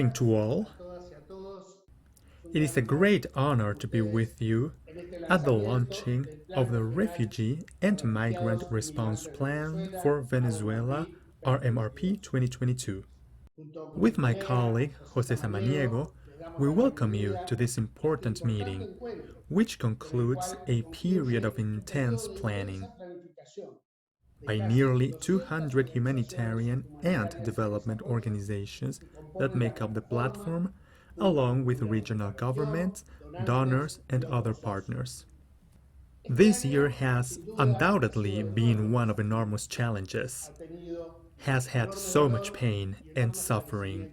morning to all. It is a great honor to be with you at the launching of the Refugee and Migrant Response Plan for Venezuela, Rmrp 2022. With my colleague, José Samaniego, we welcome you to this important meeting, which concludes a period of intense planning by nearly 200 humanitarian and development organizations that make up the platform, along with regional governments, donors, and other partners. This year has undoubtedly been one of enormous challenges, has had so much pain and suffering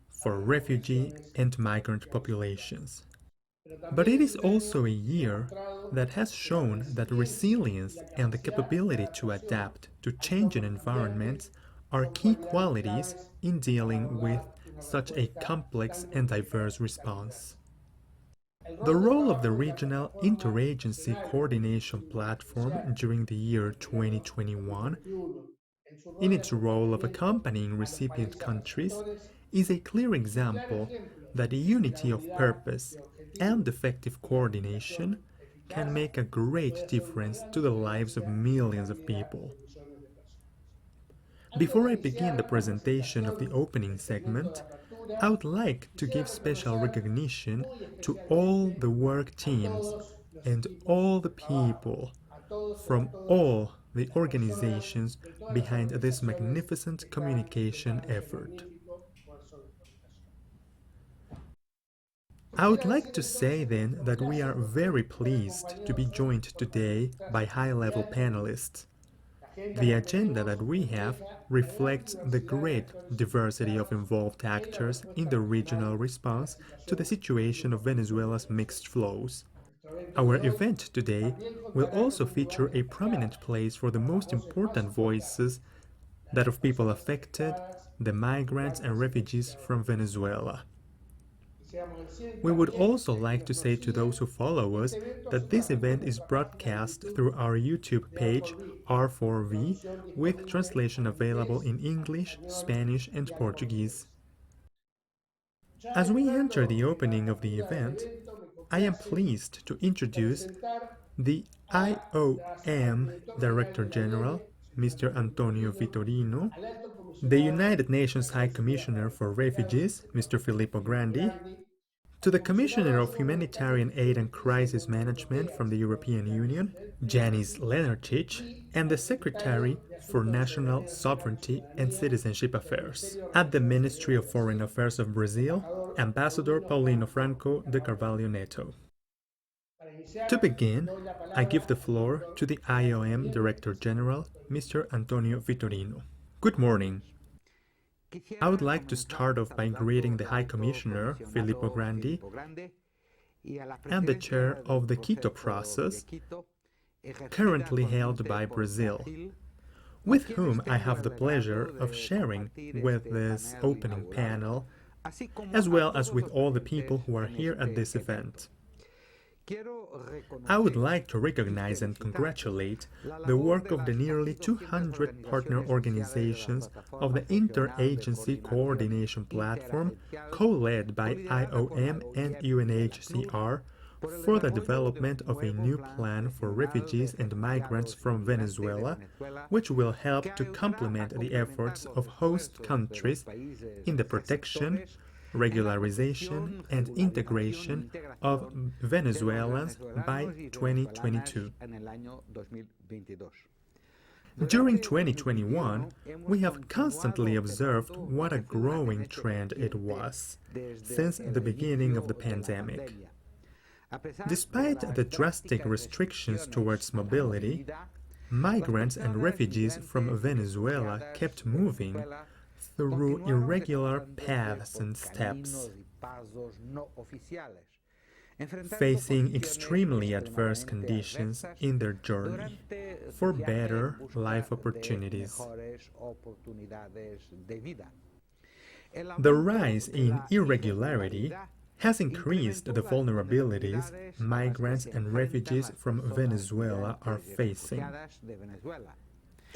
for refugee and migrant populations. But it is also a year that has shown that resilience and the capability to adapt to changing environments are key qualities in dealing with such a complex and diverse response. The role of the Regional Interagency Coordination Platform during the year 2021, in its role of accompanying recipient countries, is a clear example that unity of purpose and effective coordination can make a great difference to the lives of millions of people. Before I begin the presentation of the opening segment, I would like to give special recognition to all the work teams and all the people from all the organizations behind this magnificent communication effort. I would like to say then that we are very pleased to be joined today by high-level panelists. The agenda that we have reflects the great diversity of involved actors in the regional response to the situation of Venezuela's mixed flows. Our event today will also feature a prominent place for the most important voices, that of people affected, the migrants and refugees from Venezuela. We would also like to say to those who follow us that this event is broadcast through our YouTube page R4V with translation available in English, Spanish, and Portuguese. As we enter the opening of the event, I am pleased to introduce the IOM Director General, Mr. Antonio Vitorino, the United Nations High Commissioner for Refugees, Mr. Filippo Grandi, to the Commissioner of Humanitarian Aid and Crisis Management from the European Union, Janis Lenarčič, and the Secretary for National Sovereignty and Citizenship Affairs. At the Ministry of Foreign Affairs of Brazil, Ambassador Paulino Franco de Carvalho Neto. To begin, I give the floor to the IOM Director General, Mr. Antonio Vitorino. Good morning. I would like to start off by greeting the High Commissioner, Filippo Grandi, and the chair of the Quito process, currently held by Brazil, with whom I have the pleasure of sharing with this opening panel, as well as with all the people who are here at this event. I would like to recognize and congratulate the work of the nearly 200 partner organizations of the Interagency Coordination Platform, co-led by IOM and UNHCR, for the development of a new plan for refugees and migrants from Venezuela, which will help to complement the efforts of host countries in the protection, regularization, and integration of Venezuelans by 2022. During 2021, we have constantly observed what a growing trend it was since the beginning of the pandemic. Despite the drastic restrictions towards mobility, migrants and refugees from Venezuela kept moving through irregular paths and steps, facing extremely adverse conditions in their journey for better life opportunities. The rise in irregularity has increased the vulnerabilities migrants and refugees from Venezuela are facing,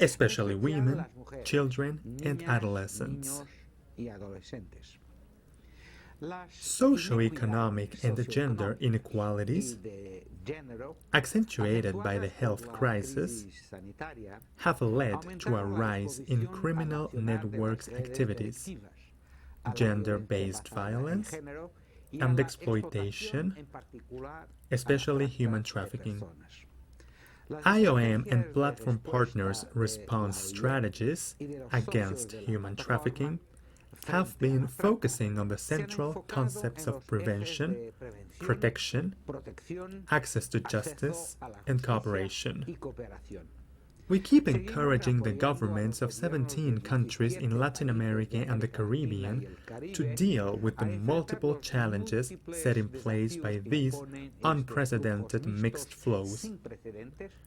especially women, children, and adolescents. Socioeconomic and gender inequalities, accentuated by the health crisis, have led to a rise in criminal networks activities, gender-based violence, and exploitation, especially human trafficking. IOM and platform partners' response strategies against human trafficking have been focusing on the central concepts of prevention, protection, access to justice, and cooperation. We keep encouraging the governments of 17 countries in Latin America and the Caribbean to deal with the multiple challenges set in place by these unprecedented mixed flows.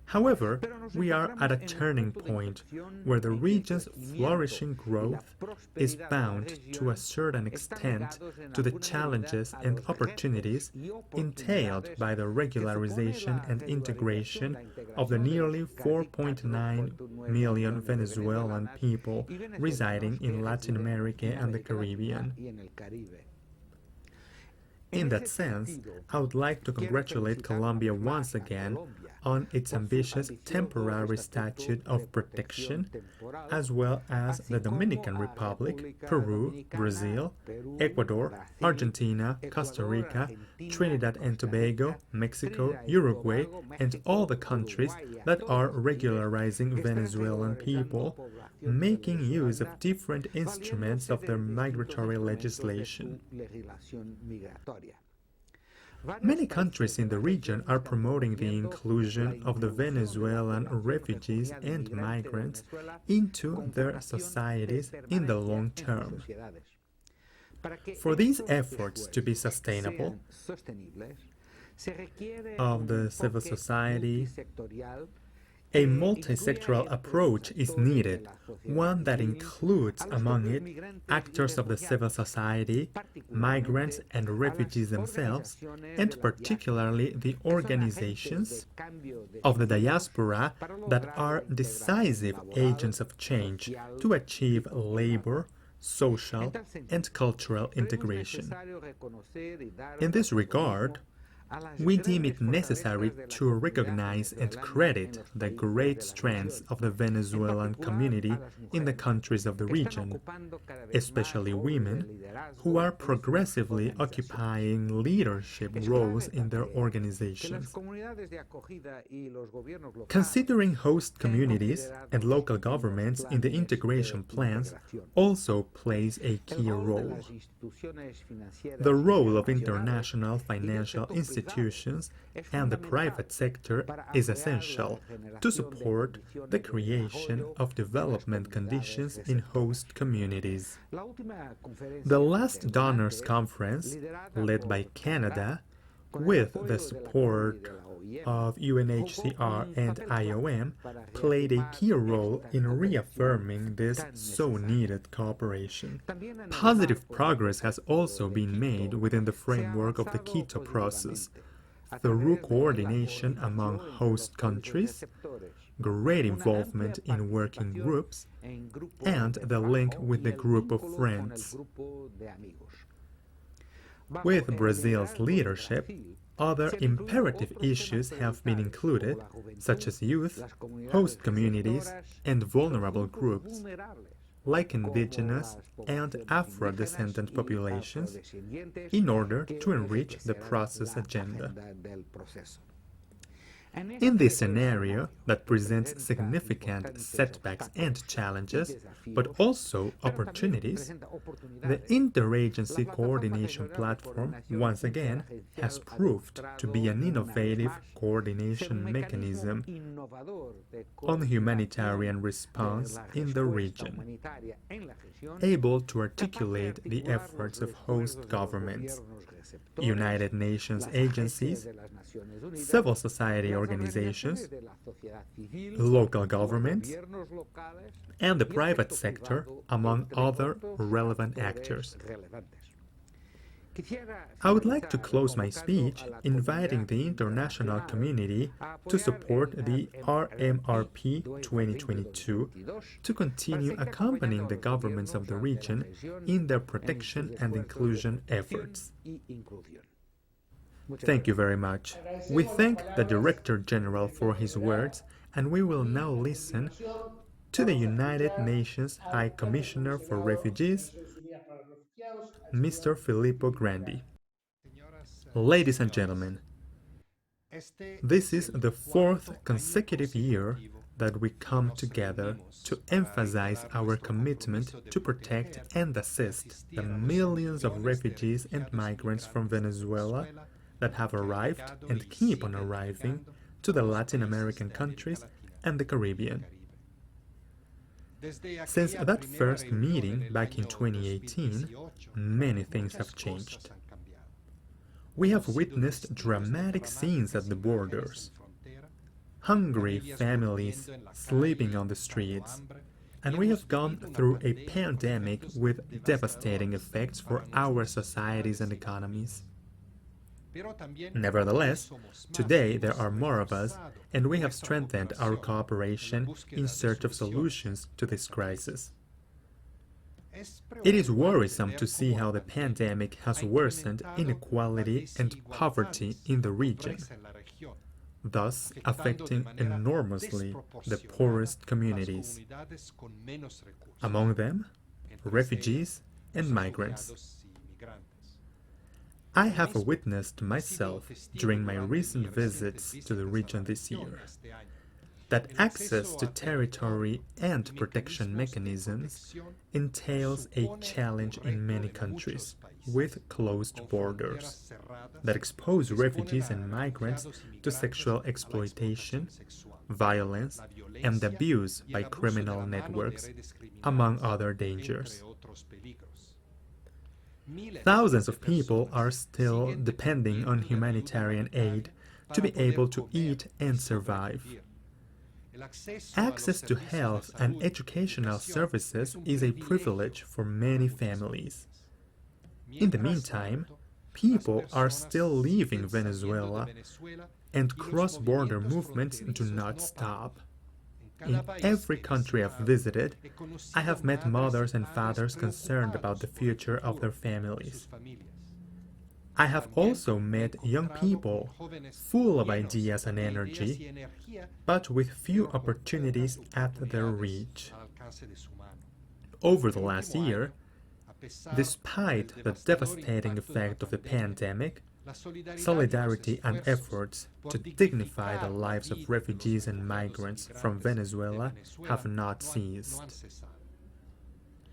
However, we are at a turning point where the region's flourishing growth is bound to a certain extent to the challenges and opportunities entailed by the regularization and integration of the nearly 4.9 million Venezuelan people residing in Latin America and the Caribbean. In that sense, I would like to congratulate Colombia once again on its ambitious temporary statute of protection, as well as the Dominican Republic, Peru, Brazil, Ecuador, Argentina, Costa Rica, Trinidad and Tobago, Mexico, Uruguay, and all the countries that are regularizing Venezuelan people, making use of different instruments of their migratory legislation. Many countries in the region are promoting the inclusion of the Venezuelan refugees and migrants into their societies in the long term. For these efforts to be sustainable, of the civil society, a multi-sectoral approach is needed, one that includes among it actors of the civil society, migrants and refugees themselves, and particularly the organizations of the diaspora that are decisive agents of change to achieve labor, social, and cultural integration. In this regard, we deem it necessary to recognize and credit the great strengths of the Venezuelan community in the countries of the region, especially women, who are progressively occupying leadership roles in their organizations. Considering host communities and local governments in the integration plans also plays a key role. The role of international financial institutions and the private sector is essential to support the creation of development conditions in host communities. The last donors conference, led by Canada, with the support of UNHCR and IOM, played a key role in reaffirming this so-needed cooperation. Positive progress has also been made within the framework of the Quito process, through coordination among host countries, great involvement in working groups, and the link with the group of friends. With Brazil's leadership, other imperative issues have been included, such as youth, host communities, and vulnerable groups, like indigenous and Afro-descendant populations, in order to enrich the process agenda. In this scenario that presents significant setbacks and challenges, but also opportunities, the Interagency Coordination Platform once again has proved to be an innovative coordination mechanism on humanitarian response in the region, able to articulate the efforts of host governments, United Nations agencies, civil society organizations, local governments, and the private sector, among other relevant actors. I would like to close my speech inviting the international community to support the Rmrp 2022 to continue accompanying the governments of the region in their protection and inclusion efforts. Thank you very much. We thank the Director General for his words, and we will now listen to the United Nations High Commissioner for Refugees, Mr. Filippo Grandi. Ladies and gentlemen, this is the fourth consecutive year that we come together to emphasize our commitment to protect and assist the millions of refugees and migrants from Venezuela that have arrived and keep on arriving to the Latin American countries and the Caribbean. Since that first meeting back in 2018, many things have changed. We have witnessed dramatic scenes at the borders, hungry families sleeping on the streets, and we have gone through a pandemic with devastating effects for our societies and economies. Nevertheless, today there are more of us, and we have strengthened our cooperation in search of solutions to this crisis. It is worrisome to see how the pandemic has worsened inequality and poverty in the region, thus affecting enormously the poorest communities, among them refugees and migrants. I have witnessed myself during my recent visits to the region this year that access to territory and protection mechanisms entails a challenge in many countries with closed borders that expose refugees and migrants to sexual exploitation, violence, and abuse by criminal networks, among other dangers. Thousands of people are still depending on humanitarian aid to be able to eat and survive. Access to health and educational services is a privilege for many families. In the meantime, people are still leaving Venezuela, and cross-border movements do not stop. In every country I've visited, I have met mothers and fathers concerned about the future of their families. I have also met young people full of ideas and energy, but with few opportunities at their reach. Over the last year, despite the devastating effect of the pandemic, solidarity and efforts to dignify the lives of refugees and migrants from Venezuela have not ceased.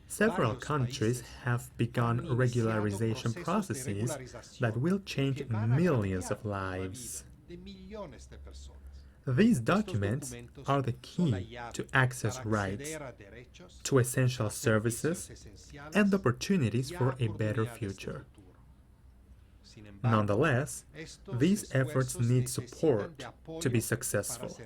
Several countries have begun regularization processes that will change millions of lives. These documents are the key to access rights, to essential services, and opportunities for a better future. Nonetheless, these efforts need support to be successful.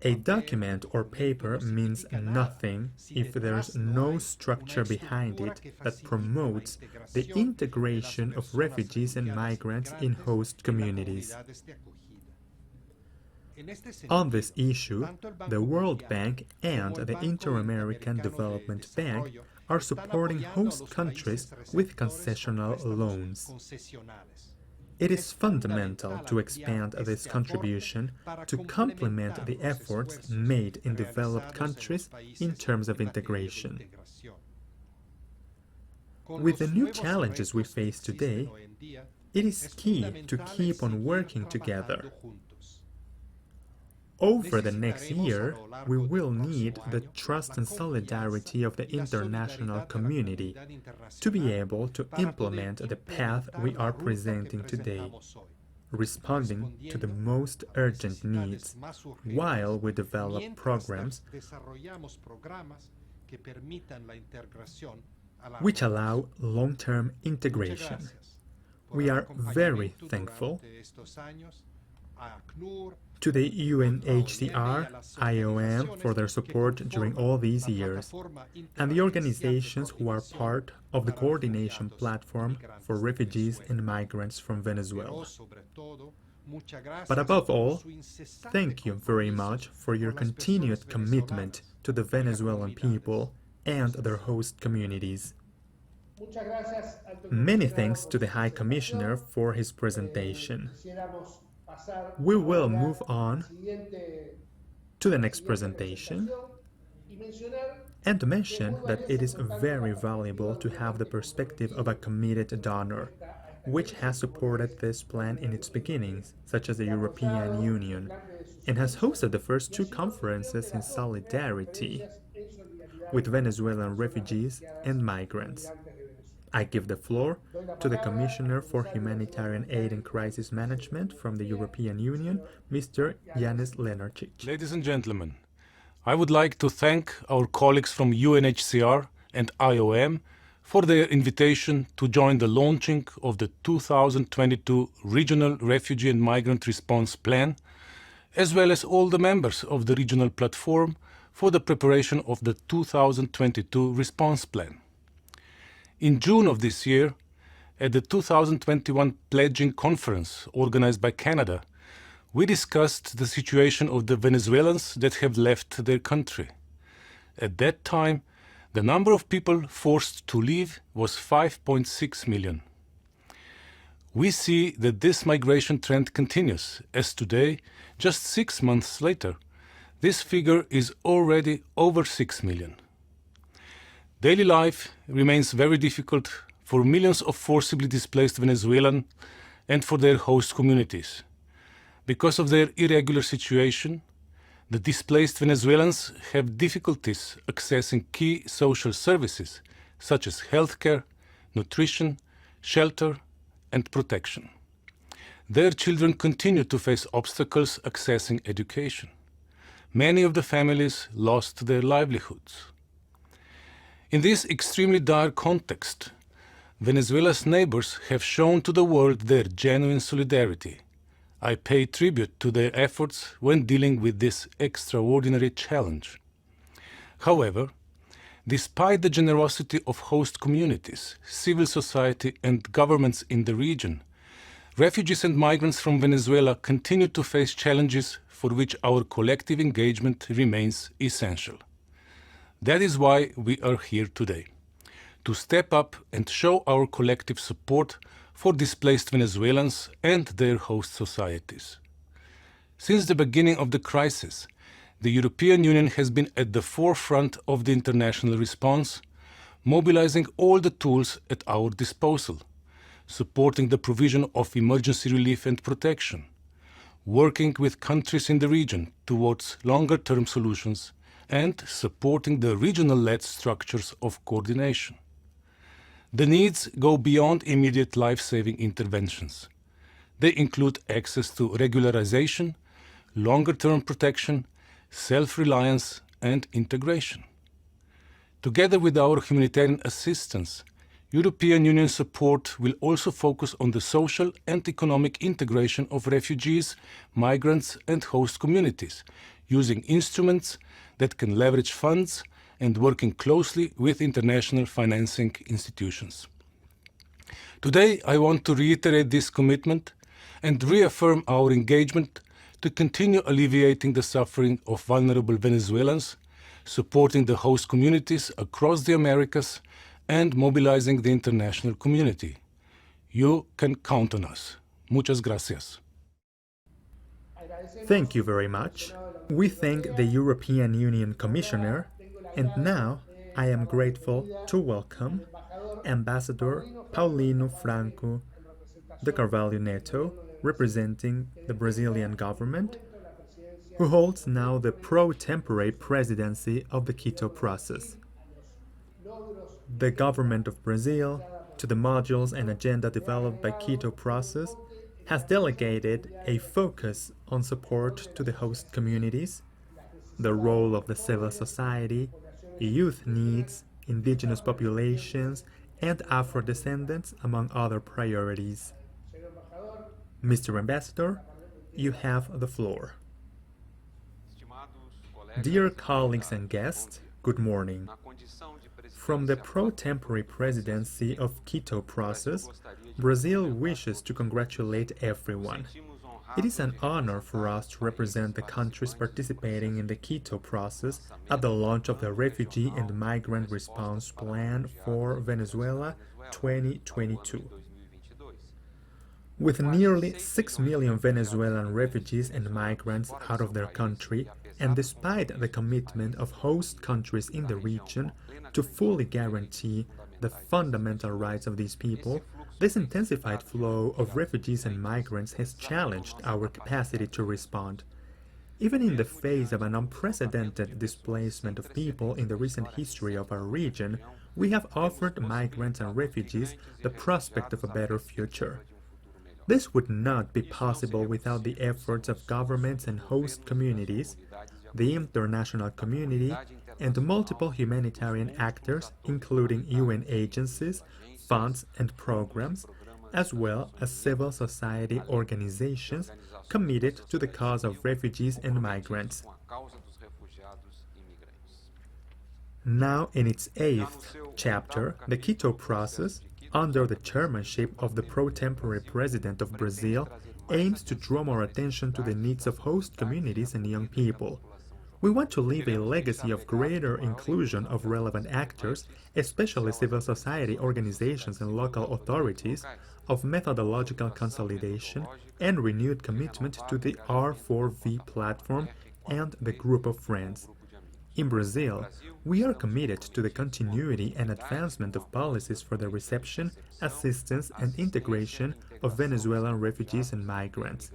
A document or paper means nothing if there's no structure behind it that promotes the integration of refugees and migrants in host communities. On this issue, the World Bank and the Inter-American Development Bank are supporting host countries with concessional loans. It is fundamental to expand this contribution to complement the efforts made in developed countries in terms of integration. With the new challenges we face today, it is key to keep on working together. Over the next year, we will need the trust and solidarity of the international community to be able to implement the path we are presenting today, responding to the most urgent needs, while we develop programs which allow long-term integration. We are very thankful to the UNHCR, IOM for their support during all these years, and the organizations who are part of the coordination platform for refugees and migrants from Venezuela. But above all, thank you very much for your continued commitment to the Venezuelan people and their host communities. Many thanks to the High Commissioner for his presentation. We will move on to the next presentation and to mention that it is very valuable to have the perspective of a committed donor, which has supported this plan in its beginnings, such as the European Union, and has hosted the first two conferences in solidarity with Venezuelan refugees and migrants. I give the floor to the Commissioner for Humanitarian Aid and Crisis Management from the European Union, Mr. Janez Lenarčič. Ladies and gentlemen, I would like to thank our colleagues from UNHCR and IOM for their invitation to join the launching of the 2022 Regional Refugee and Migrant Response Plan, as well as all the members of the regional platform for the preparation of the 2022 Response Plan. In June of this year, at the 2021 Pledging Conference organized by Canada, we discussed the situation of the Venezuelans that have left their country. At that time, the number of people forced to leave was 5.6 million. We see that this migration trend continues, as today, just 6 months later, this figure is already over 6 million. Daily life remains very difficult for millions of forcibly displaced Venezuelans and for their host communities. Because of their irregular situation, the displaced Venezuelans have difficulties accessing key social services such as healthcare, nutrition, shelter, and protection. Their children continue to face obstacles accessing education. Many of the families lost their livelihoods. In this extremely dire context, Venezuela's neighbors have shown to the world their genuine solidarity. I pay tribute to their efforts when dealing with this extraordinary challenge. However, despite the generosity of host communities, civil society and governments in the region, refugees and migrants from Venezuela continue to face challenges for which our collective engagement remains essential. That is why we are here today, to step up and show our collective support for displaced Venezuelans and their host societies. Since the beginning of the crisis, the European Union has been at the forefront of the international response, mobilizing all the tools at our disposal, supporting the provision of emergency relief and protection, working with countries in the region towards longer-term solutions, and supporting the regional-led structures of coordination. The needs go beyond immediate life-saving interventions. They include access to regularization, longer-term protection, self-reliance, and integration. Together with our humanitarian assistance, European Union support will also focus on the social and economic integration of refugees, migrants, and host communities, using instruments that can leverage funds and working closely with international financing institutions. Today, I want to reiterate this commitment and reaffirm our engagement to continue alleviating the suffering of vulnerable Venezuelans, supporting the host communities across the Americas, and mobilizing the international community. You can count on us. Muchas gracias. Thank you very much. We thank the European Union Commissioner, and now I am grateful to welcome Ambassador Paulino Franco de Carvalho Neto, representing the Brazilian government, who holds now the pro-tempore presidency of the Quito process. The government of Brazil, to the modules and agenda developed by Quito process, has delegated a focus on support to the host communities, the role of the civil society, youth needs, indigenous populations, and Afro-descendants, among other priorities. Mr. Ambassador, you have the floor. Dear colleagues and guests, good morning. From the pro-tempore presidency of Quito process, Brazil wishes to congratulate everyone. It is an honor for us to represent the countries participating in the Quito process at the launch of the Refugee and Migrant Response Plan for Venezuela 2022. With nearly 6 million Venezuelan refugees and migrants out of their country, and despite the commitment of host countries in the region to fully guarantee the fundamental rights of these people, this intensified flow of refugees and migrants has challenged our capacity to respond. Even in the face of an unprecedented displacement of people in the recent history of our region, we have offered migrants and refugees the prospect of a better future. This would not be possible without the efforts of governments and host communities, the international community, and multiple humanitarian actors, including UN agencies, funds, and programs, as well as civil society organizations committed to the cause of refugees and migrants. Now in its 8th chapter, the Quito process, under the chairmanship of the pro-tempore president of Brazil, aims to draw more attention to the needs of host communities and young people. We want to leave a legacy of greater inclusion of relevant actors, especially civil society organizations and local authorities, of methodological consolidation and renewed commitment to the R4V platform and the group of friends. In Brazil, we are committed to the continuity and advancement of policies for the reception, assistance, and integration of Venezuelan refugees and migrants.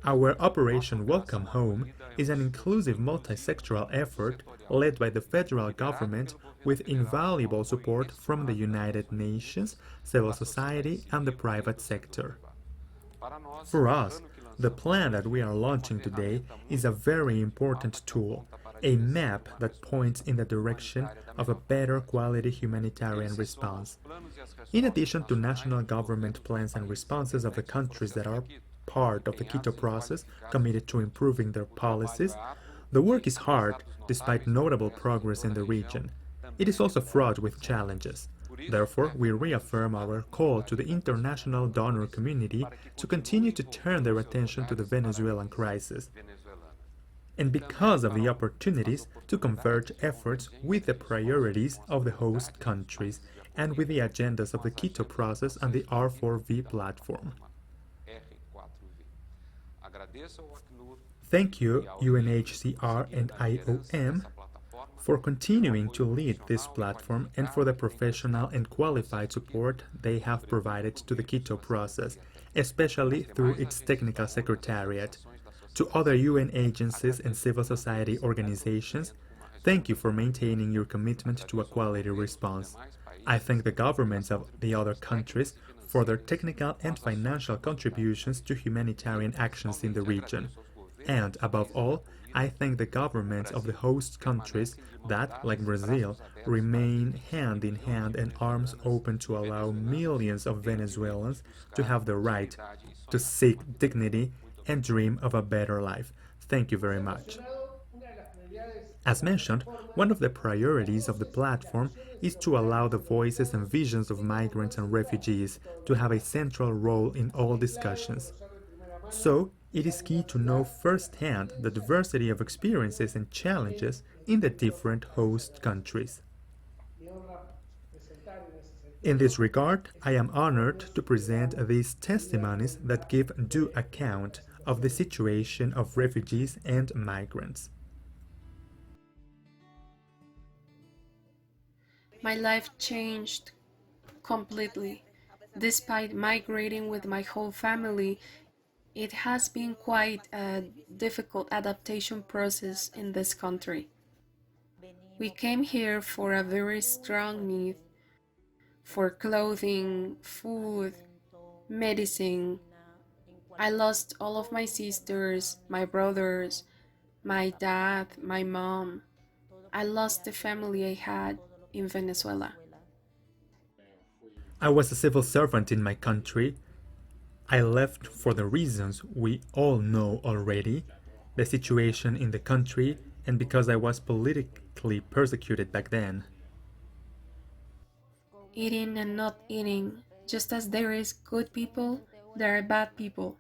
Our Operation Welcome Home is an inclusive multi-sectoral effort led by the federal government with invaluable support from the United Nations, civil society, and the private sector. For us, the plan that we are launching today is a very important tool, a map that points in the direction of a better quality humanitarian response. In addition to national government plans and responses of the countries that are part of the Quito process committed to improving their policies, the work is hard despite notable progress in the region. It is also fraught with challenges. Therefore, we reaffirm our call to the international donor community to continue to turn their attention to the Venezuelan crisis, and because of the opportunities to converge efforts with the priorities of the host countries and with the agendas of the Quito process and the R4V platform. Thank you, UNHCR and IOM, for continuing to lead this platform and for the professional and qualified support they have provided to the Quito process, especially through its technical secretariat. To other UN agencies and civil society organizations, thank you for maintaining your commitment to a quality response. I thank the governments of the other countries for their technical and financial contributions to humanitarian actions in the region. And, above all, I thank the governments of the host countries that, like Brazil, remain hand in hand and arms open to allow millions of Venezuelans to have the right to seek dignity and dream of a better life. Thank you very much. As mentioned, one of the priorities of the platform is to allow the voices and visions of migrants and refugees to have a central role in all discussions. So, it is key to know firsthand the diversity of experiences and challenges in the different host countries. In this regard, I am honored to present these testimonies that give due account of the situation of refugees and migrants. My life changed completely. Despite migrating with my whole family, it has been quite a difficult adaptation process in this country. We came here for a very strong need for clothing, food, medicine. I lost all of my sisters, my brothers, my dad, my mom. I lost the family I had in Venezuela. I was a civil servant in my country. I left for the reasons we all know already, the situation in the country and because I was politically persecuted back then. Eating and not eating, just as there is good people, there are bad people.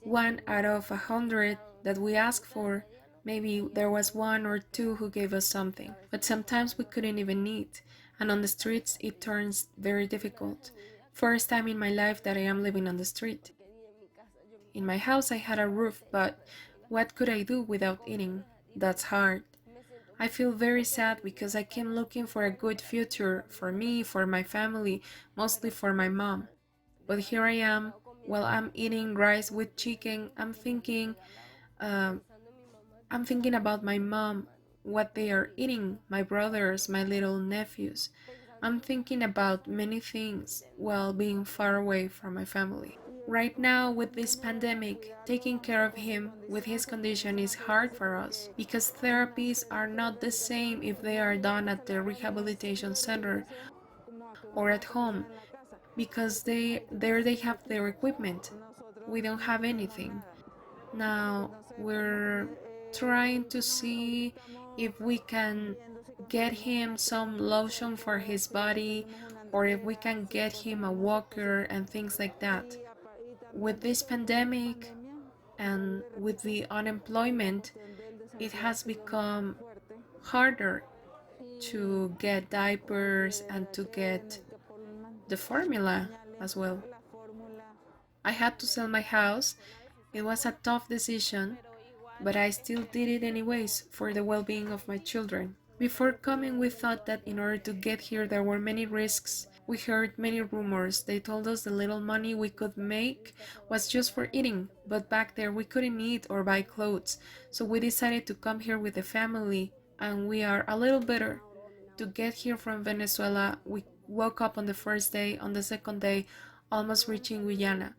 1 out of 100 that we ask for, maybe there was 1 or 2 who gave us something. But sometimes we couldn't even eat, and on the streets it turns very difficult. First time in my life that I am living on the street. In my house I had a roof, but what could I do without eating? That's hard. I feel very sad because I came looking for a good future for me, for my family, mostly for my mom. But here I am, while I'm eating rice with chicken, um, I'm thinking about my mom, what they are eating, my brothers, my little nephews. I'm thinking about many things while being far away from my family. Right now, with this pandemic, taking care of him with his condition is hard for us because therapies are not the same if they are done at the rehabilitation center or at home because they have their equipment. We don't have anything. Now we're trying to see if we can get him some lotion for his body or if we can get him a walker and things like that. With this pandemic and with the unemployment, it has become harder to get diapers and to get the formula as well. I had to sell my house. It was a tough decision, but I still did it anyways for the well-being of my children. Before coming, we thought that in order to get here there were many risks. We heard many rumors. They told us the little money we could make was just for eating, but back there we couldn't eat or buy clothes. So we decided to come here with the family, and we are a little better. To get here from Venezuela, we woke up on the first day, on the second day, almost reaching Guyana.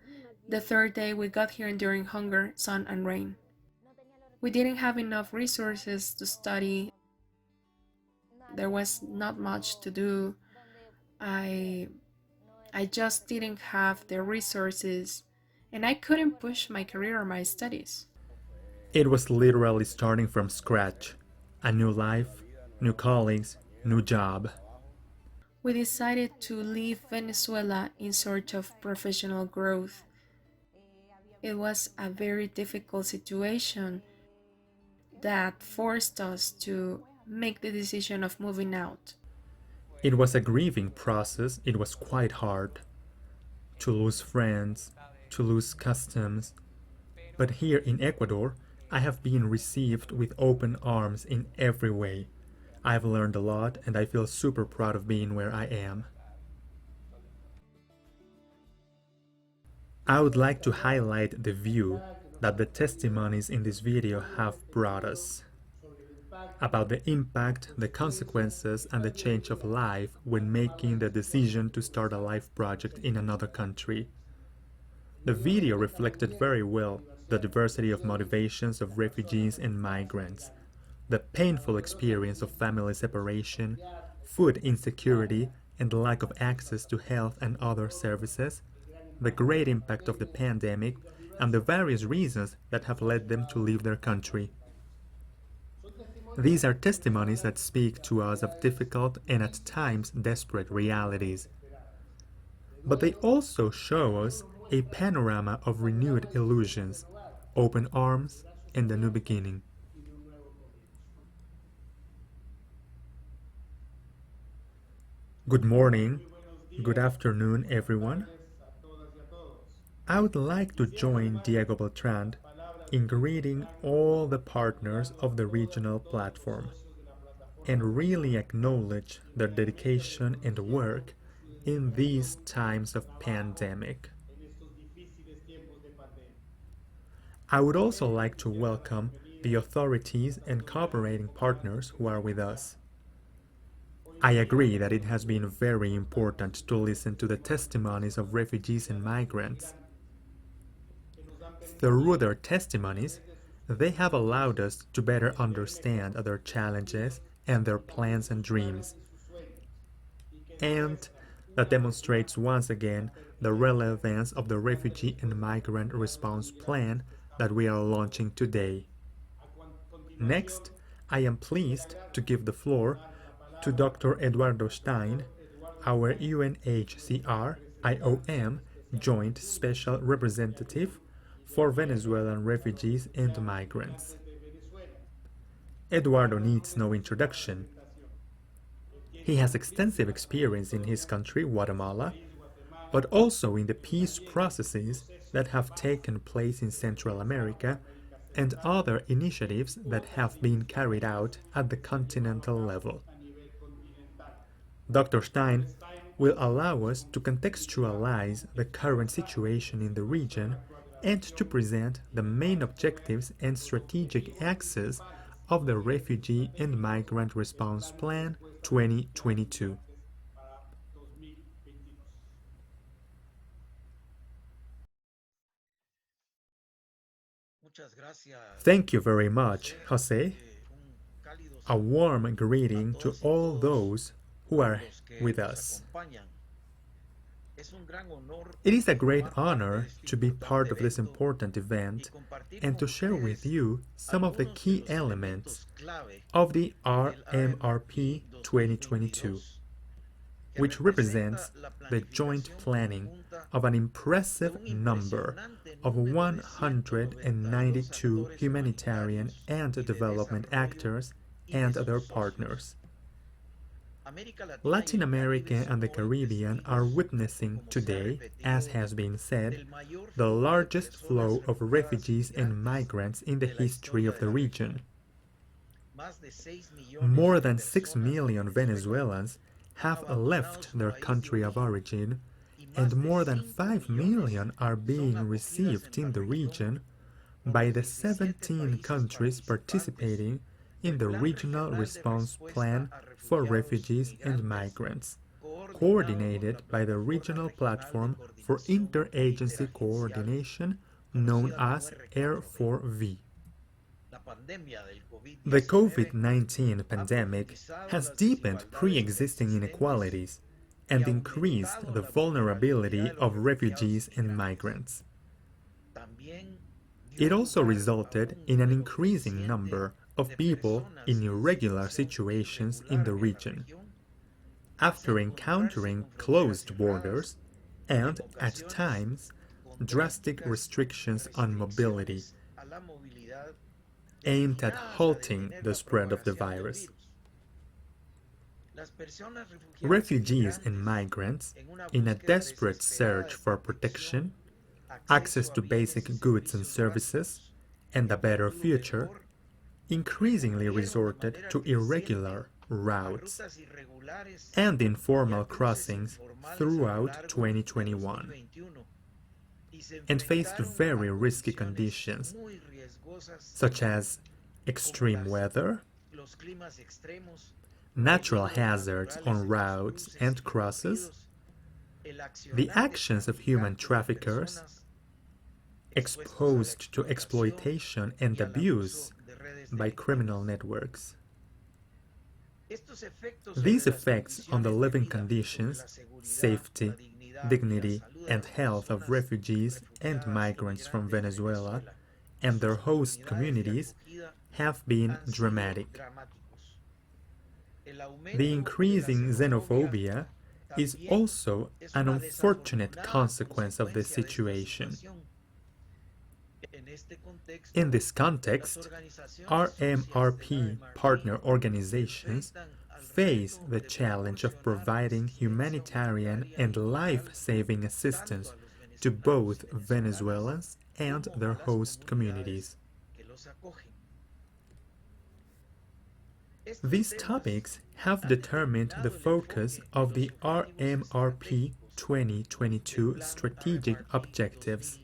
The third day we got here enduring hunger, sun and rain. We didn't have enough resources to study. There was not much to do. I just didn't have the resources, and I couldn't push my career or my studies. It was literally starting from scratch. A new life, new colleagues, new job. We decided to leave Venezuela in search of professional growth. It was a very difficult situation that forced us to make the decision of moving out. It was a grieving process. It was quite hard. To lose friends, to lose customs. But here in Ecuador, I have been received with open arms in every way. I've learned a lot and I feel super proud of being where I am. I would like to highlight the view that the testimonies in this video have brought us about the impact, the consequences, and the change of life when making the decision to start a life project in another country. The video reflected very well the diversity of motivations of refugees and migrants, the painful experience of family separation, food insecurity, and lack of access to health and other services, the great impact of the pandemic, and the various reasons that have led them to leave their country. These are testimonies that speak to us of difficult and at times desperate realities. But they also show us a panorama of renewed illusions, open arms, and a new beginning. Good morning, good afternoon, everyone. I would like to join Diego Beltrán in greeting all the partners of the regional platform and really acknowledge their dedication and work in these times of pandemic. I would also like to welcome the authorities and cooperating partners who are with us. I agree that it has been very important to listen to the testimonies of refugees and migrants. Through their testimonies, they have allowed us to better understand their challenges and their plans and dreams. And that demonstrates once again the relevance of the Refugee and Migrant Response Plan that we are launching today. Next, I am pleased to give the floor to Dr. Eduardo Stein, our UNHCR IOM Joint Special Representative for Venezuelan refugees and migrants. Eduardo needs no introduction. He has extensive experience in his country, Guatemala, but also in the peace processes that have taken place in Central America and other initiatives that have been carried out at the continental level. Dr. Stein will allow us to contextualize the current situation in the region and to present the main objectives and strategic axes of the Refugee and Migrant Response Plan 2022. Thank you very much, Jose. A warm greeting to all those who are with us. It is a great honor to be part of this important event and to share with you some of the key elements of the Rmrp 2022, which represents the joint planning of an impressive number of 192 humanitarian and development actors and their partners. Latin America and the Caribbean are witnessing today, as has been said, the largest flow of refugees and migrants in the history of the region. More than 6 million Venezuelans have left their country of origin, and more than 5 million are being received in the region by the 17 countries participating in the Regional Response Plan for Refugees and Migrants, coordinated by the Regional Platform for Interagency Coordination known as R4V. The COVID-19 pandemic has deepened pre-existing inequalities and increased the vulnerability of refugees and migrants. It also resulted in an increasing number of people in irregular situations in the region. After encountering closed borders and, at times, drastic restrictions on mobility aimed at halting the spread of the virus. Refugees and migrants, in a desperate search for protection, access to basic goods and services, and a better future, increasingly resorted to irregular routes and informal crossings throughout 2021 and faced very risky conditions such as extreme weather, natural hazards on routes and crosses, the actions of human traffickers, exposed to exploitation and abuse by criminal networks. These effects on the living conditions, safety, dignity, and health of refugees and migrants from Venezuela and their host communities have been dramatic. The increasing xenophobia is also an unfortunate consequence of this situation. In this context, Rmrp partner organizations face the challenge of providing humanitarian and life-saving assistance to both Venezuelans and their host communities. These topics have determined the focus of the Rmrp 2022 strategic objectives.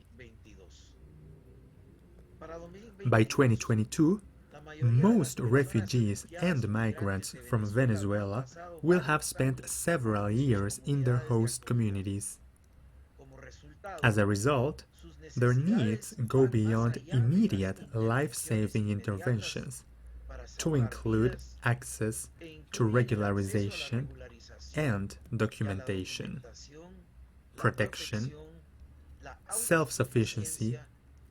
By 2022, most refugees and migrants from Venezuela will have spent several years in their host communities. As a result, their needs go beyond immediate life-saving interventions to include access to regularization and documentation, protection, self-sufficiency,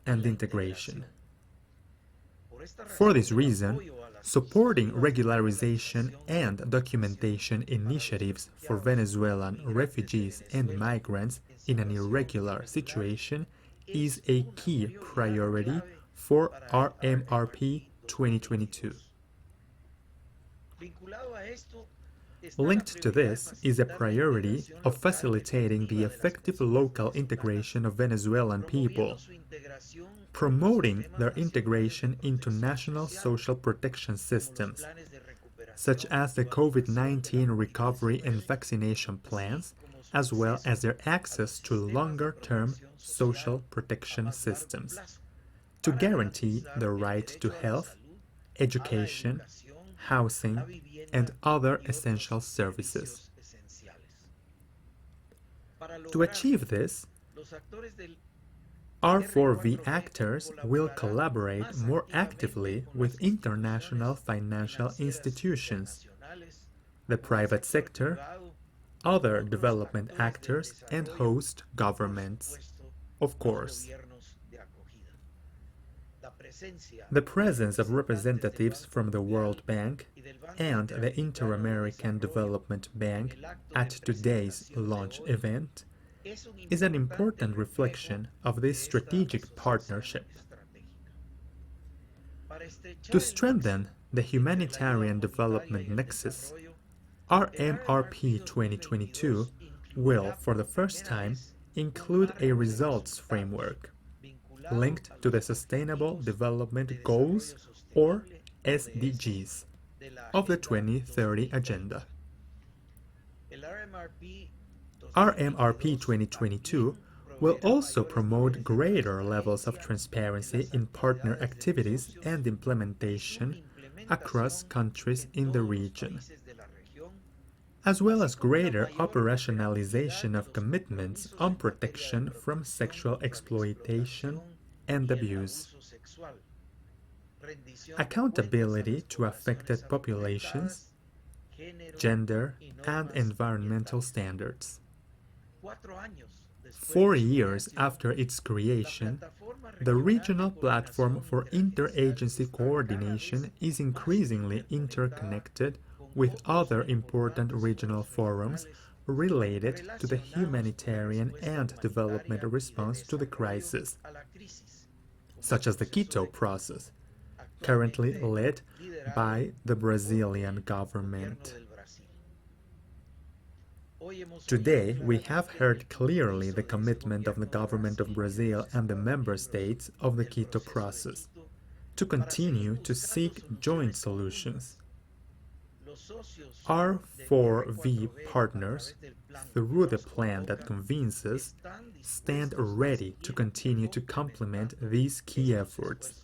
and integration. For this reason, supporting regularization and documentation initiatives for Venezuelan refugees and migrants in an irregular situation is a key priority for Rmrp 2022. Linked to this is a priority of facilitating the effective local integration of Venezuelan people, promoting their integration into national social protection systems, such as the COVID-19 recovery and vaccination plans, as well as their access to longer-term social protection systems, to guarantee the right to health, education, housing, and other essential services. To achieve this, R4V actors will collaborate more actively with international financial institutions, the private sector, other development actors, and host governments, of course. The presence of representatives from the World Bank and the Inter-American Development Bank at today's launch event is an important reflection of this strategic partnership. To strengthen the humanitarian development nexus, Rmrp 2022 will, for the first time, include a results framework linked to the Sustainable Development Goals, or SDGs, of the 2030 Agenda. Rmrp 2022 will also promote greater levels of transparency in partner activities and implementation across countries in the region, as well as greater operationalization of commitments on protection from sexual exploitation and abuse, accountability to affected populations, gender and environmental standards. 4 years after its creation, the Regional Platform for Interagency Coordination is increasingly interconnected with other important regional forums related to the humanitarian and development response to the crisis, such as the Quito process, currently led by the Brazilian government. Today, we have heard clearly the commitment of the government of Brazil and the member states of the Quito process to continue to seek joint solutions. R4V partners, through the plan that convenes us, stand ready to continue to complement these key efforts.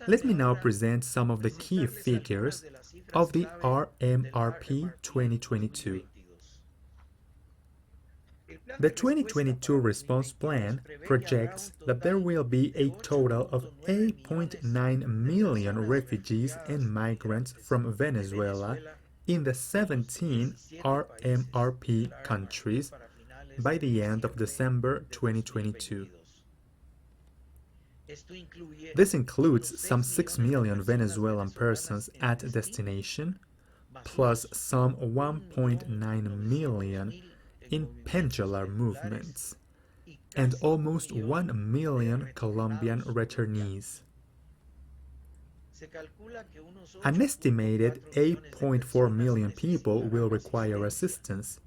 Let me now present some of the key figures of the Rmrp 2022. The 2022 response plan projects that there will be a total of 8.9 million refugees and migrants from Venezuela in the 17 Rmrp countries by the end of December 2022. This includes some 6 million Venezuelan persons at destination, plus some 1.9 million in pendular movements, and almost 1 million Colombian returnees. An estimated 8.4 million people will require assistance,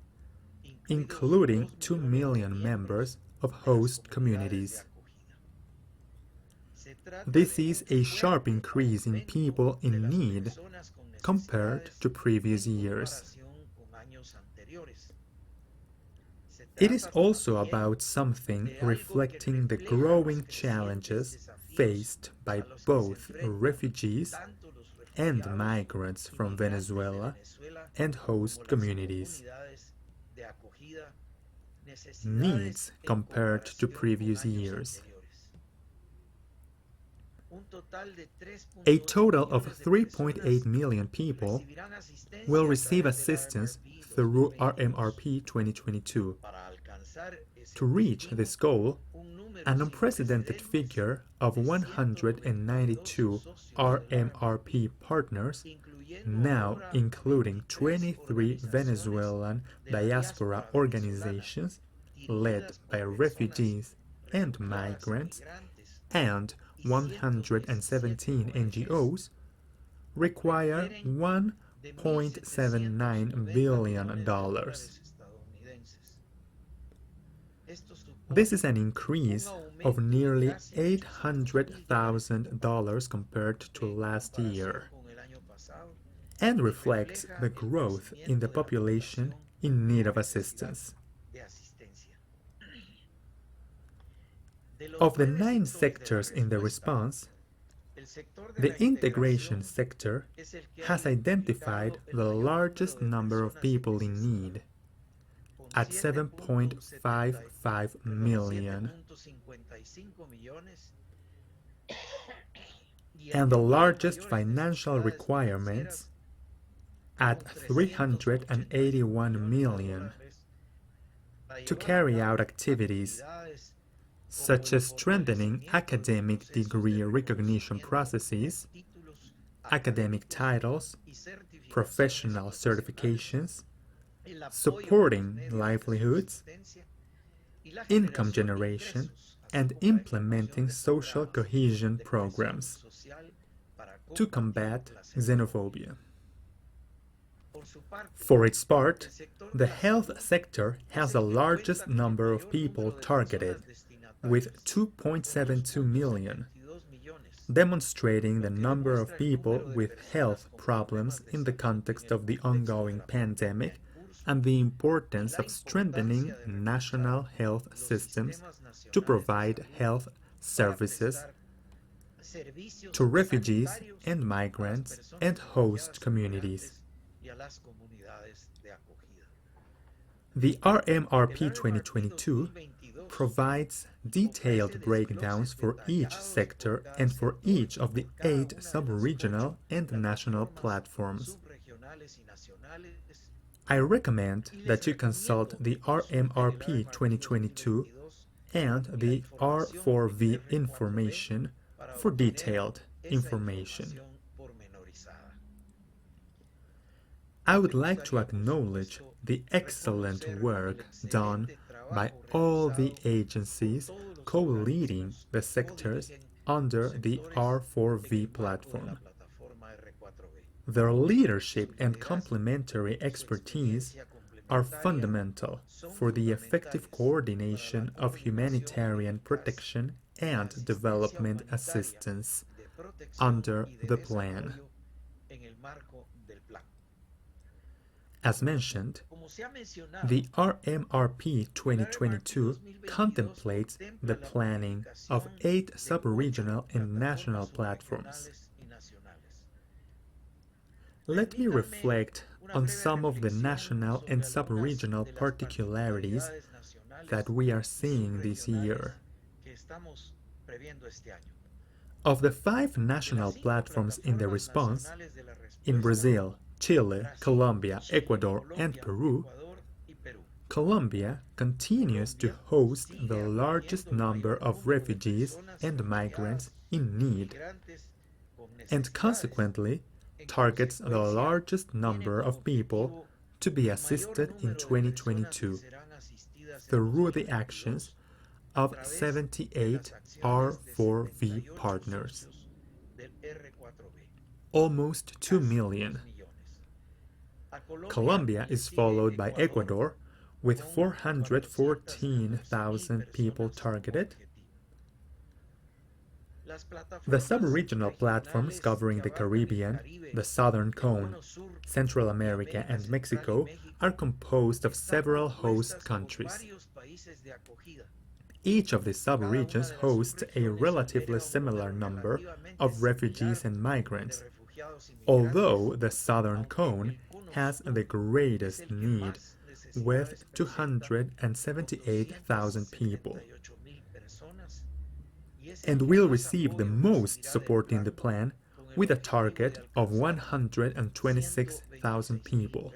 including 2 million members of host communities. This is a sharp increase in people in need compared to previous years. It is also about something reflecting the growing challenges faced by both refugees and migrants from Venezuela and host communities. Needs compared to previous years. A total of 3.8 million people will receive assistance through Rmrp 2022 To reach this goal, an unprecedented figure of 192 RMRP partners, now including 23 Venezuelan diaspora organizations led by refugees and migrants, and 117 NGOs, require $1.79 billion. This is an increase of nearly $800,000 compared to last year, and reflects the growth in the population in need of assistance. Of the 9 sectors in the response, the integration sector has identified the largest number of people in need, at 7.55 million, and the largest financial requirements at 381 million to carry out activities such as strengthening academic degree recognition processes, academic titles, professional certifications, supporting livelihoods, income generation, and implementing social cohesion programs to combat xenophobia. For its part, the health sector has the largest number of people targeted, with 2.72 million, demonstrating the number of people with health problems in the context of the ongoing pandemic and the importance of strengthening national health systems to provide health services to refugees and migrants and host communities. The RMRP 2022 provides detailed breakdowns for each sector and for each of the 8 sub-regional and national platforms. I recommend that you consult the RMRP 2022 and the R4V information for detailed information. I would like to acknowledge the excellent work done by all the agencies co-leading the sectors under the R4V platform. Their leadership and complementary expertise are fundamental for the effective coordination of humanitarian protection and development assistance under the plan. As mentioned, the RMRP 2022 contemplates the planning of 8 sub-regional and national platforms. Let me reflect on some of the national and sub-regional particularities that we are seeing this year. Of the 5 national platforms in the response, in Brazil, Chile, Colombia, Ecuador, and Peru, Colombia continues to host the largest number of refugees and migrants in need, and consequently targets the largest number of people to be assisted in 2022 through the actions of 78 R4V partners, almost 2 million. Colombia is followed by Ecuador with 414,000 people targeted. The sub-regional platforms covering the Caribbean, the Southern Cone, Central America, and Mexico are composed of several host countries. Each of the sub-regions hosts a relatively similar number of refugees and migrants, although the Southern Cone has the greatest need, with 278,000 people, and will receive the most support in the plan, with a target of 126,000 people.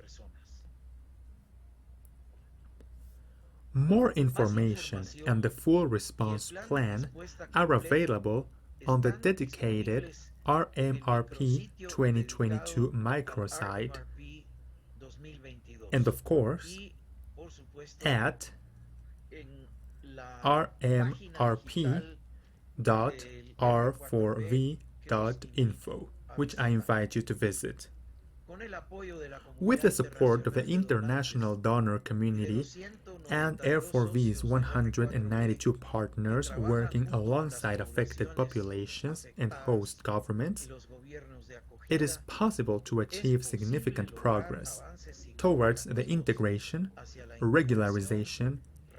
More information and the full response plan are available on the dedicated Rmrp 2022 microsite, and of course at rmrp.r4v.info, which I invite you to visit. With the support of the international donor community and R4V's 192 partners working alongside affected populations and host governments, it is possible to achieve significant progress towards the integration, regularization,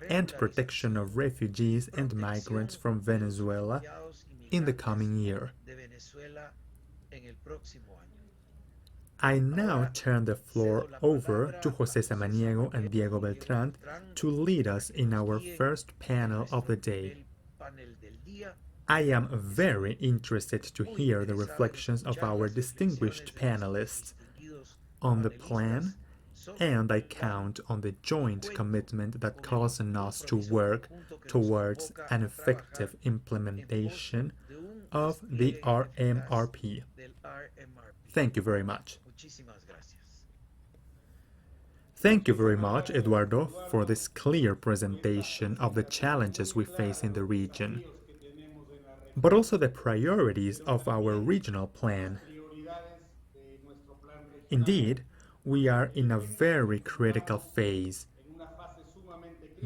and protection of refugees and migrants from Venezuela in the coming year. I now turn the floor over to José Samaniego and Diego Beltrán to lead us in our first panel of the day. I am very interested to hear the reflections of our distinguished panelists on the plan, and I count on the joint commitment that calls on us to work towards an effective implementation of the Rmrp. Thank you very much. Thank you very much, Eduardo, for this clear presentation of the challenges we face in the region, but also the priorities of our regional plan. Indeed, we are in a very critical phase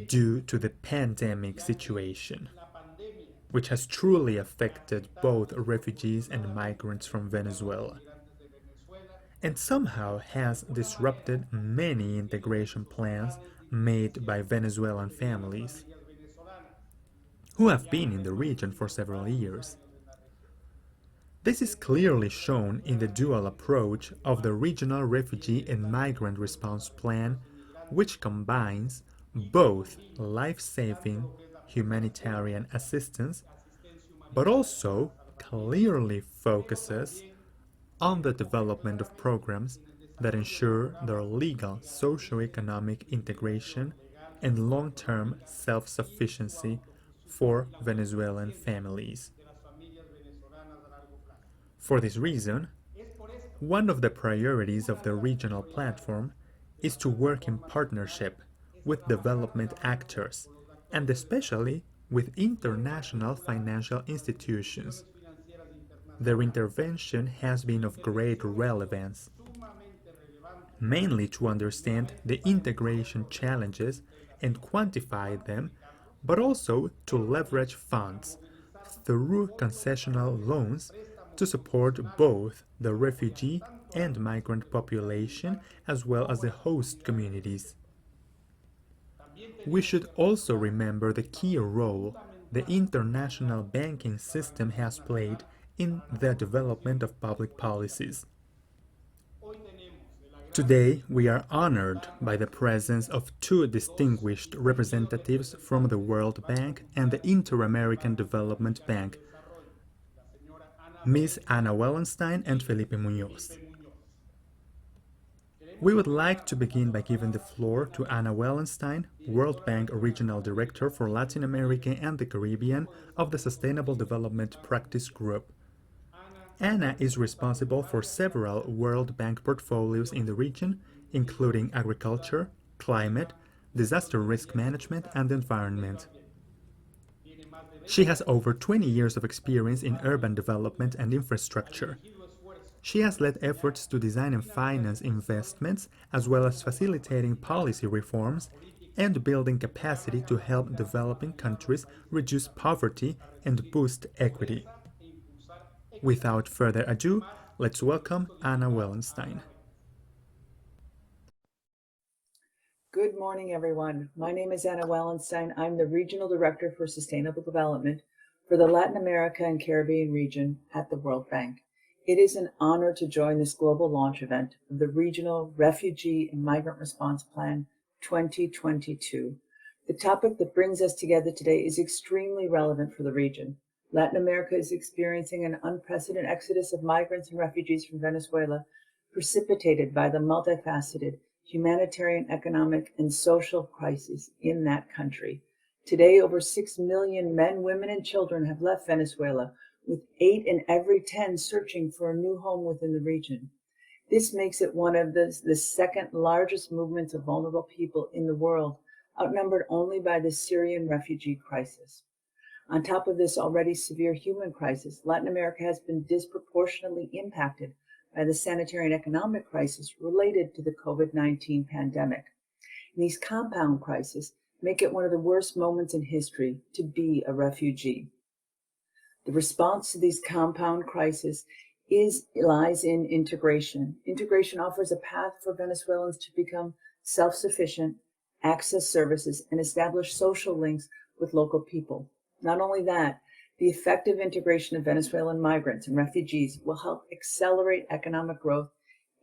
due to the pandemic situation, which has truly affected both refugees and migrants from Venezuela, and somehow has disrupted many integration plans made by Venezuelan families who have been in the region for several years. This is clearly shown in the dual approach of the Regional Refugee and Migrant Response Plan, which combines both life-saving humanitarian assistance, but also clearly focuses on the development of programs that ensure their legal socio-economic integration and long-term self-sufficiency for Venezuelan families. For this reason, one of the priorities of the regional platform is to work in partnership with development actors, and especially with international financial institutions. Their intervention has been of great relevance, mainly to understand the integration challenges and quantify them, but also to leverage funds through concessional loans to support both the refugee and migrant population as well as the host communities. We should also remember the key role the international banking system has played in the development of public policies. Today, we are honored by the presence of two distinguished representatives from the World Bank and the Inter-American Development Bank, Ms. Ana Wallenstein and Felipe Munoz. We would like to begin by giving the floor to Ana Wallenstein, World Bank Regional Director for Latin America and the Caribbean of the Sustainable Development Practice Group. Ana is responsible for several World Bank portfolios in the region, including agriculture, climate, disaster risk management, and environment. She has over 20 years of experience in urban development and infrastructure. She has led efforts to design and finance investments, as well as facilitating policy reforms and building capacity to help developing countries reduce poverty and boost equity. Without further ado, let's welcome Ana Wallenstein. Good morning, everyone. My name is Ana Wallenstein. I'm the Regional Director for Sustainable Development for the Latin America and Caribbean region at the World Bank. It is an honor to join this global launch event of the Regional Refugee and Migrant Response Plan 2022. The topic that brings us together today is extremely relevant for the region. Latin America is experiencing an unprecedented exodus of migrants and refugees from Venezuela, precipitated by the multifaceted humanitarian, economic, and social crises in that country. Today, over 6 million men, women, and children have left Venezuela, with 8 in every 10 searching for a new home within the region. This makes it one of the second largest movements of vulnerable people in the world, outnumbered only by the Syrian refugee crisis. On top of this already severe human crisis, Latin America has been disproportionately impacted by the sanitary and economic crisis related to the COVID-19 pandemic. And these compound crises make it one of the worst moments in history to be a refugee. The response to these compound crises lies in integration. Integration offers a path for Venezuelans to become self-sufficient, access services, and establish social links with local people. Not only that, the effective integration of Venezuelan migrants and refugees will help accelerate economic growth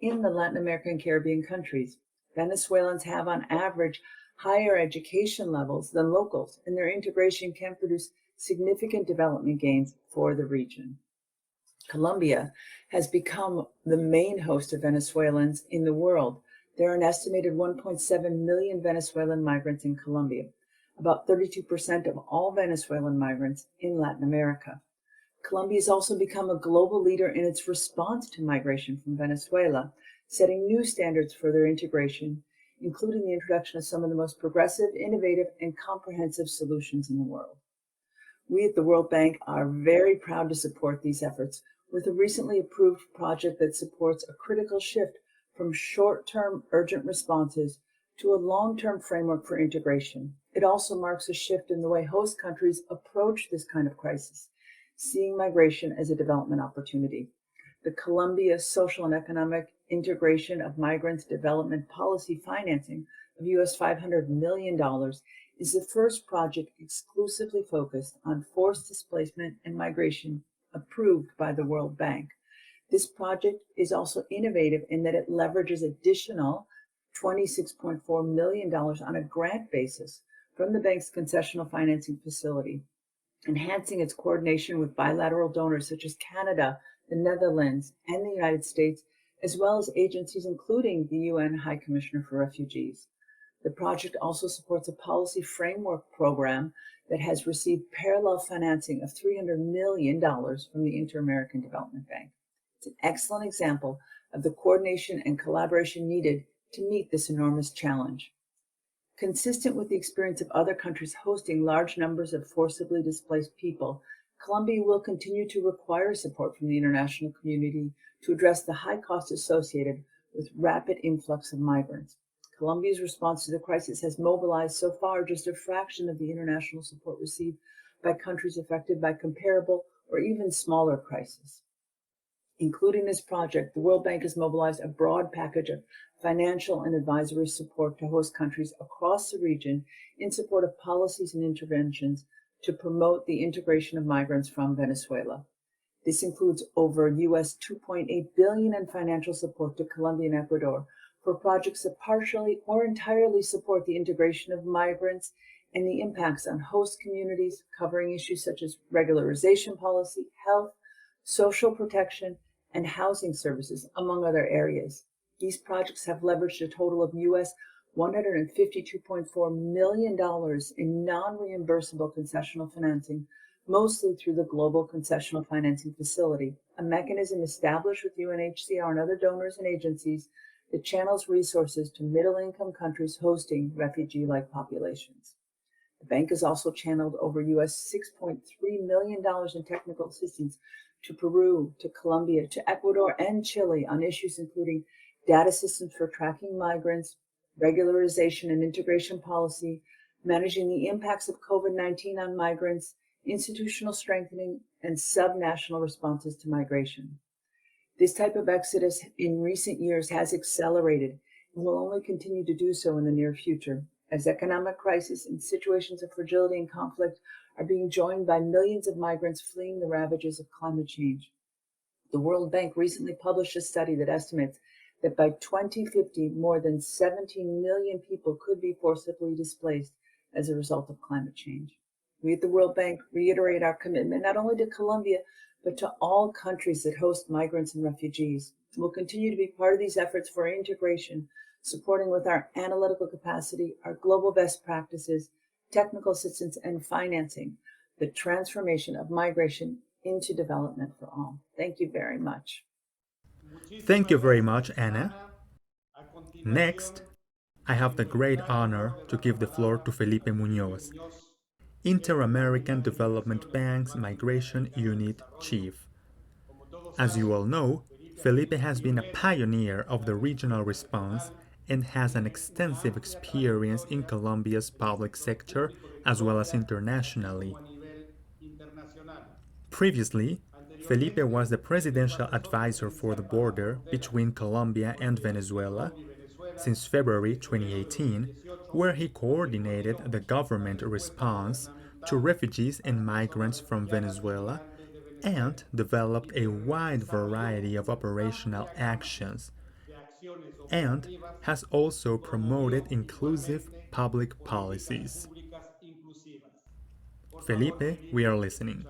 in the Latin American and Caribbean countries. Venezuelans have, on average, higher education levels than locals, and their integration can produce significant development gains for the region. Colombia has become the main host of Venezuelans in the world. There are an estimated 1.7 million Venezuelan migrants in Colombia, about 32% of all Venezuelan migrants in Latin America. Colombia has also become a global leader in its response to migration from Venezuela, setting new standards for their integration, including the introduction of some of the most progressive, innovative, and comprehensive solutions in the world. We at the World Bank are very proud to support these efforts with a recently approved project that supports a critical shift from short-term urgent responses to a long-term framework for integration. It also marks a shift in the way host countries approach this kind of crisis, seeing migration as a development opportunity. The Colombia Social and Economic Integration of Migrants Development Policy financing of US $500 million is the first project exclusively focused on forced displacement and migration approved by the World Bank. This project is also innovative in that it leverages additional $26.4 million on a grant basis from the bank's concessional financing facility, enhancing its coordination with bilateral donors such as Canada, the Netherlands, and the United States, as well as agencies including the UN High Commissioner for Refugees. The project also supports a policy framework program that has received parallel financing of $300 million from the Inter-American Development Bank. It's an excellent example of the coordination and collaboration needed to meet this enormous challenge. Consistent with the experience of other countries hosting large numbers of forcibly displaced people, Colombia will continue to require support from the international community to address the high costs associated with rapid influx of migrants. Colombia's response to the crisis has mobilized so far just a fraction of the international support received by countries affected by comparable or even smaller crises. Including this project, the World Bank has mobilized a broad package of financial and advisory support to host countries across the region in support of policies and interventions to promote the integration of migrants from Venezuela. This includes over US $2.8 billion in financial support to Colombia and Ecuador for projects that partially or entirely support the integration of migrants and the impacts on host communities, covering issues such as regularization policy, health, social protection, and housing services, among other areas. These projects have leveraged a total of US $152.4 million in non-reimbursable concessional financing, mostly through the Global Concessional Financing Facility, a mechanism established with UNHCR and other donors and agencies that channels resources to middle-income countries hosting refugee-like populations. The bank has also channeled over US $6.3 million in technical assistance to Peru, to Colombia, to Ecuador, and Chile on issues including data systems for tracking migrants, regularization and integration policy, managing the impacts of COVID-19 on migrants, institutional strengthening, and subnational responses to migration. This type of exodus in recent years has accelerated and will only continue to do so in the near future, as economic crisis and situations of fragility and conflict are being joined by millions of migrants fleeing the ravages of climate change. The World Bank recently published a study that estimates that by 2050, more than 17 million people could be forcibly displaced as a result of climate change. We at the World Bank reiterate our commitment not only to Colombia, but to all countries that host migrants and refugees. We'll continue to be part of these efforts for integration supporting with our analytical capacity, our global best practices, technical assistance, and financing the transformation of migration into development for all. Thank you very much. Thank you very much, Anna. Next, I have the great honor to give the floor to Felipe Munoz, Inter-American Development Bank's Migration Unit Chief. As you all know, Felipe has been a pioneer of the regional response and has an extensive experience in Colombia's public sector as well as internationally. Previously, Felipe was the presidential advisor for the border between Colombia and Venezuela since February 2018, where he coordinated the government response to refugees and migrants from Venezuela and developed a wide variety of operational actions, and has also promoted inclusive public policies. Felipe, we are listening.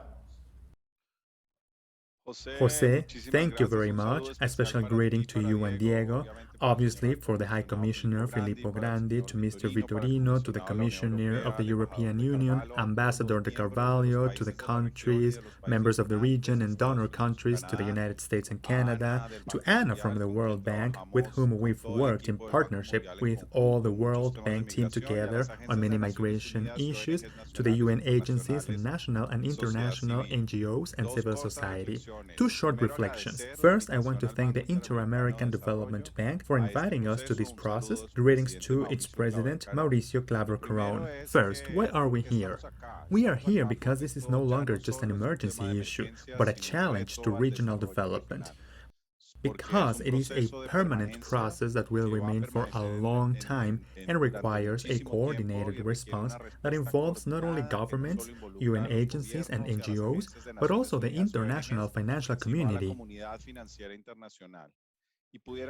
Jose, thank you very much. A special greeting to you and Diego, obviously for the High Commissioner Filippo Grandi, to Mr. Vitorino, to the Commissioner of the European Union, Ambassador de Carvalho, to the countries, members of the region and donor countries, to the United States and Canada, to Anna from the World Bank, with whom we've worked in partnership with all the World Bank team together on many migration issues, to the UN agencies and national and international NGOs and civil society. Two short reflections. First, I want to thank the Inter-American Development Bank for inviting us to this process. Greetings to its president, Mauricio Claver Corón. First, why are we here? We are here because this is no longer just an emergency issue, but a challenge to regional development. Because it is a permanent process that will remain for a long time and requires a coordinated response that involves not only governments, UN agencies and NGOs, but also the international financial community.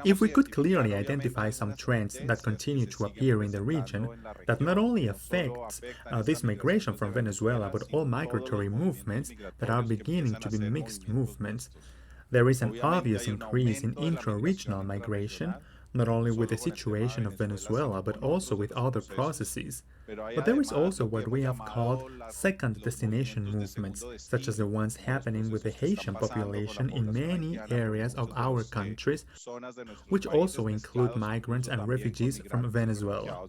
If we could clearly identify some trends that continue to appear in the region that not only affects this migration from Venezuela, but all migratory movements that are beginning to be mixed movements, there is an obvious increase in intra-regional migration, not only with the situation of Venezuela, but also with other processes. But there is also what we have called second destination movements, such as the ones happening with the Haitian population in many areas of our countries, which also include migrants and refugees from Venezuela.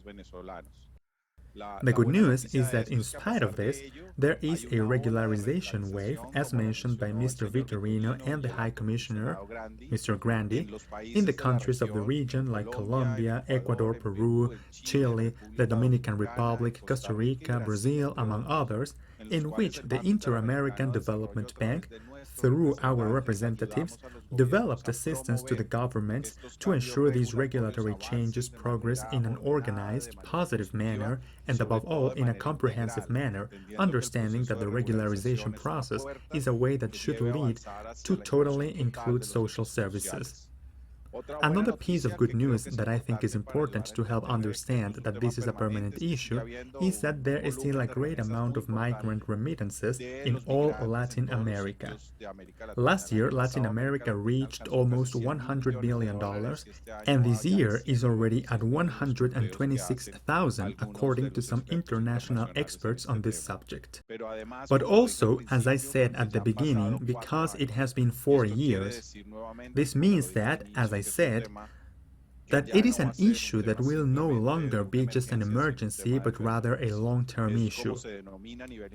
The good news is that in spite of this, there is a regularization wave, as mentioned by Mr. Vitorino and the High Commissioner, Mr. Grandi, in the countries of the region like Colombia, Ecuador, Peru, Chile, the Dominican Republic, Costa Rica, Brazil, among others, in which the Inter-American Development Bank, through our representatives, developed assistance to the governments to ensure these regulatory changes progress in an organized, positive manner, and above all, in a comprehensive manner, understanding that the regularization process is a way that should lead to totally include social services. Another piece of good news that I think is important to help understand that this is a permanent issue is that there is still a great amount of migrant remittances in all Latin America. Last year, Latin America reached almost $100 billion, and this year is already at 126,000, according to some international experts on this subject. But also, as I said at the beginning, because it has been 4 years, this means that, as I said, that it is an issue that will no longer be just an emergency, but rather a long-term issue.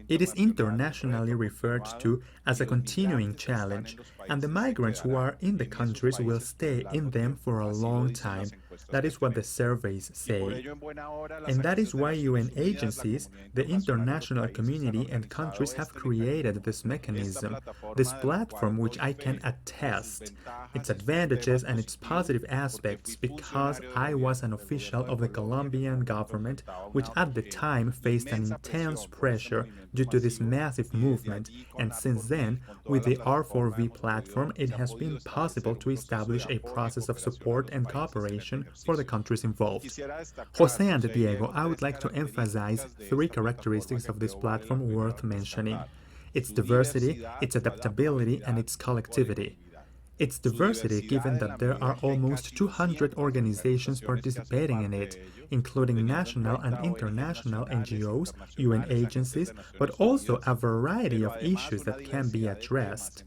It is internationally referred to as a continuing challenge, and the migrants who are in the countries will stay in them for a long time. That is what the surveys say. And that is why UN agencies, the international community and countries have created this mechanism, this platform which I can attest its advantages and its positive aspects because I was an official of the Colombian government, which at the time faced an intense pressure due to this massive movement, and since then, with the R4V platform, it has been possible to establish a process of support and cooperation for the countries involved. Jose and Diego, I would like to emphasize 3 characteristics of this platform worth mentioning: its diversity, its adaptability, and its collectivity. its diversity given that there are almost 200 organizations participating in it, including national and international NGOs, UN agencies, but also a variety of issues that can be addressed.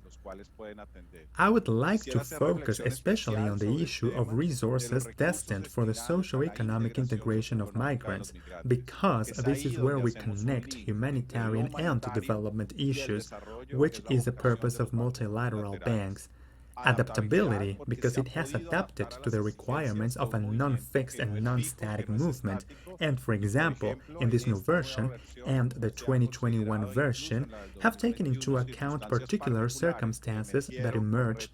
I would like to focus especially on the issue of resources destined for the socio-economic integration of migrants, because this is where we connect humanitarian and development issues, which is the purpose of multilateral banks. Adaptability, because it has adapted to the requirements of a non-fixed and non-static movement, and for example, in this new version and the 2021 version, have taken into account particular circumstances that emerged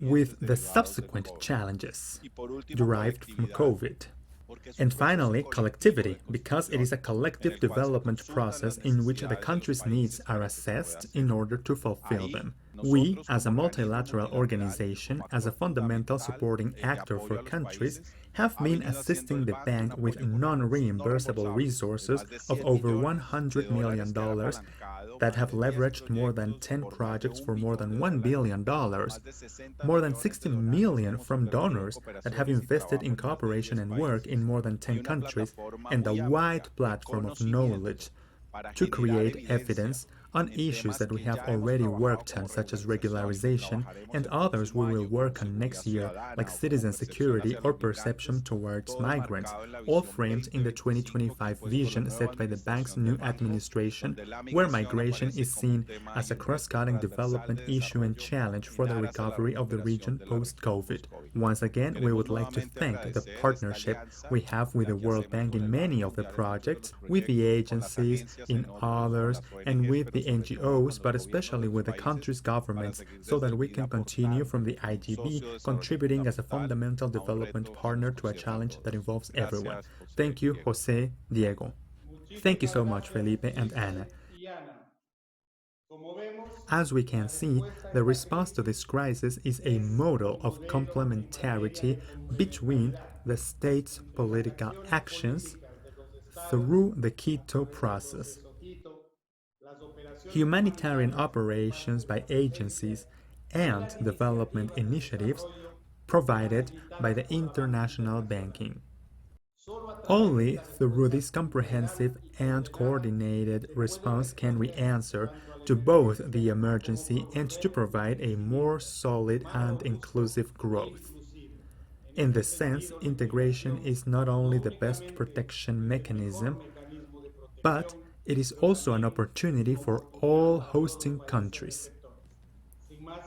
with the subsequent challenges derived from COVID. And finally, collectivity, because it is a collective development process in which the country's needs are assessed in order to fulfill them. We, as a multilateral organization, as a fundamental supporting actor for countries, have been assisting the bank with non-reimbursable resources of over $100 million that have leveraged more than 10 projects for more than $1 billion, more than 60 million from donors that have invested in cooperation and work in more than 10 countries, and a wide platform of knowledge to create evidence on issues that we have already worked on, such as regularization, and others we will work on next year, like citizen security or perception towards migrants, all framed in the 2025 vision set by the bank's new administration, where migration is seen as a cross-cutting development issue and challenge for the recovery of the region post-COVID. Once again, we would like to thank the partnership we have with the World Bank in many of the projects, with the agencies in others, and with the NGOs, but especially with the country's governments, so that we can continue from the IDB contributing as a fundamental development partner to a challenge that involves everyone. Thank you, Jose, Diego. Thank you so much, Felipe and Ana. As we can see, the response to this crisis is a model of complementarity between the state's political actions through the Quito process, humanitarian operations by agencies, and development initiatives provided by the international banking. Only through this comprehensive and coordinated response can we answer to both the emergency and to provide a more solid and inclusive growth. In this sense, integration is not only the best protection mechanism, but it is also an opportunity for all hosting countries.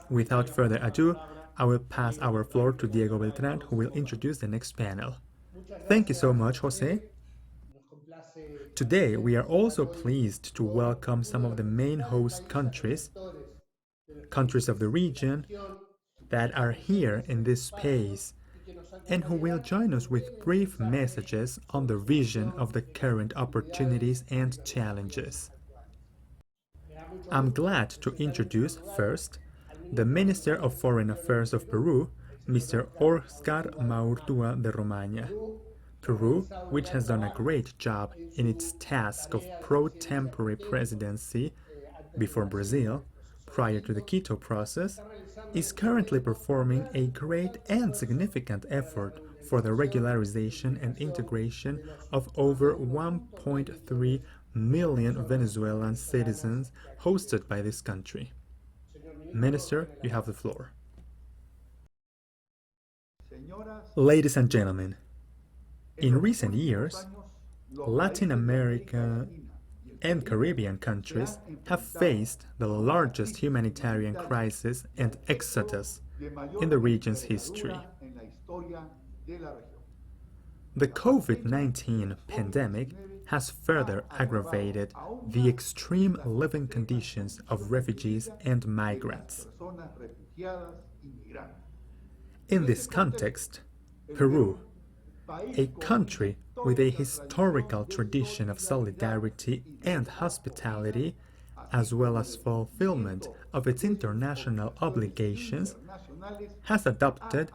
Without further ado, I will pass our floor to Diego Beltran, who will introduce the next panel. Thank you so much, Jose. Today, we are also pleased to welcome some of the main host countries of the region that are here in this space, and who will join us with brief messages on the vision of the current opportunities and challenges. I'm glad to introduce first the Minister of Foreign Affairs of Peru, Mr. Oscar Maurtua de Romaña. Peru, which has done a great job in its task of pro-tempore presidency before Brazil, prior to the Quito process, is currently performing a great and significant effort for the regularization and integration of over 1.3 million Venezuelan citizens hosted by this country. Minister, you have the floor. Ladies and gentlemen, in recent years, Latin America and Caribbean countries have faced the largest humanitarian crisis and exodus in the region's history. The COVID-19 pandemic has further aggravated the extreme living conditions of refugees and migrants. In this context, Peru, a country with a historical tradition of solidarity and hospitality, as well as fulfillment of its international obligations, has adopted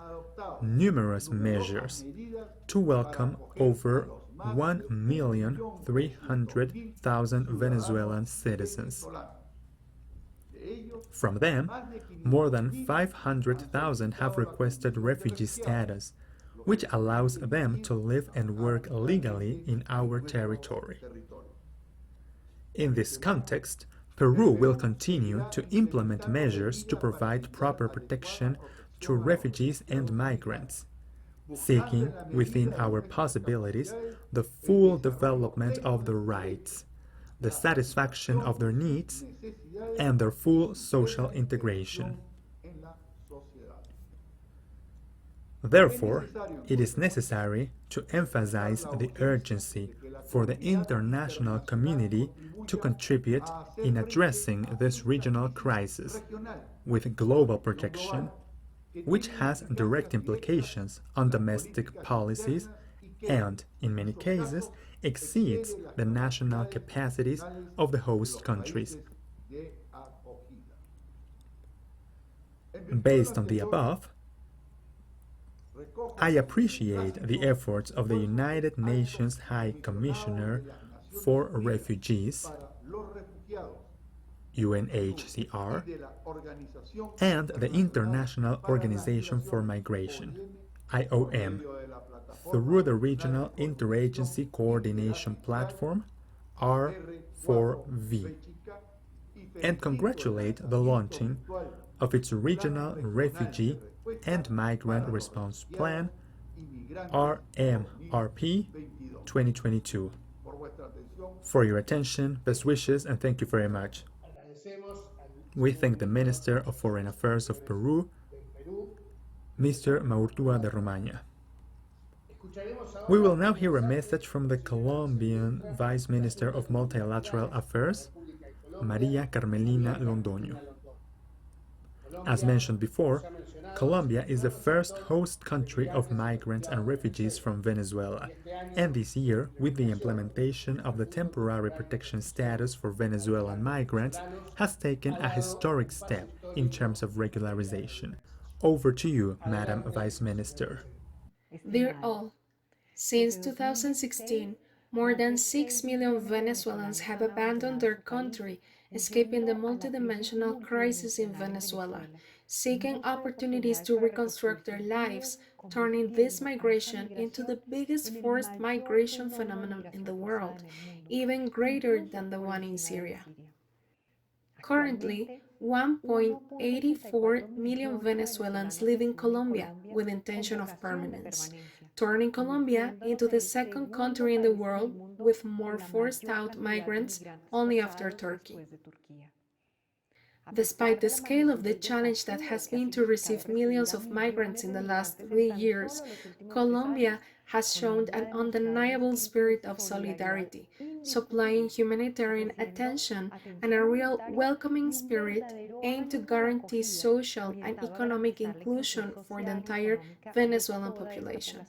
numerous measures to welcome over 1,300,000 Venezuelan citizens. From them, more than 500,000 have requested refugee status, which allows them to live and work legally in our territory. In this context, Peru will continue to implement measures to provide proper protection to refugees and migrants, seeking, within our possibilities, the full development of their rights, the satisfaction of their needs, and their full social integration. Therefore, it is necessary to emphasize the urgency for the international community to contribute in addressing this regional crisis with global protection, which has direct implications on domestic policies and, in many cases, exceeds the national capacities of the host countries. Based on the above, I appreciate the efforts of the United Nations High Commissioner for Refugees, UNHCR, and the International Organization for Migration, IOM, through the Regional Interagency Coordination Platform, R4V, and congratulate the launching of its Regional Refugee and Migrant Response Plan, Rmrp 2022. For your attention, best wishes, and thank you very much. We thank the Minister of Foreign Affairs of Peru, Mr. Maurtua de Romaña. We will now hear a message from the Colombian Vice Minister of Multilateral Affairs, María Carmelina Londoño. As mentioned before, Colombia is the first host country of migrants and refugees from Venezuela, and this year, with the implementation of the temporary protection status for Venezuelan migrants, has taken a historic step in terms of regularization. Over to you, Madam Vice Minister. Dear all, since 2016, more than 6 million Venezuelans have abandoned their country, escaping the multidimensional crisis in Venezuela, seeking opportunities to reconstruct their lives, turning this migration into the biggest forced migration phenomenon in the world, even greater than the one in Syria. Currently, 1.84 million Venezuelans live in Colombia with intention of permanence, turning Colombia into the second country in the world with more forced-out migrants only after Turkey. Despite the scale of the challenge that has been to receive millions of migrants in the last 3 years, Colombia has shown an undeniable spirit of solidarity, supplying humanitarian attention and a real welcoming spirit aimed to guarantee social and economic inclusion for the entire Venezuelan population.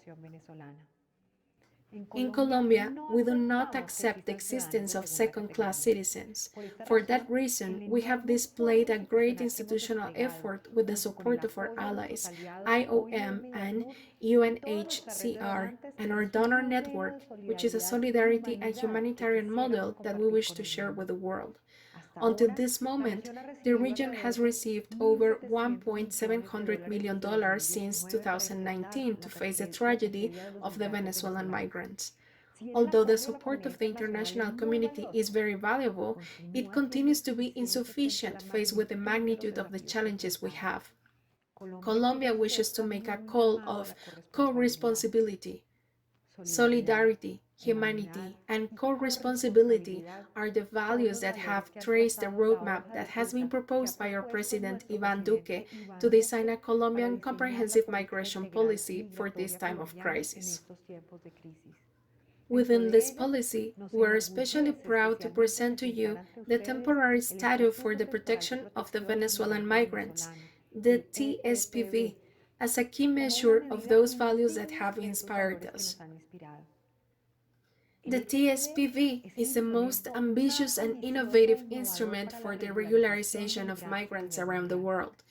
In Colombia, we do not accept the existence of second-class citizens. For that reason, we have displayed a great institutional effort with the support of our allies, IOM and UNHCR, and our donor network, which is a solidarity and humanitarian model that we wish to share with the world. Until this moment, the region has received over $1.7 million since 2019 to face the tragedy of the Venezuelan migrants. Although the support of the international community is very valuable, it continues to be insufficient faced with the magnitude of the challenges we have. Colombia wishes to make a call of co-responsibility. Solidarity, humanity, and co-responsibility are the values that have traced the roadmap that has been proposed by our President Iván Duque to design a Colombian comprehensive migration policy for this time of crisis. Within this policy, we are especially proud to present to you the temporary status for the protection of the Venezuelan migrants, the TSPV, as a key measure of those values that have inspired us. The TSPV is the most ambitious and innovative instrument for the regularization of migrants around the world.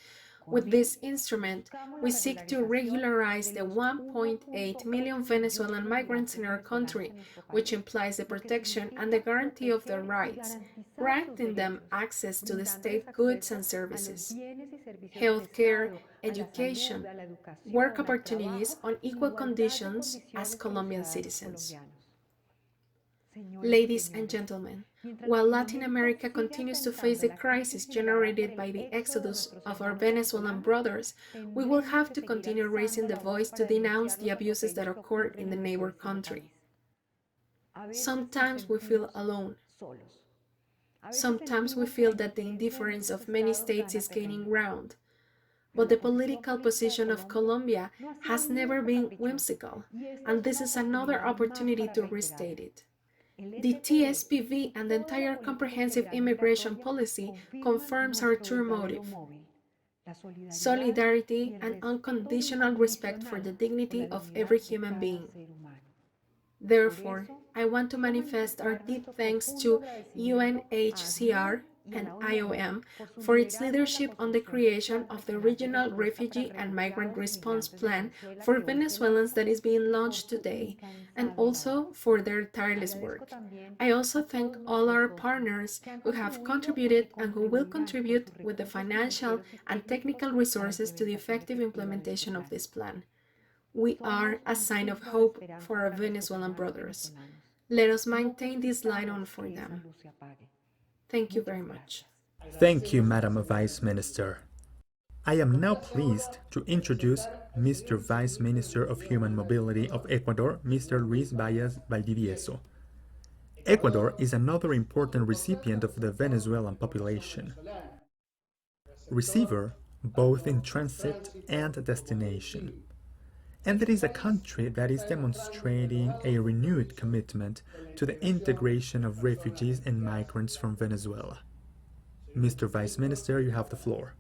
With this instrument, we seek to regularize the 1.8 million Venezuelan migrants in our country, which implies the protection and the guarantee of their rights, granting them access to the state goods and services, healthcare, education, work opportunities on equal conditions as Colombian citizens. Ladies and gentlemen, while Latin America continues to face the crisis generated by the exodus of our Venezuelan brothers, we will have to continue raising the voice to denounce the abuses that occur in the neighbor country. Sometimes we feel alone. Sometimes we feel that the indifference of many states is gaining ground. But the political position of Colombia has never been whimsical, and this is another opportunity to restate it. The TSPV and the entire comprehensive immigration policy confirms our true motive: solidarity and unconditional respect for the dignity of every human being. Therefore, I want to manifest our deep thanks to UNHCR and IOM for its leadership on the creation of the Regional Refugee and Migrant Response Plan for Venezuelans that is being launched today, and also for their tireless work. I also thank all our partners who have contributed and who will contribute with the financial and technical resources to the effective implementation of this plan. We are a sign of hope for our Venezuelan brothers. Let us maintain this light on for them. Thank you very much. Thank you, Madam Vice Minister. I am now pleased to introduce Mr. Vice Minister of Human Mobility of Ecuador, Mr. Luis Valles Valdivieso. Ecuador is another important recipient of the Venezuelan population, receiver both in transit and destination. And it is a country that is demonstrating a renewed commitment to the integration of refugees and migrants from Venezuela. Mr. Vice Minister, you have the floor.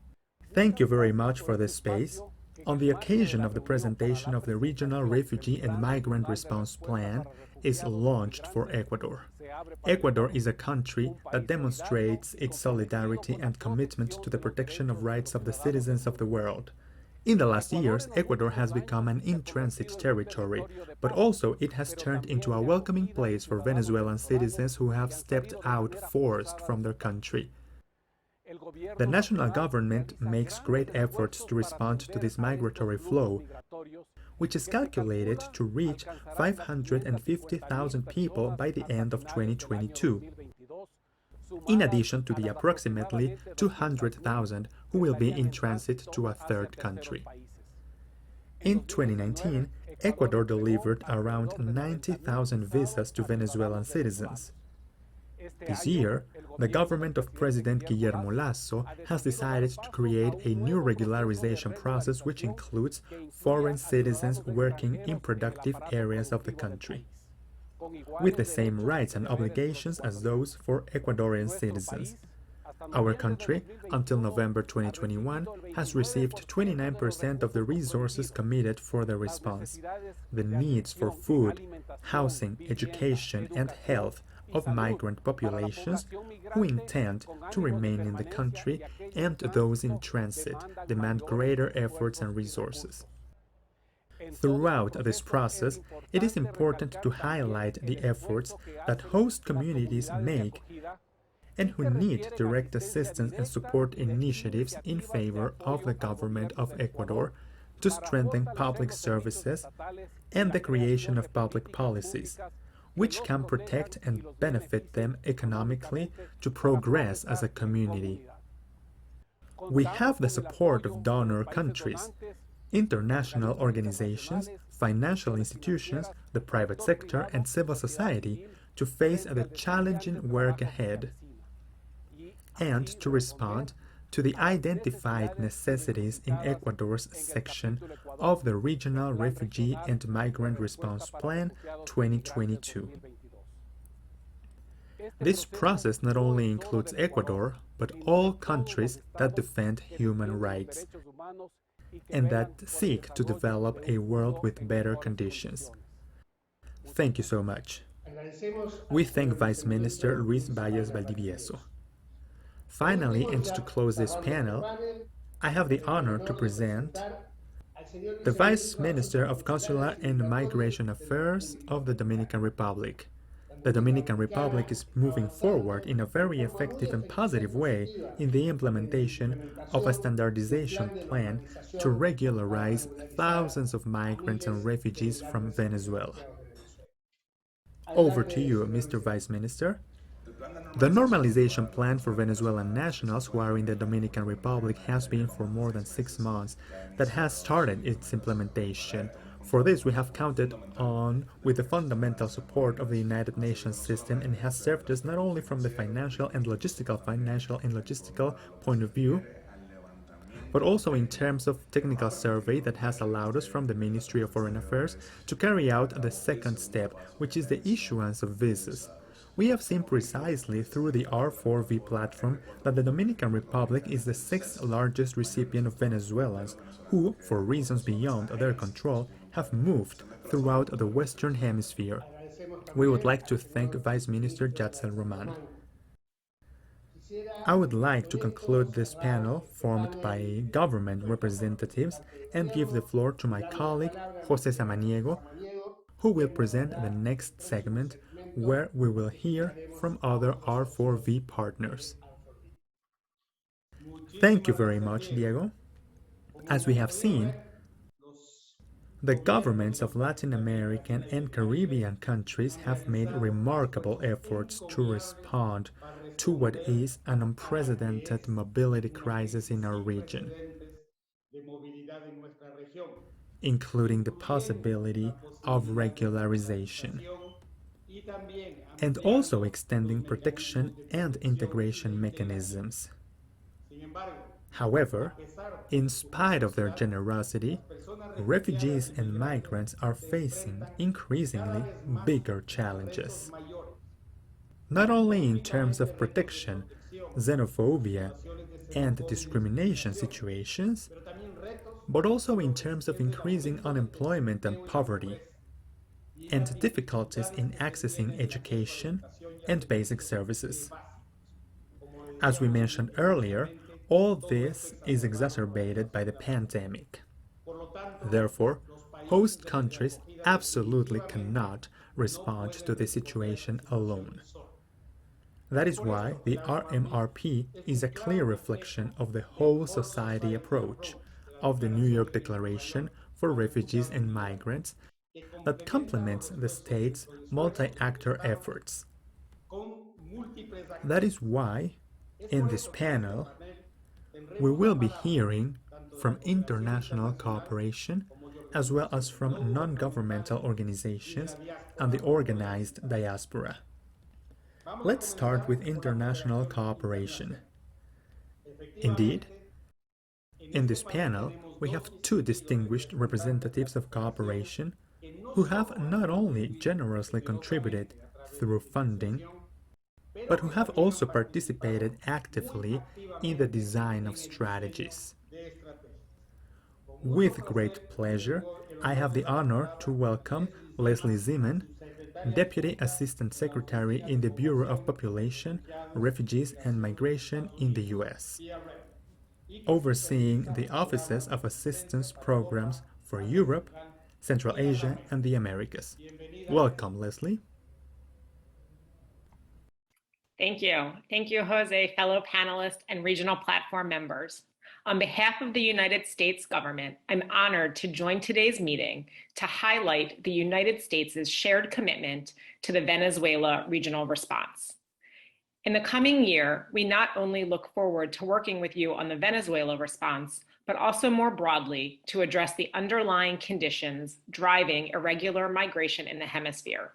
Thank you very much for this space. On the occasion of the presentation of the Regional Refugee and Migrant Response Plan is launched for Ecuador. Ecuador is a country that demonstrates its solidarity and commitment to the protection of rights of the citizens of the world. In the last years, Ecuador has become an in-transit territory, but also it has turned into a welcoming place for Venezuelan citizens who have stepped out forced from their country. The national government makes great efforts to respond to this migratory flow, which is calculated to reach 550,000 people by the end of 2022. In addition to the approximately 200,000 who will be in transit to a third country. In 2019, Ecuador delivered around 90,000 visas to Venezuelan citizens. This year, the government of President Guillermo Lasso has decided to create a new regularization process which includes foreign citizens working in productive areas of the country, with the same rights and obligations as those for Ecuadorian citizens. Our country, until November 2021, has received 29% of the resources committed for the response. The needs for food, housing, education, and health of migrant populations who intend to remain in the country and those in transit demand greater efforts and resources. Throughout this process, it is important to highlight the efforts that host communities make and who need direct assistance and support initiatives in favor of the government of Ecuador to strengthen public services and the creation of public policies, which can protect and benefit them economically to progress as a community. We have the support of donor countries, international organizations, financial institutions, the private sector, and civil society to face the challenging work ahead and to respond to the identified necessities in Ecuador's section of the Regional Refugee and Migrant Response Plan 2022. This process not only includes Ecuador, but all countries that defend human rights and that seek to develop a world with better conditions. Thank you so much. We thank Vice Minister Luis Valles Valdivieso. Finally, and to close this panel, I have the honor to present the Vice Minister of Consular and Migration Affairs of the Dominican Republic. The Dominican Republic is moving forward in a very effective and positive way in the implementation of a standardization plan to regularize thousands of migrants and refugees from Venezuela. Over to you, Mr. Vice Minister. The normalization plan for Venezuelan nationals who are in the Dominican Republic has been for more than 6 months that has started its implementation. For this, we have counted on with the fundamental support of the United Nations system and has served us not only from the financial and logistical point of view, but also in terms of technical survey that has allowed us from the Ministry of Foreign Affairs to carry out the second step, which is the issuance of visas. We have seen precisely through the R4V platform that the Dominican Republic is the 6th largest recipient of Venezuelans who, for reasons beyond their control, have moved throughout the Western Hemisphere. We would like to thank Vice Minister Yatzel Roman. I would like to conclude this panel formed by government representatives and give the floor to my colleague José Samaniego, who will present the next segment where we will hear from other R4V partners. Thank you very much, Diego. As we have seen, the governments of Latin American and Caribbean countries have made remarkable efforts to respond to what is an unprecedented mobility crisis in our region, including the possibility of regularization, and also extending protection and integration mechanisms. However, in spite of their generosity, refugees and migrants are facing increasingly bigger challenges. Not only in terms of protection, xenophobia, and discrimination situations, but also in terms of increasing unemployment and poverty, and difficulties in accessing education and basic services. As we mentioned earlier, all this is exacerbated by the pandemic. Therefore, host countries absolutely cannot respond to the situation alone. That is why the Rmrp is a clear reflection of the whole society approach of the New York Declaration for Refugees and Migrants that complements the state's multi-actor efforts. That is why, in this panel, we will be hearing from international cooperation as well as from non-governmental organizations and the organized diaspora. Let's start with international cooperation. Indeed, in this panel, we have 2 distinguished representatives of cooperation who have not only generously contributed through funding, but who have also participated actively in the design of strategies. With great pleasure, I have the honor to welcome Leslie Zeman, Deputy Assistant Secretary in the Bureau of Population, Refugees and Migration in the U.S., overseeing the Offices of Assistance Programs for Europe, Central Asia, and the Americas. Welcome, Leslie. Thank you. Thank you, Jose, fellow panelists and regional platform members. On behalf of the United States government, I'm honored to join today's meeting to highlight the United States' shared commitment to the Venezuela regional response. In the coming year, we not only look forward to working with you on the Venezuela response, but also more broadly to address the underlying conditions driving irregular migration in the hemisphere.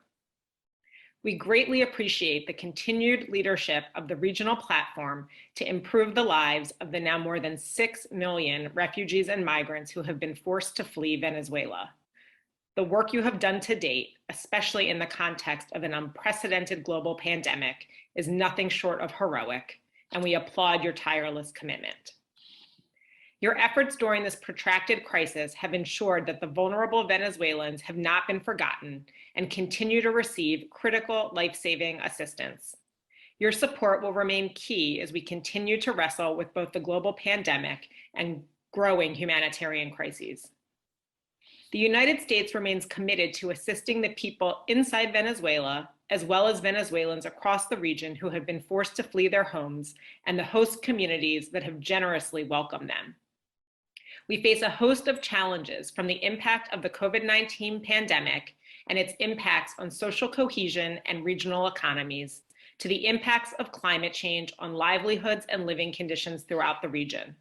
We greatly appreciate the continued leadership of the regional platform to improve the lives of the now more than 6 million refugees and migrants who have been forced to flee Venezuela. The work you have done to date, especially in the context of an unprecedented global pandemic, is nothing short of heroic, and we applaud your tireless commitment. Your efforts during this protracted crisis have ensured that the vulnerable Venezuelans have not been forgotten and continue to receive critical life-saving assistance. Your support will remain key as we continue to wrestle with both the global pandemic and growing humanitarian crises. The United States remains committed to assisting the people inside Venezuela, as well as Venezuelans across the region who have been forced to flee their homes and the host communities that have generously welcomed them. We face a host of challenges, from the impact of the COVID-19 pandemic and its impacts on social cohesion and regional economies, to the impacts of climate change on livelihoods and living conditions throughout the region.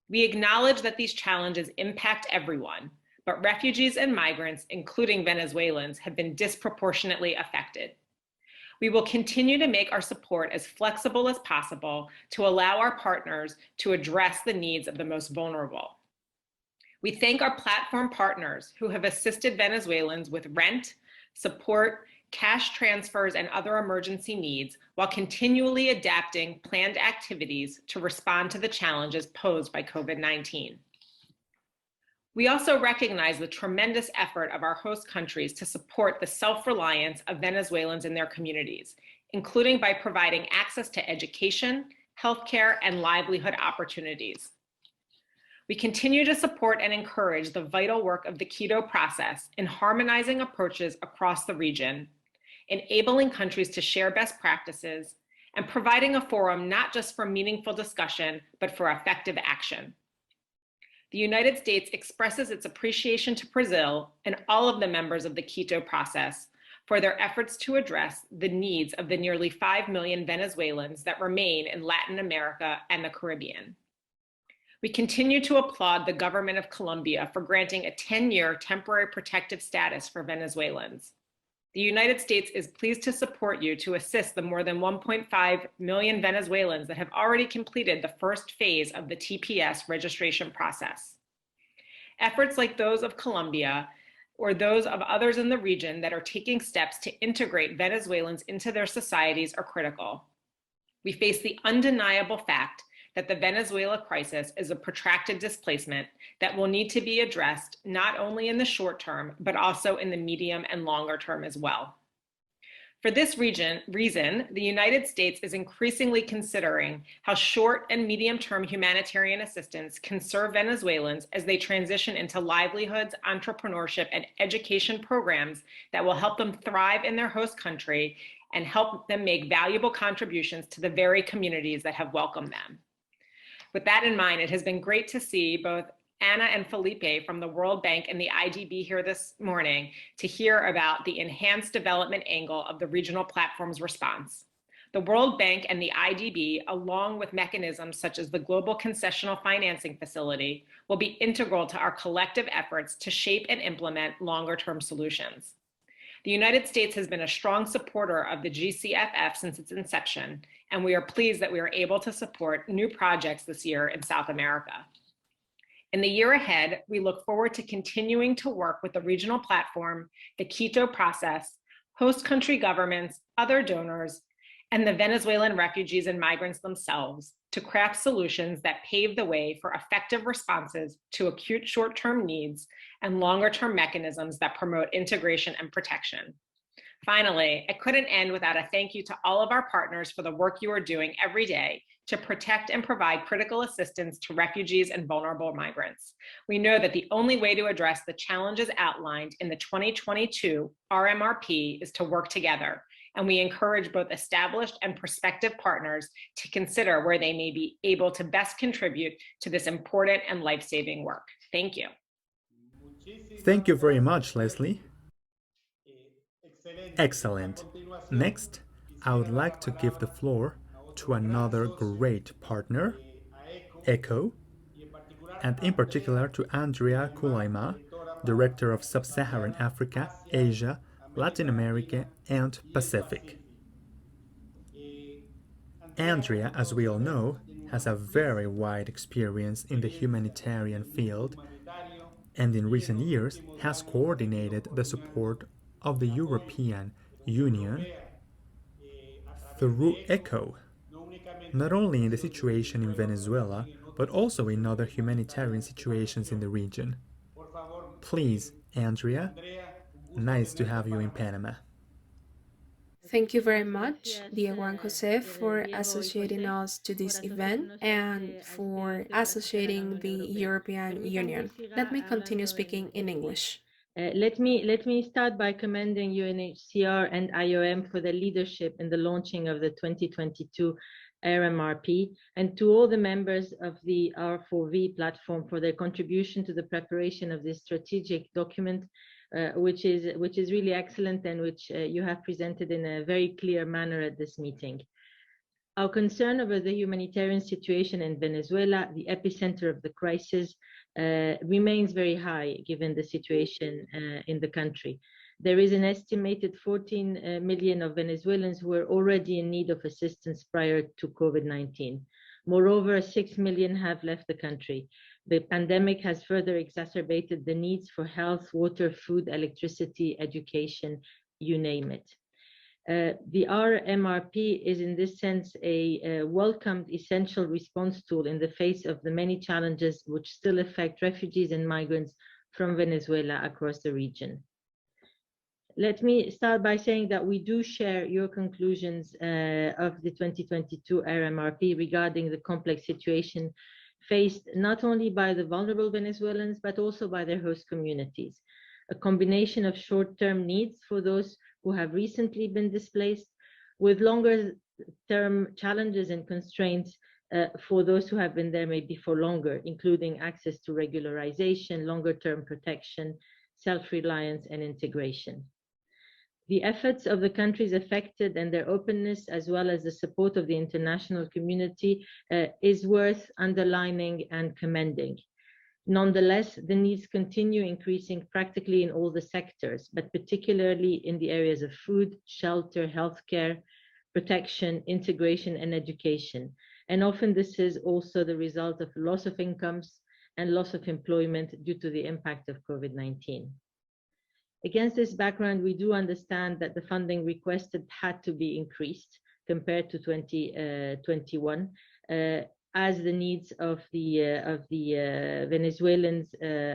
We acknowledge that these challenges impact everyone, but refugees and migrants, including Venezuelans, have been disproportionately affected. We will continue to make our support as flexible as possible to allow our partners to address the needs of the most vulnerable. We thank our platform partners who have assisted Venezuelans with rent, support, cash transfers, and other emergency needs while continually adapting planned activities to respond to the challenges posed by COVID-19. We also recognize the tremendous effort of our host countries to support the self-reliance of Venezuelans in their communities, including by providing access to education, healthcare, and livelihood opportunities. We continue to support and encourage the vital work of the Quito process in harmonizing approaches across the region, enabling countries to share best practices, and providing a forum not just for meaningful discussion, but for effective action. The United States expresses its appreciation to Brazil and all of the members of the Quito process for their efforts to address the needs of the nearly 5 million Venezuelans that remain in Latin America and the Caribbean. We continue to applaud the government of Colombia for granting a 10-year temporary protective status for Venezuelans. The United States is pleased to support you to assist the more than 1.5 million Venezuelans that have already completed the first phase of the TPS registration process. Efforts like those of Colombia or those of others in the region that are taking steps to integrate Venezuelans into their societies are critical. We face the undeniable fact that the Venezuela crisis is a protracted displacement that will need to be addressed not only in the short term, but also in the medium and longer term as well. For this reason, the United States is increasingly considering how short and medium-term humanitarian assistance can serve Venezuelans as they transition into livelihoods, entrepreneurship, and education programs that will help them thrive in their host country and help them make valuable contributions to the very communities that have welcomed them. With that in mind, it has been great to see both Anna and Felipe from the World Bank and the IDB here this morning to hear about the enhanced development angle of the regional platform's response. The World Bank and the IDB, along with mechanisms such as the Global Concessional Financing Facility, will be integral to our collective efforts to shape and implement longer-term solutions. The United States has been a strong supporter of the GCFF since its inception, and we are pleased that we are able to support new projects this year in South America. In the year ahead, we look forward to continuing to work with the regional platform, the Quito process, host country governments, other donors, and the Venezuelan refugees and migrants themselves to craft solutions that pave the way for effective responses to acute short-term needs and longer-term mechanisms that promote integration and protection. Finally, I couldn't end without a thank you to all of our partners for the work you are doing every day to protect and provide critical assistance to refugees and vulnerable migrants. We know that the only way to address the challenges outlined in the 2022 Rmrp is to work together, and we encourage both established and prospective partners to consider where they may be able to best contribute to this important and life-saving work. Thank you. Thank you very much, Leslie. Excellent. Next, I would like to give the floor to another great partner, ECHO, and in particular to Andrea Kulaima, Director of Sub-Saharan Africa, Asia, Latin America, and Pacific. Andrea, as we all know, has a very wide experience in the humanitarian field and in recent years has coordinated the support of the European Union through ECHO, not only in the situation in Venezuela, but also in other humanitarian situations in the region. Please, Andrea, nice to have you in Panama. Thank you very much, Diego and Jose, for associating us to this event and for associating the European Union. Let me continue speaking in English. Let me start by commending UNHCR and IOM for their leadership in the launching of the 2022 Rmrp, and to all the members of the R4V platform for their contribution to the preparation of this strategic document, which is really excellent and which you have presented in a very clear manner at this meeting. Our concern over the humanitarian situation in Venezuela, the epicenter of the crisis, remains very high given the situation in the country. There is an estimated 14 million of Venezuelans who were already in need of assistance prior to COVID-19. Moreover, 6 million have left the country. The pandemic has further exacerbated the needs for health, water, food, electricity, education, you name it. The Rmrp is in this sense a welcomed essential response tool in the face of the many challenges which still affect refugees and migrants from Venezuela across the region. Let me start by saying that we do share your conclusions of the 2022 Rmrp regarding the complex situation faced not only by the vulnerable Venezuelans, but also by their host communities. A combination of short-term needs for those who have recently been displaced, with longer-term challenges and constraints for those who have been there maybe for longer, including access to regularization, longer-term protection, self-reliance, and integration. The efforts of the countries affected and their openness, as well as the support of the international community, is worth underlining and commending. Nonetheless, the needs continue increasing practically in all the sectors, but particularly in the areas of food, shelter, healthcare, protection, integration, and education. And often this is also the result of loss of incomes and loss of employment due to the impact of COVID-19. Against this background, we do understand that the funding requested had to be increased compared to 2021, as the needs of the Venezuelans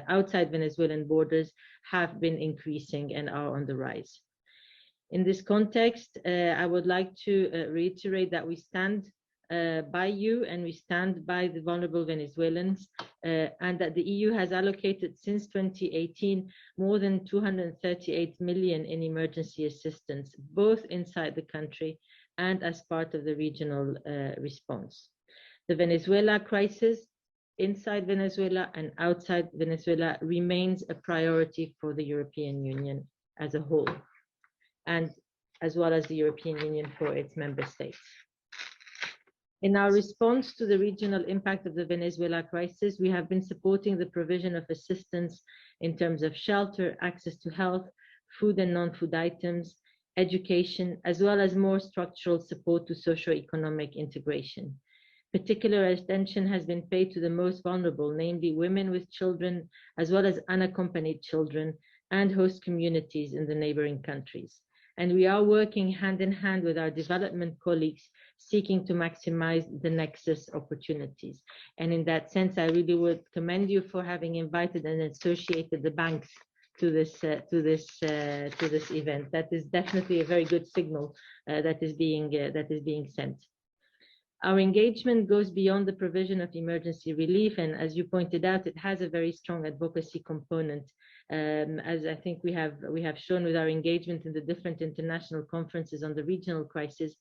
outside Venezuelan borders have been increasing and are on the rise. In this context, I would like to reiterate that we stand by you and we stand by the vulnerable Venezuelans, and that the EU has allocated since 2018 more than 238 million in emergency assistance, both inside the country and as part of the regional response. The Venezuela crisis inside Venezuela and outside Venezuela remains a priority for the European Union as a whole, and as well as the European Union for its member states. In our response to the regional impact of the Venezuela crisis, we have been supporting the provision of assistance in terms of shelter, access to health, food and non-food items, education, as well as more structural support to socio-economic integration. Particular attention has been paid to the most vulnerable, namely women with children, as well as unaccompanied children and host communities in the neighboring countries. And we are working hand in hand with our development colleagues, seeking to maximize the nexus opportunities. And in that sense, I really would commend you for having invited and associated the banks to this event. That is definitely a very good signal that is being sent. Our engagement goes beyond the provision of emergency relief, and as you pointed out, it has a very strong advocacy component, as I think we have shown with our engagement in the different international conferences on the regional crisis,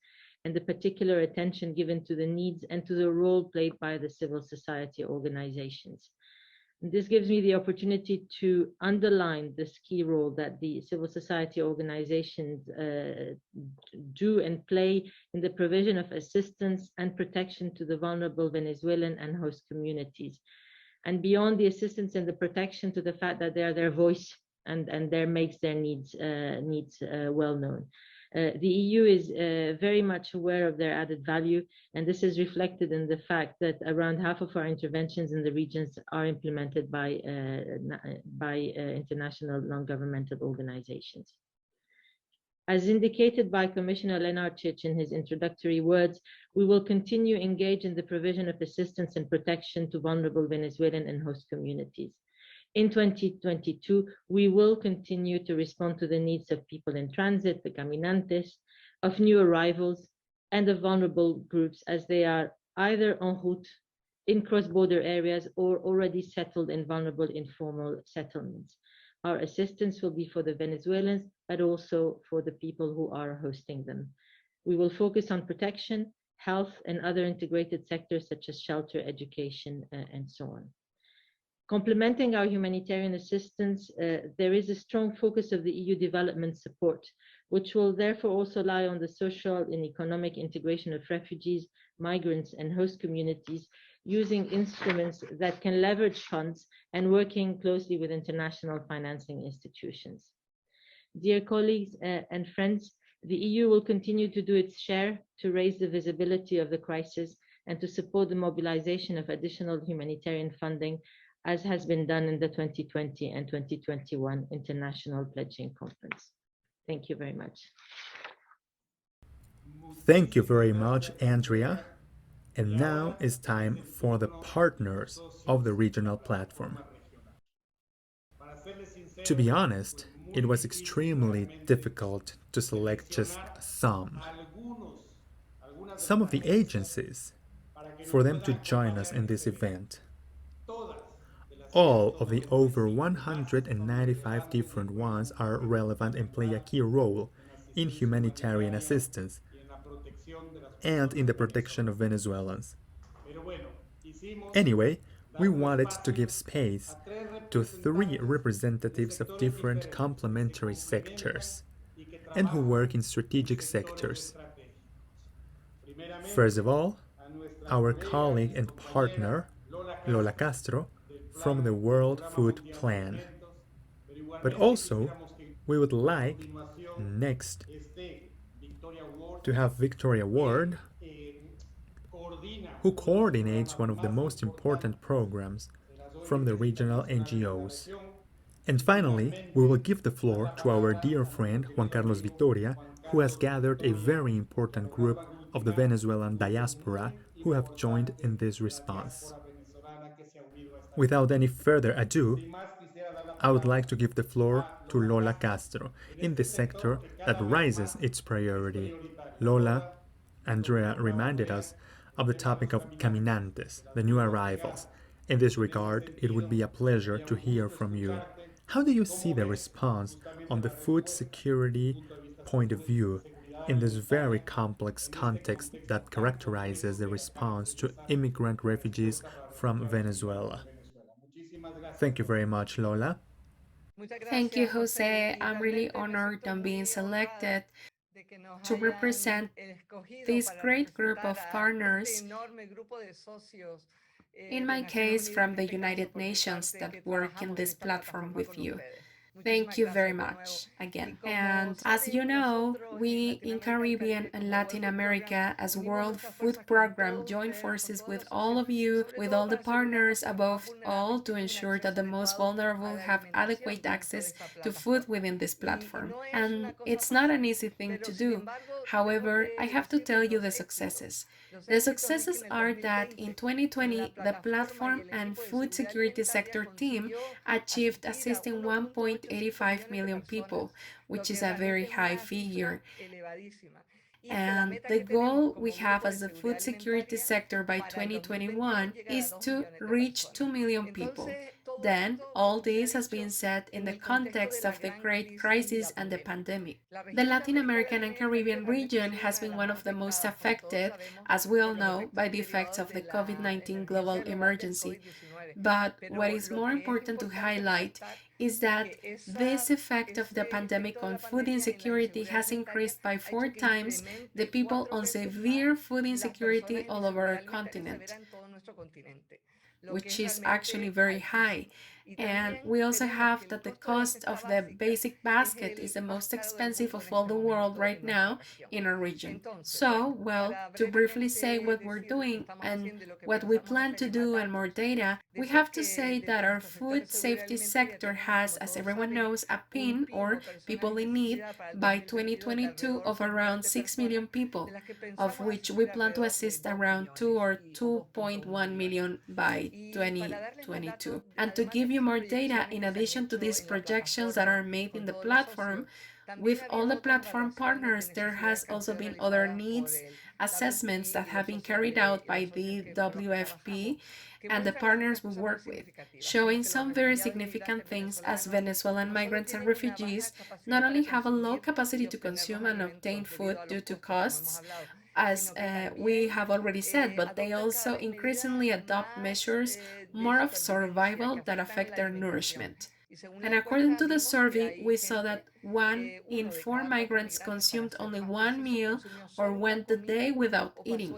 and the particular attention given to the needs and to the role played by the civil society organizations. This gives me the opportunity to underline this key role that the civil society organizations do and play in the provision of assistance and protection to the vulnerable Venezuelan and host communities. And beyond the assistance and the protection, to the fact that they are their voice and their makes their needs well known. The EU is very much aware of their added value, and this is reflected in the fact that around half of our interventions in the regions are implemented by international non-governmental organizations. As indicated by Commissioner Lenarčič in his introductory words, we will continue engage in the provision of assistance and protection to vulnerable Venezuelan and host communities. In 2022, we will continue to respond to the needs of people in transit, the caminantes, of new arrivals, and of vulnerable groups as they are either en route in cross-border areas or already settled in vulnerable informal settlements. Our assistance will be for the Venezuelans, but also for the people who are hosting them. We will focus on protection, health, and other integrated sectors such as shelter, education, and so on. Complementing our humanitarian assistance, there is a strong focus of the EU development support, which will therefore also lie on the social and economic integration of refugees, migrants, and host communities using instruments that can leverage funds and working closely with international financing institutions. Dear colleagues and friends, the EU will continue to do its share to raise the visibility of the crisis and to support the mobilization of additional humanitarian funding, as has been done in the 2020 and 2021 International Pledging Conference. Thank you very much. Thank you very much, Andrea. And now it's time for the partners of the regional platform. To be honest, it was extremely difficult to select just some. Some of the agencies, for them to join us in this event. All of the over 195 different ones are relevant and play a key role in humanitarian assistance and in the protection of Venezuelans. Anyway, we wanted to give space to three representatives of different complementary sectors and who work in strategic sectors. First of all, our colleague and partner, Lola Castro, from the World Food Plan. But also, we would like next to have Victoria Ward, who coordinates one of the most important programs from the regional NGOs. And finally, we will give the floor to our dear friend Juan Carlos Vitoria, who has gathered a very important group of the Venezuelan diaspora who have joined in this response. Without any further ado, I would like to give the floor to Lola Castro in the sector that rises its priority. Lola, Andrea reminded us of the topic of caminantes, the new arrivals. In this regard, it would be a pleasure to hear from you. How do you see the response on the food security point of view in this very complex context that characterizes the response to immigrant refugees from Venezuela? Thank you very much, Lola. Thank you, Jose. I'm really honored on being selected to represent this great group of partners, in my case, from the United Nations that work in this platform with you. Thank you very much again. And as you know, we in Caribbean and Latin America as World Food Program join forces with all of you, with all the partners, above all to ensure that the most vulnerable have adequate access to food within this platform. And it's not an easy thing to do. However, I have to tell you the successes. The successes are that in 2020, the platform and food security sector team achieved assisting 1.85 million people, which is a very high figure. And the goal we have as the food security sector by 2021 is to reach 2 million people. Then, all this has been set in the context of the great crisis and the pandemic. The Latin American and Caribbean region has been one of the most affected, as we all know, by the effects of the COVID-19 global emergency. But what is more important to highlight is that this effect of the pandemic on food insecurity has increased by 4 times the people on severe food insecurity all over our continent, which is actually very high. And we also have that the cost of the basic basket is the most expensive of all the world right now in our region. So, well, to briefly say what we're doing and what we plan to do and more data, we have to say that our food safety sector has, as everyone knows, a PIN or people in need by 2022 of around 6 million people, of which we plan to assist around 2 or 2.1 million by 2022. And to give you more data, in addition to these projections that are made in the platform, With all the platform partners, there has also been other needs assessments that have been carried out by the WFP and the partners we work with, showing some very significant things as Venezuelan migrants and refugees not only have a low capacity to consume and obtain food due to costs, as we have already said, but they also increasingly adopt measures more of survival that affect their nourishment. And according to the survey, we saw that 1 in 4 migrants consumed only one meal or went the day without eating,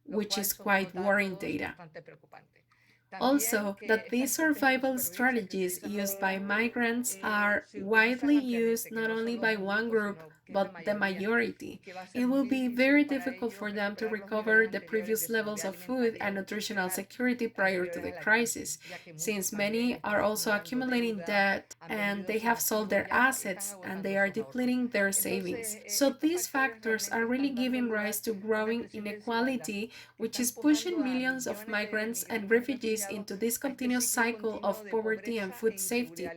which is quite worrying data. Also, that these survival strategies used by migrants are widely used not only by one group, but the majority. It will be very difficult for them to recover the previous levels of food and nutritional security prior to the crisis, since many are also accumulating debt and they have sold their assets and they are depleting their savings. So these factors are really giving rise to growing inequality, which is pushing millions of migrants and refugees into this continuous cycle of poverty and food safety,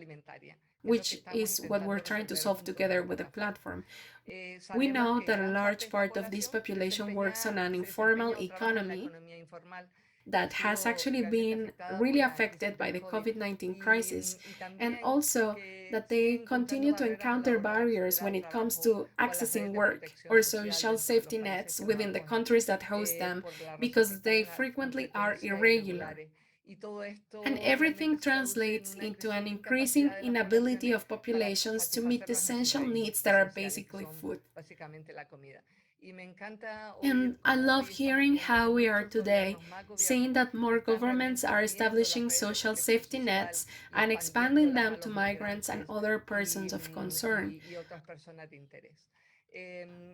which is what we're trying to solve together with the platform. We know that a large part of this population works on an informal economy that has actually been really affected by the COVID-19 crisis, and also that they continue to encounter barriers when it comes to accessing work or social safety nets within the countries that host them because they frequently are irregular. And everything translates into an increasing inability of populations to meet essential needs that are basically food. And I love hearing how we are today, seeing that more governments are establishing social safety nets and expanding them to migrants and other persons of concern.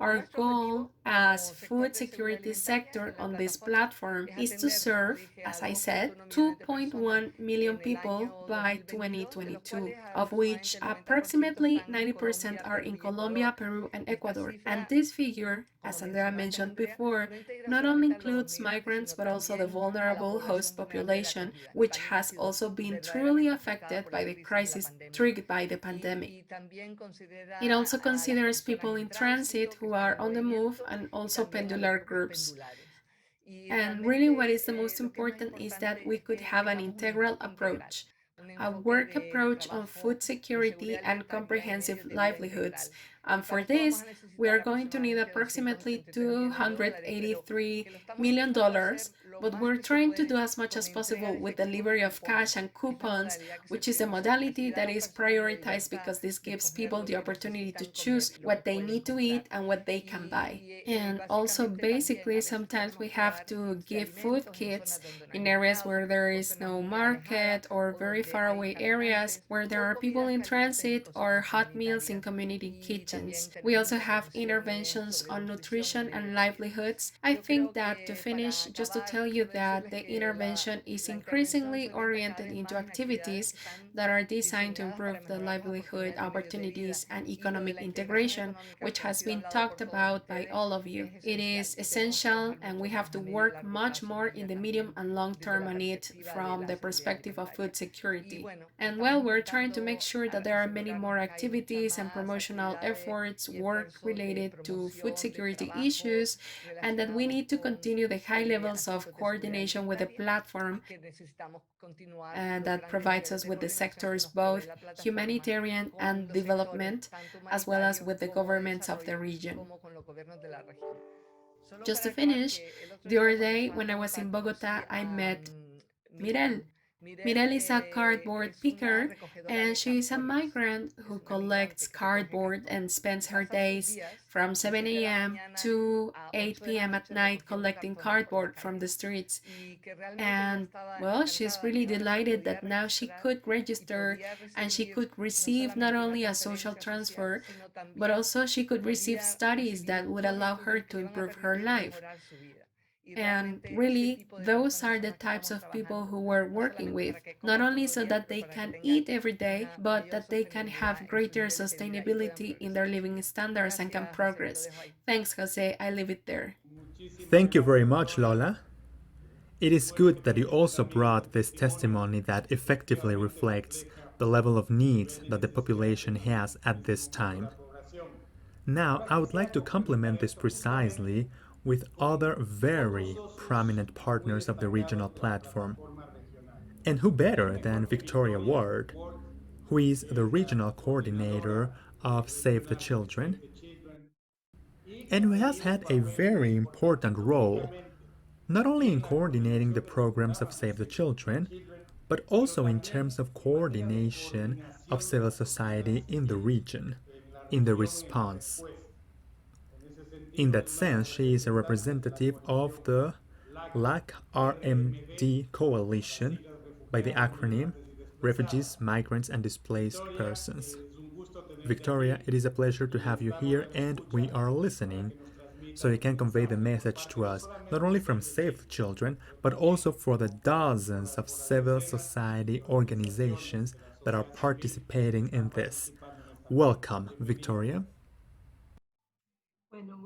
Our goal as food security sector on this platform is to serve, as I said, 2.1 million people by 2022, of which approximately 90% are in Colombia, Peru, and Ecuador. And this figure, as Andrea mentioned before, not only includes migrants but also the vulnerable host population, which has also been truly affected by the crisis triggered by the pandemic. It also considers people in transit who are on the move and also pendular groups. And really what is the most important is that we could have an integral approach, a work approach on food security and comprehensive livelihoods. And for this, we are going to need approximately $283 million, but we're trying to do as much as possible with delivery of cash and coupons, which is a modality that is prioritized because this gives people the opportunity to choose what they need to eat and what they can buy. And also, basically, sometimes we have to give food kits in areas where there is no market or very far away areas where there are people in transit or hot meals in community kitchens. We also have interventions on nutrition and livelihoods. I think that to finish, just to tell you that the intervention is increasingly oriented into activities that are designed to improve the livelihood opportunities and economic integration, which has been talked about by all of you. It is essential and we have to work much more in the medium and long term on it from the perspective of food security. And well, we're trying to make sure that there are many more activities and promotional efforts, work related to food security issues, and that we need to continue the high levels of coordination with the platform that provides us with the sectors both humanitarian and development, as well as with the governments of the region. Just to finish, the other day when I was in Bogota, I met Mirel. Mirel is a cardboard picker, and she is a migrant who collects cardboard and spends her days from 7 a.m. to 8 p.m. at night collecting cardboard from the streets. And well, she's really delighted that now she could register and she could receive not only a social transfer, but also she could receive studies that would allow her to improve her life. And really, those are the types of people who we're working with, not only so that they can eat every day, but that they can have greater sustainability in their living standards and can progress. Thanks, Jose. I leave it there. Thank you very much, Lola. It is good that you also brought this testimony that effectively reflects the level of needs that the population has at this time. Now, I would like to complement this precisely with other very prominent partners of the regional platform. And who better than Victoria Ward, who is the regional coordinator of Save the Children, and who has had a very important role, not only in coordinating the programs of Save the Children, but also in terms of coordination of civil society in the region, in the response. In that sense, she is a representative of the LAC-RMD coalition by the acronym Refugees, Migrants, and Displaced Persons. Victoria, it is a pleasure to have you here, and we are listening so you can convey the message to us, not only from Save the Children, but also for the dozens of civil society organizations that are participating in this. Welcome, Victoria.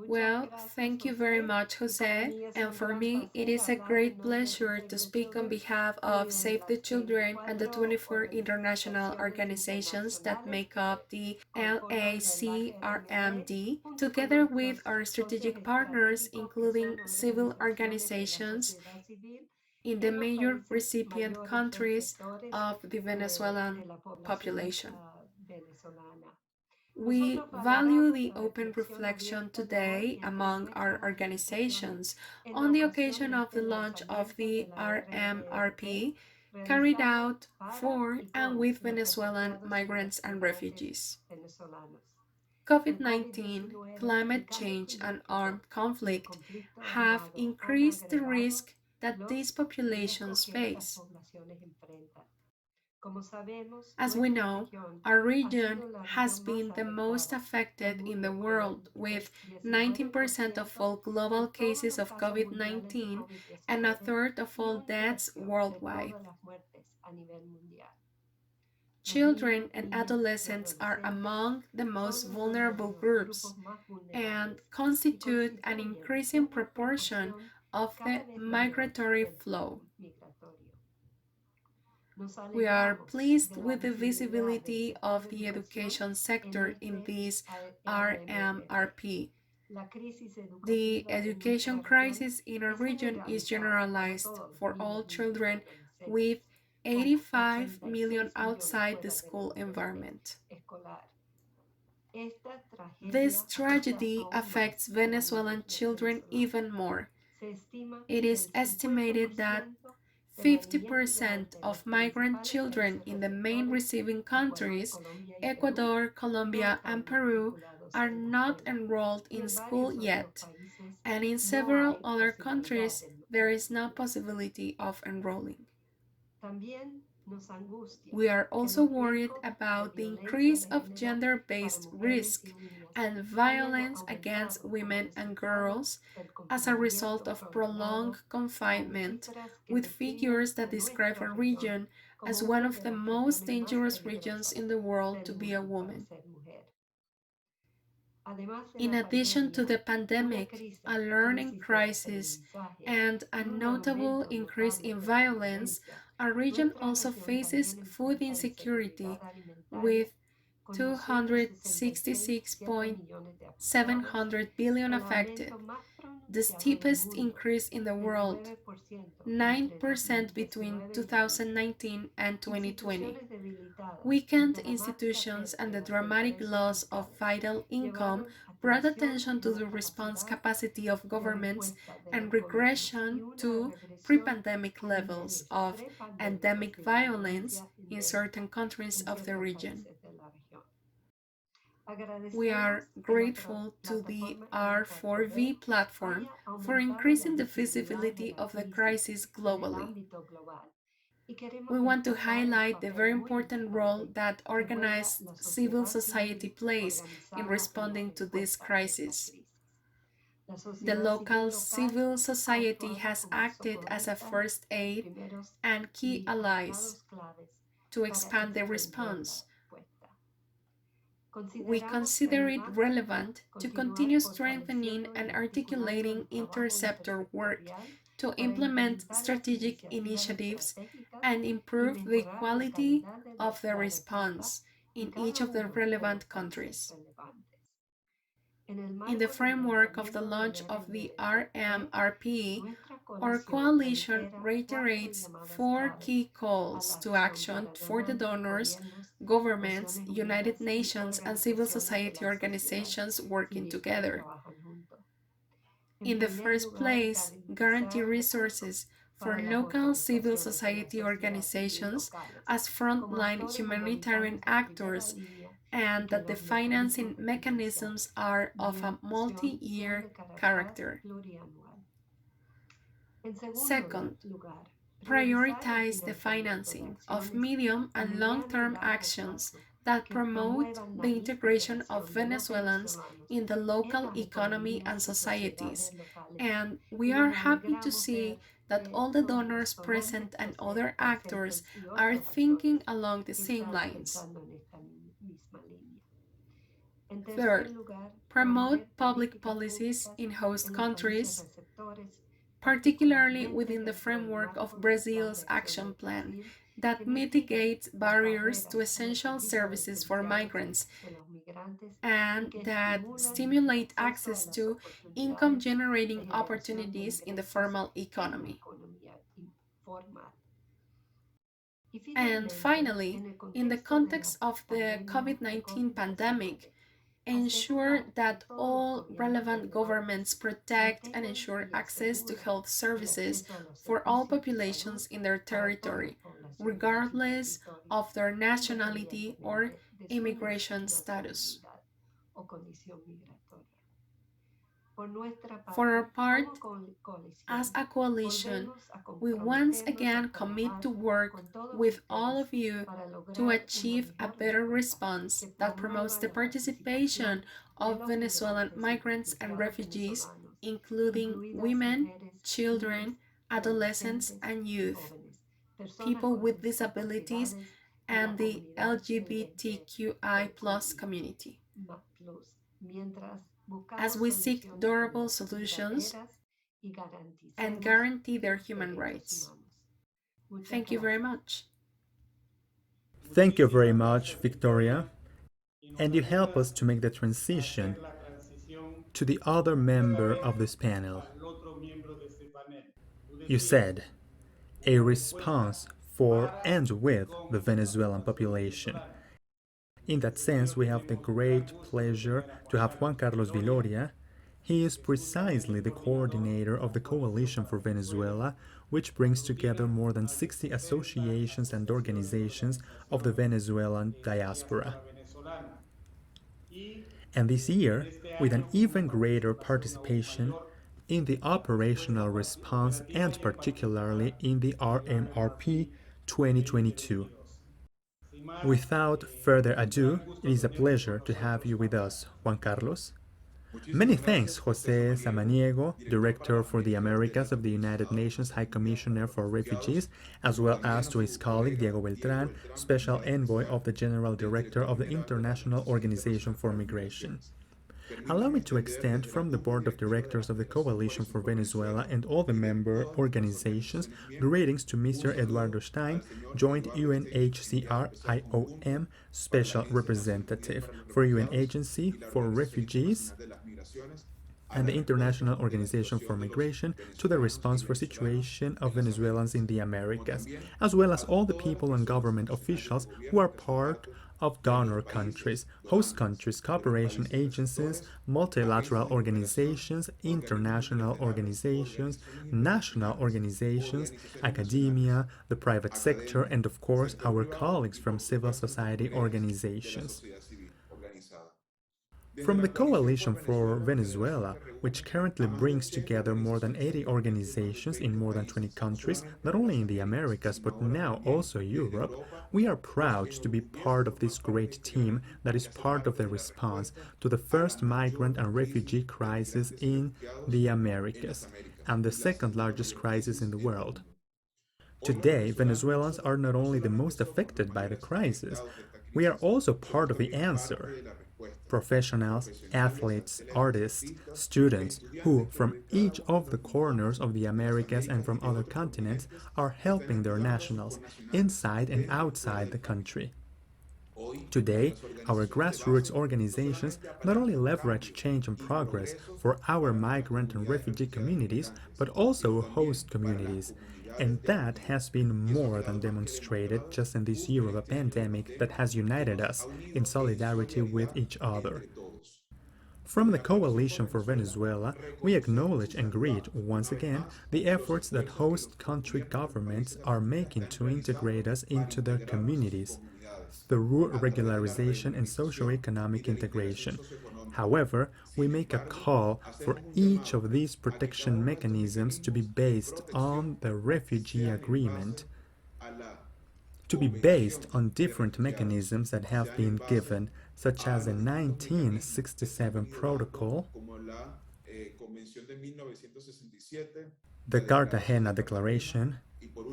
Well, thank you very much, Jose. And for me, it is a great pleasure to speak on behalf of Save the Children and the 24 international organizations that make up the LACRMD, together with our strategic partners, including civil organizations in the major recipient countries of the Venezuelan population. We value the open reflection today among our organizations on the occasion of the launch of the Rmrp carried out for and with Venezuelan migrants and refugees. COVID-19, climate change, and armed conflict have increased the risk that these populations face. As we know, our region has been the most affected in the world, with 19% of all global cases of COVID-19 and a third of all deaths worldwide. Children and adolescents are among the most vulnerable groups and constitute an increasing proportion of the migratory flow. We are pleased with the visibility of the education sector in this Rmrp. The education crisis in our region is generalized for all children, with 85 million outside the school environment. This tragedy affects Venezuelan children even more. It is estimated that 50% of migrant children in the main receiving countries, Ecuador, Colombia, and Peru, are not enrolled in school yet, and in several other countries, there is no possibility of enrolling. We are also worried about the increase of gender-based risk and violence against women and girls as a result of prolonged confinement, with figures that describe a region as one of the most dangerous regions in the world to be a woman. In addition to the pandemic, a learning crisis, and a notable increase in violence, our region also faces food insecurity, with 266.700 billion affected, the steepest increase in the world, 9% between 2019 and 2020. Weakened institutions and the dramatic loss of vital income brought attention to the response capacity of governments and regression to pre-pandemic levels of endemic violence in certain countries of the region. We are grateful to the R4V platform for increasing the visibility of the crisis globally. We want to highlight the very important role that organized civil society plays in responding to this crisis. The local civil society has acted as a first aid and key allies to expand the response. We consider it relevant to continue strengthening and articulating interceptor work to implement strategic initiatives and improve the quality of the response in each of the relevant countries. In the framework of the launch of the Rmrp, our coalition reiterates four key calls to action for the donors, governments, United Nations, and civil society organizations working together. In the first place, guarantee resources for local civil society organizations as frontline humanitarian actors, and that the financing mechanisms are of a multi-year character. Second, prioritize the financing of medium and long-term actions that promote the integration of Venezuelans in the local economy and societies. And we are happy to see that all the donors present and other actors are thinking along the same lines. Third, promote public policies in host countries, particularly within the framework of Brazil's action plan that mitigates barriers to essential services for migrants and that stimulate access to income-generating opportunities in the formal economy. And finally, in the context of the COVID-19 pandemic, ensure that all relevant governments protect and ensure access to health services for all populations in their territory, regardless of their nationality or immigration status. For our part, as a coalition, we once again commit to work with all of you to achieve a better response that promotes the participation of Venezuelan migrants and refugees, including women, children, adolescents, and youth, people with disabilities, and the LGBTQI+ community. As we seek durable solutions and guarantee their human rights. Thank you very much. Thank you very much, Victoria. And you help us to make the transition to the other member of this panel. You said, a response for and with the Venezuelan population. In that sense, we have the great pleasure to have Juan Carlos Viloria. He is precisely the coordinator of the Coalition for Venezuela, which brings together more than 60 associations and organizations of the Venezuelan diaspora. And this year, with an even greater participation in the operational response and particularly in the Rmrp 2022. Without further ado, it is a pleasure to have you with us, Juan Carlos. Many thanks, José Samaniego, Director for the Americas of the United Nations High Commissioner for Refugees, as well as to his colleague Diego Beltrán, Special Envoy of the General Director of the International Organization for Migration. Allow me to extend from the Board of Directors of the Coalition for Venezuela and all the member organizations greetings to Mr. Eduardo Stein, Joint UNHCR IOM Special Representative for UN Agency for Refugees and the International Organization for Migration to the response for situation of Venezuelans in the Americas, as well as all the people and government officials who are part of donor countries, host countries, cooperation agencies, multilateral organizations, international organizations, national organizations, academia, the private sector, and of course our colleagues from civil society organizations. From the Coalition for Venezuela, which currently brings together more than 80 organizations in more than 20 countries, not only in the Americas but now also Europe, we are proud to be part of this great team that is part of the response to the first migrant and refugee crisis in the Americas, and the second largest crisis in the world. Today, Venezuelans are not only the most affected by the crisis, we are also part of the answer. professionals, athletes, artists, students who, from each of the corners of the Americas and from other continents, are helping their nationals inside and outside the country. Today, our grassroots organizations not only leverage change and progress for our migrant and refugee communities, but also host communities. And that has been more than demonstrated just in this year of a pandemic that has united us in solidarity with each other. From the Coalition for Venezuela, we acknowledge and greet once again the efforts that host country governments are making to integrate us into their communities through regularization and socio-economic integration. However, we make a call for each of these protection mechanisms to be based on the refugee agreement, to be based on different mechanisms that have been given, such as the 1967 Protocol, the Cartagena Declaration,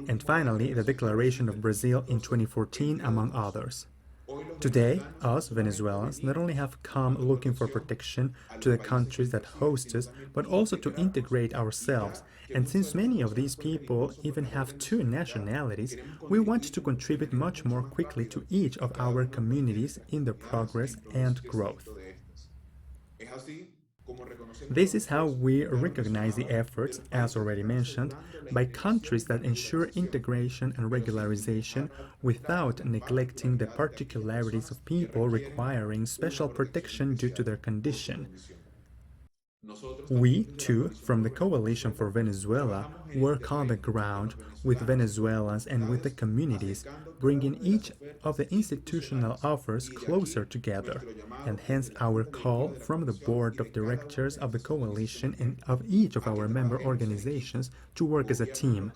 and finally the Declaration of Brazil in 2014, among others. Today, us Venezuelans not only have come looking for protection to the countries that host us, but also to integrate ourselves. And since many of these people even have two nationalities, we want to contribute much more quickly to each of our communities in their progress and growth. This is how we recognize the efforts, as already mentioned, by countries that ensure integration and regularization without neglecting the particularities of people requiring special protection due to their condition. We, too, from the Coalition for Venezuela, work on the ground with Venezuelans and with the communities, bringing each of the institutional offers closer together, and hence our call from the board of directors of the coalition and of each of our member organizations to work as a team.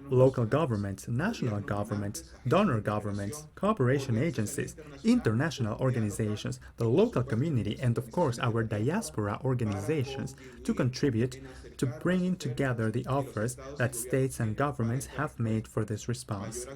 Local governments, national governments, donor governments, cooperation agencies, international organizations, the local community, and of course our diaspora organizations to contribute to bringing together the offers that states and governments have made for this response.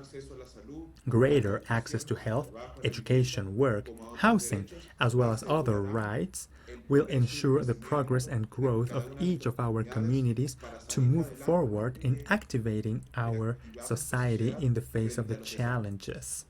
Greater access to health, education, work, housing, as well as other rights will ensure the progress and growth of each of our communities to move forward in activating our society in the face of the challenges.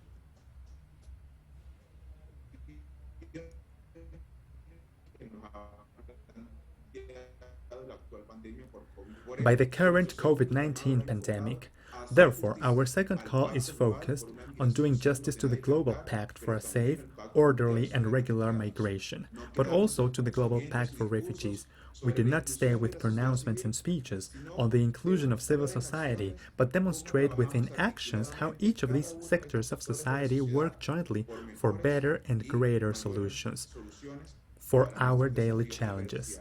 By the current COVID-19 pandemic, therefore, our second call is focused on doing justice to the Global Pact for a safe, orderly and regular migration, but also to the Global Pact for Refugees. We do not stay with pronouncements and speeches on the inclusion of civil society, but demonstrate within actions how each of these sectors of society work jointly for better and greater solutions for our daily challenges.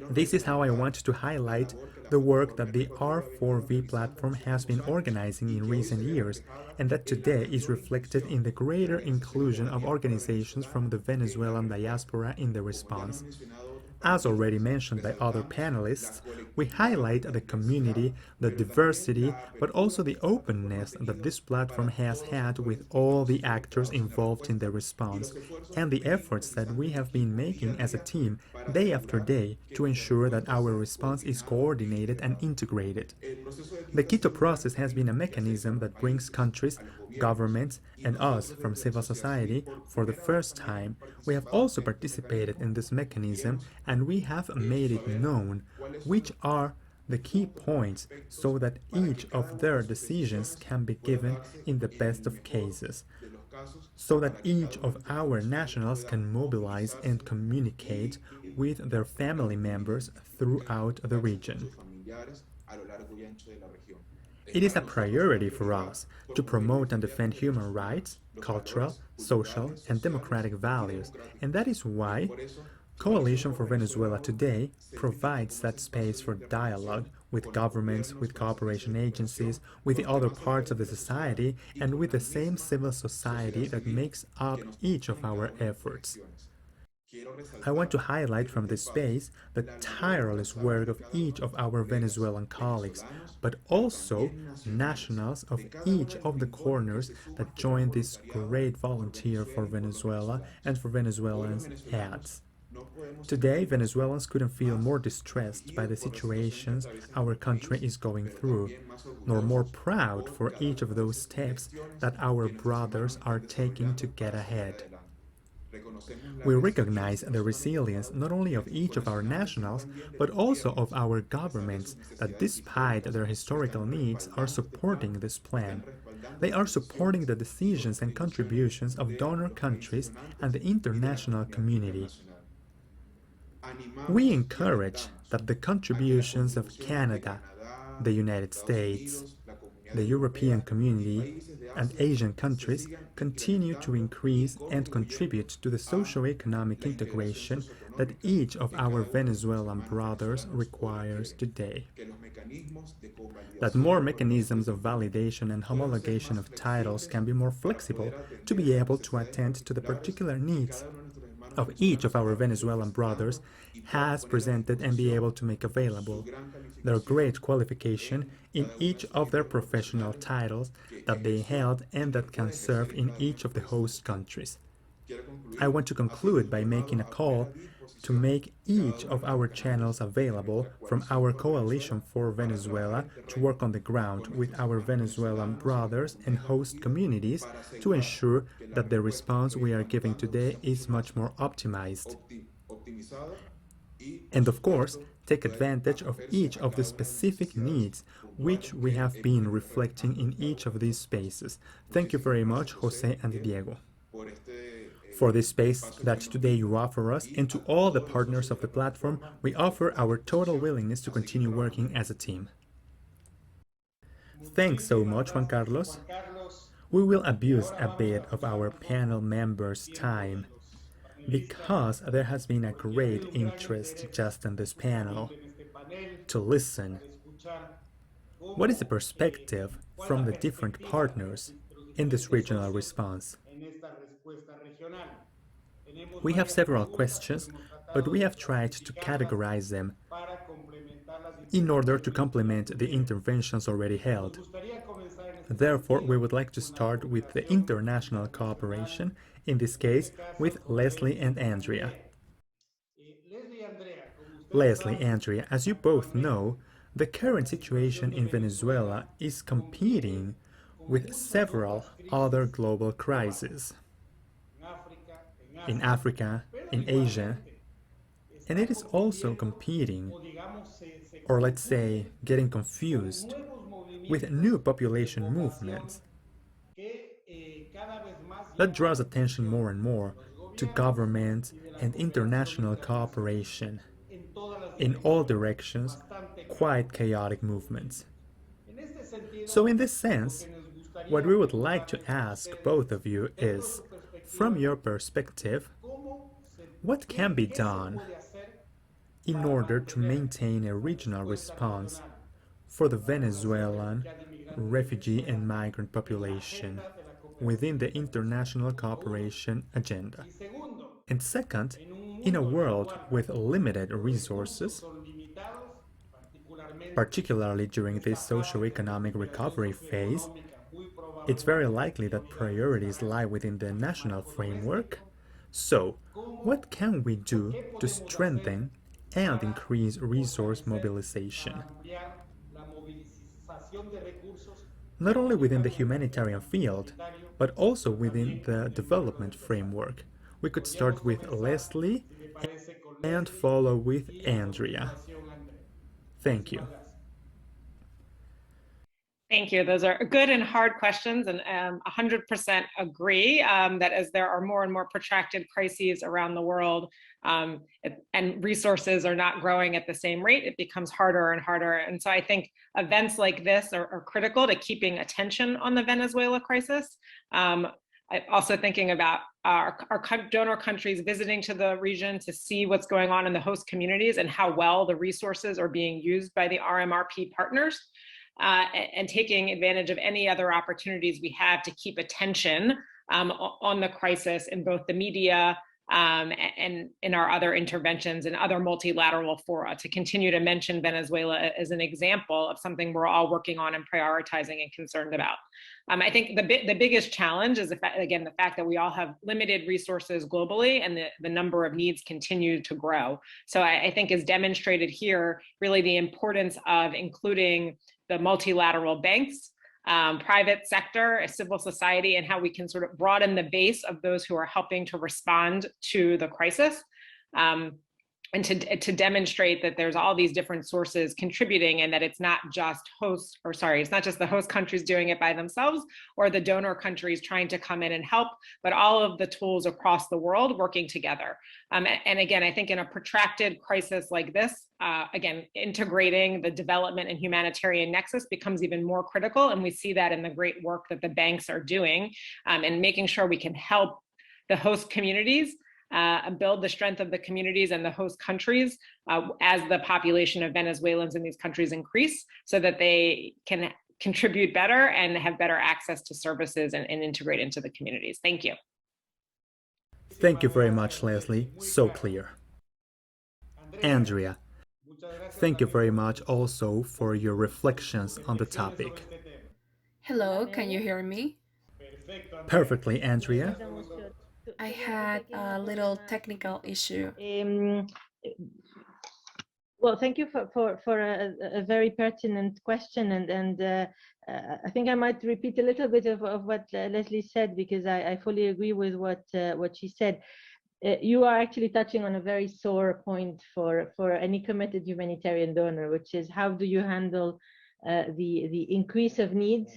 This is how I want to highlight the work that the R4V platform has been organizing in recent years, and that today is reflected in the greater inclusion of organizations from the Venezuelan diaspora in the response. As already mentioned by other panelists, we highlight the community, the diversity, but also the openness that this platform has had with all the actors involved in the response, and the efforts that we have been making as a team day after day to ensure that our response is coordinated and integrated. The Quito process has been a mechanism that brings countries, governments, and us from civil society for the first time. We have also participated in this mechanism, and we have made it known which are the key points so that each of their decisions can be given in the best of cases, so that each of our nationals can mobilize and communicate with their family members throughout the region. It is a priority for us to promote and defend human rights, cultural, social, and democratic values, and that is why Coalition for Venezuela today provides that space for dialogue with governments, with cooperation agencies, with the other parts of the society, and with the same civil society that makes up each of our efforts. I want to highlight from this space the tireless work of each of our Venezuelan colleagues, but also nationals of each of the corners that joined this great volunteer for Venezuela and for Venezuelans ads. Today, Venezuelans couldn't feel more distressed by the situations our country is going through, nor more proud for each of those steps that our brothers are taking to get ahead. We recognize the resilience not only of each of our nationals, but also of our governments that despite their historical needs are supporting this plan. They are supporting the decisions and contributions of donor countries and the international community. We encourage that the contributions of Canada, the United States, the European community, and Asian countries continue to increase and contribute to the socio-economic integration that each of our Venezuelan brothers requires today. That more mechanisms of validation and homologation of titles can be more flexible to be able to attend to the particular needs of each of our Venezuelan brothers has presented and be able to make available their great qualification in each of their professional titles that they held and that can serve in each of the host countries. I want to conclude by making a call to make each of our channels available from our Coalition for Venezuela to work on the ground with our Venezuelan brothers and host communities to ensure that the response we are giving today is much more optimized. And of course, take advantage of each of the specific needs which we have been reflecting in each of these spaces. Thank you very much, Jose and Diego, for this space that today you offer us, and to all the partners of the platform, we offer our total willingness to continue working as a team. Thanks so much, Juan Carlos. We will abuse a bit of our panel members' time because there has been a great interest just in this panel to listen. What is the perspective from the different partners in this regional response? We have several questions, but we have tried to categorize them in order to complement the interventions already held. Therefore, we would like to start with the international cooperation, in this case with Leslie and Andrea. Leslie, Andrea, as you both know, the current situation in Venezuela is competing with several other global crises in Africa, in Asia, and it is also competing, or let's say getting confused, with new population movements that draws attention more and more to government and international cooperation in all directions, quite chaotic movements. So in this sense, what we would like to ask both of you is, from your perspective, what can be done in order to maintain a regional response for the Venezuelan refugee and migrant population within the international cooperation agenda? And second, in a world with limited resources, particularly during this socio-economic recovery phase, it's very likely that priorities lie within the national framework. So, what can we do to strengthen and increase resource mobilization? Not only within the humanitarian field, but also within the development framework. We could start with Leslie and follow with Andrea. Thank you. Thank you. Those are good and hard questions, and 100% agree that as there are more and more protracted crises around the world and resources are not growing at the same rate, it becomes harder and harder. And so I think events like this are critical to keeping attention on the Venezuela crisis. I'm also thinking about our donor countries visiting to the region to see what's going on in the host communities and how well the resources are being used by the Rmrp partners. And taking advantage of any other opportunities we have to keep attention on the crisis in both the media and in our other interventions and other multilateral fora, to continue to mention Venezuela as an example of something we're all working on and prioritizing and concerned about. I think the biggest challenge is, again, the fact that we all have limited resources globally, and the number of needs continue to grow. So I think is demonstrated here really the importance of including the multilateral banks, private sector, civil society, and how we can sort of broaden the base of those who are helping to respond to the crisis. And to demonstrate that there's all these different sources contributing, and that it's not just it's not just the host countries doing it by themselves or the donor countries trying to come in and help, but all of the tools across the world working together. And again, I think in a protracted crisis like this, again, integrating the development and humanitarian nexus becomes even more critical. And we see that in the great work that the banks are doing, and making sure we can help the host communities build the strength of the communities and the host countries as the population of Venezuelans in these countries increase, so that they can contribute better and have better access to services and integrate into the communities. Thank you. Thank you very much, Leslie. So clear. Andrea, thank you very much also for your reflections on the topic. Hello, can you hear me? Perfectly, Andrea. I had a little technical issue. Well, thank you for a very pertinent question, and I think I might repeat a little bit of what Leslie said, because I fully agree with what she said. You are actually touching on a very sore point for any committed humanitarian donor, which is how do you handle the increase of needs,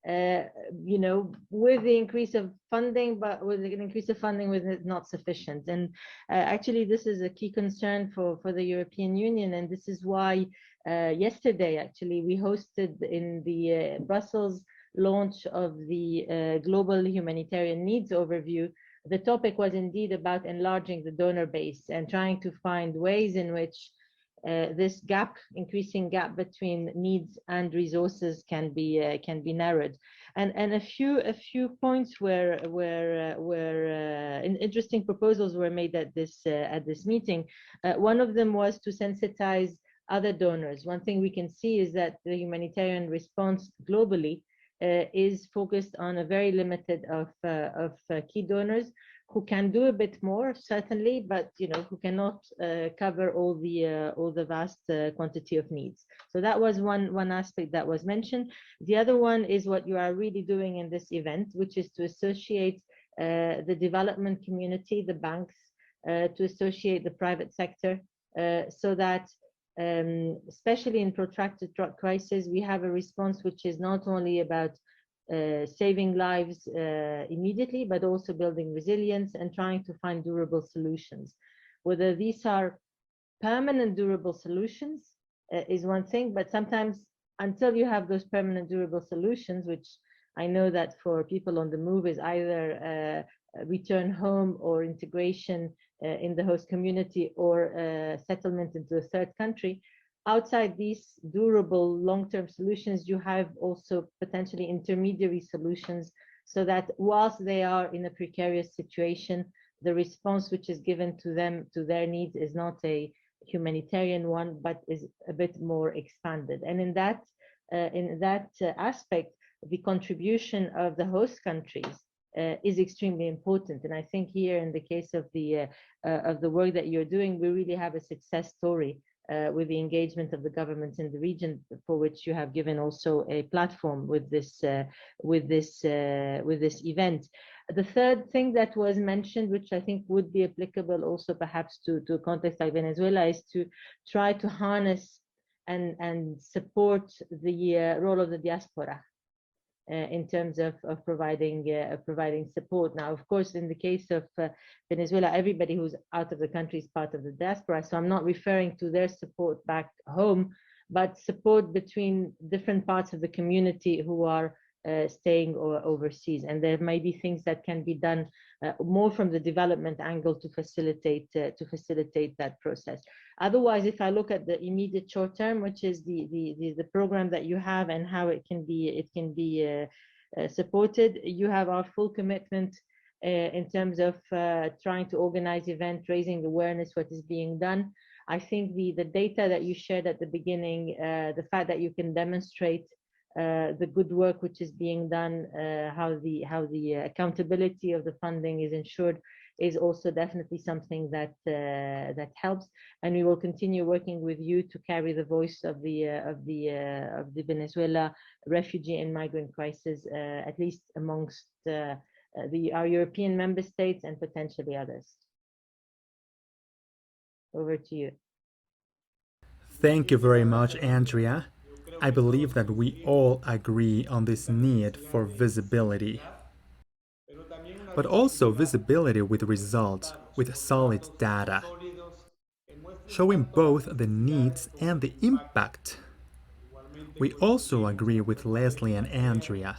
with the increase of funding, but with an increase of funding with it not sufficient. And actually, this is a key concern for the European Union, and this is why yesterday, actually, we hosted in the Brussels launch of the Global Humanitarian Needs Overview. The topic was indeed about enlarging the donor base and trying to find ways in which this increasing gap between needs and resources can be narrowed. And a few points where interesting proposals were made at this meeting. One of them was to sensitize other donors. One thing we can see is that the humanitarian response globally is focused on a very limited of key donors who can do a bit more, certainly, but who cannot cover all the vast quantity of needs. So that was one aspect that was mentioned. The other one is what you are really doing in this event, which is to associate the development community, the banks, to associate the private sector, so that especially in protracted drug crisis, we have a response which is not only about saving lives immediately, but also building resilience and trying to find durable solutions. Whether these are permanent durable solutions is one thing, but sometimes until you have those permanent durable solutions, which I know that for people on the move is either return home or integration in the host community or settlement into a third country. Outside these durable long-term solutions, you have also potentially intermediary solutions, so that whilst they are in a precarious situation, the response which is given to them, to their needs, is not a humanitarian one, but is a bit more expanded. And in that aspect, the contribution of the host countries is extremely important. And I think here, in the case of the work that you're doing, we really have a success story with the engagement of the governments in the region, for which you have given also a platform with this event. The third thing that was mentioned, which I think would be applicable also perhaps to a context like Venezuela, is to try to harness and support the role of the diaspora in terms of providing support. Now, of course, in the case of Venezuela, everybody who's out of the country is part of the diaspora. So I'm not referring to their support back home, but support between different parts of the community who are staying or overseas. And there may be things that can be done more from the development angle to facilitate that process. Otherwise, if I look at the immediate short term, which is the program that you have and how it can be supported, you have our full commitment in terms of trying to organize events, raising awareness, what is being done. I think the data that you shared at the beginning, the fact that you can demonstrate the good work which is being done, how the accountability of the funding is ensured, is also definitely something that that helps. And we will continue working with you to carry the voice of the Venezuela refugee and migrant crisis, at least amongst our European member states and potentially others. Over to you. Thank you very much, Andrea. I believe that we all agree on this need for visibility, but also visibility with results, with solid data, showing both the needs and the impact. We also agree with Leslie and Andrea,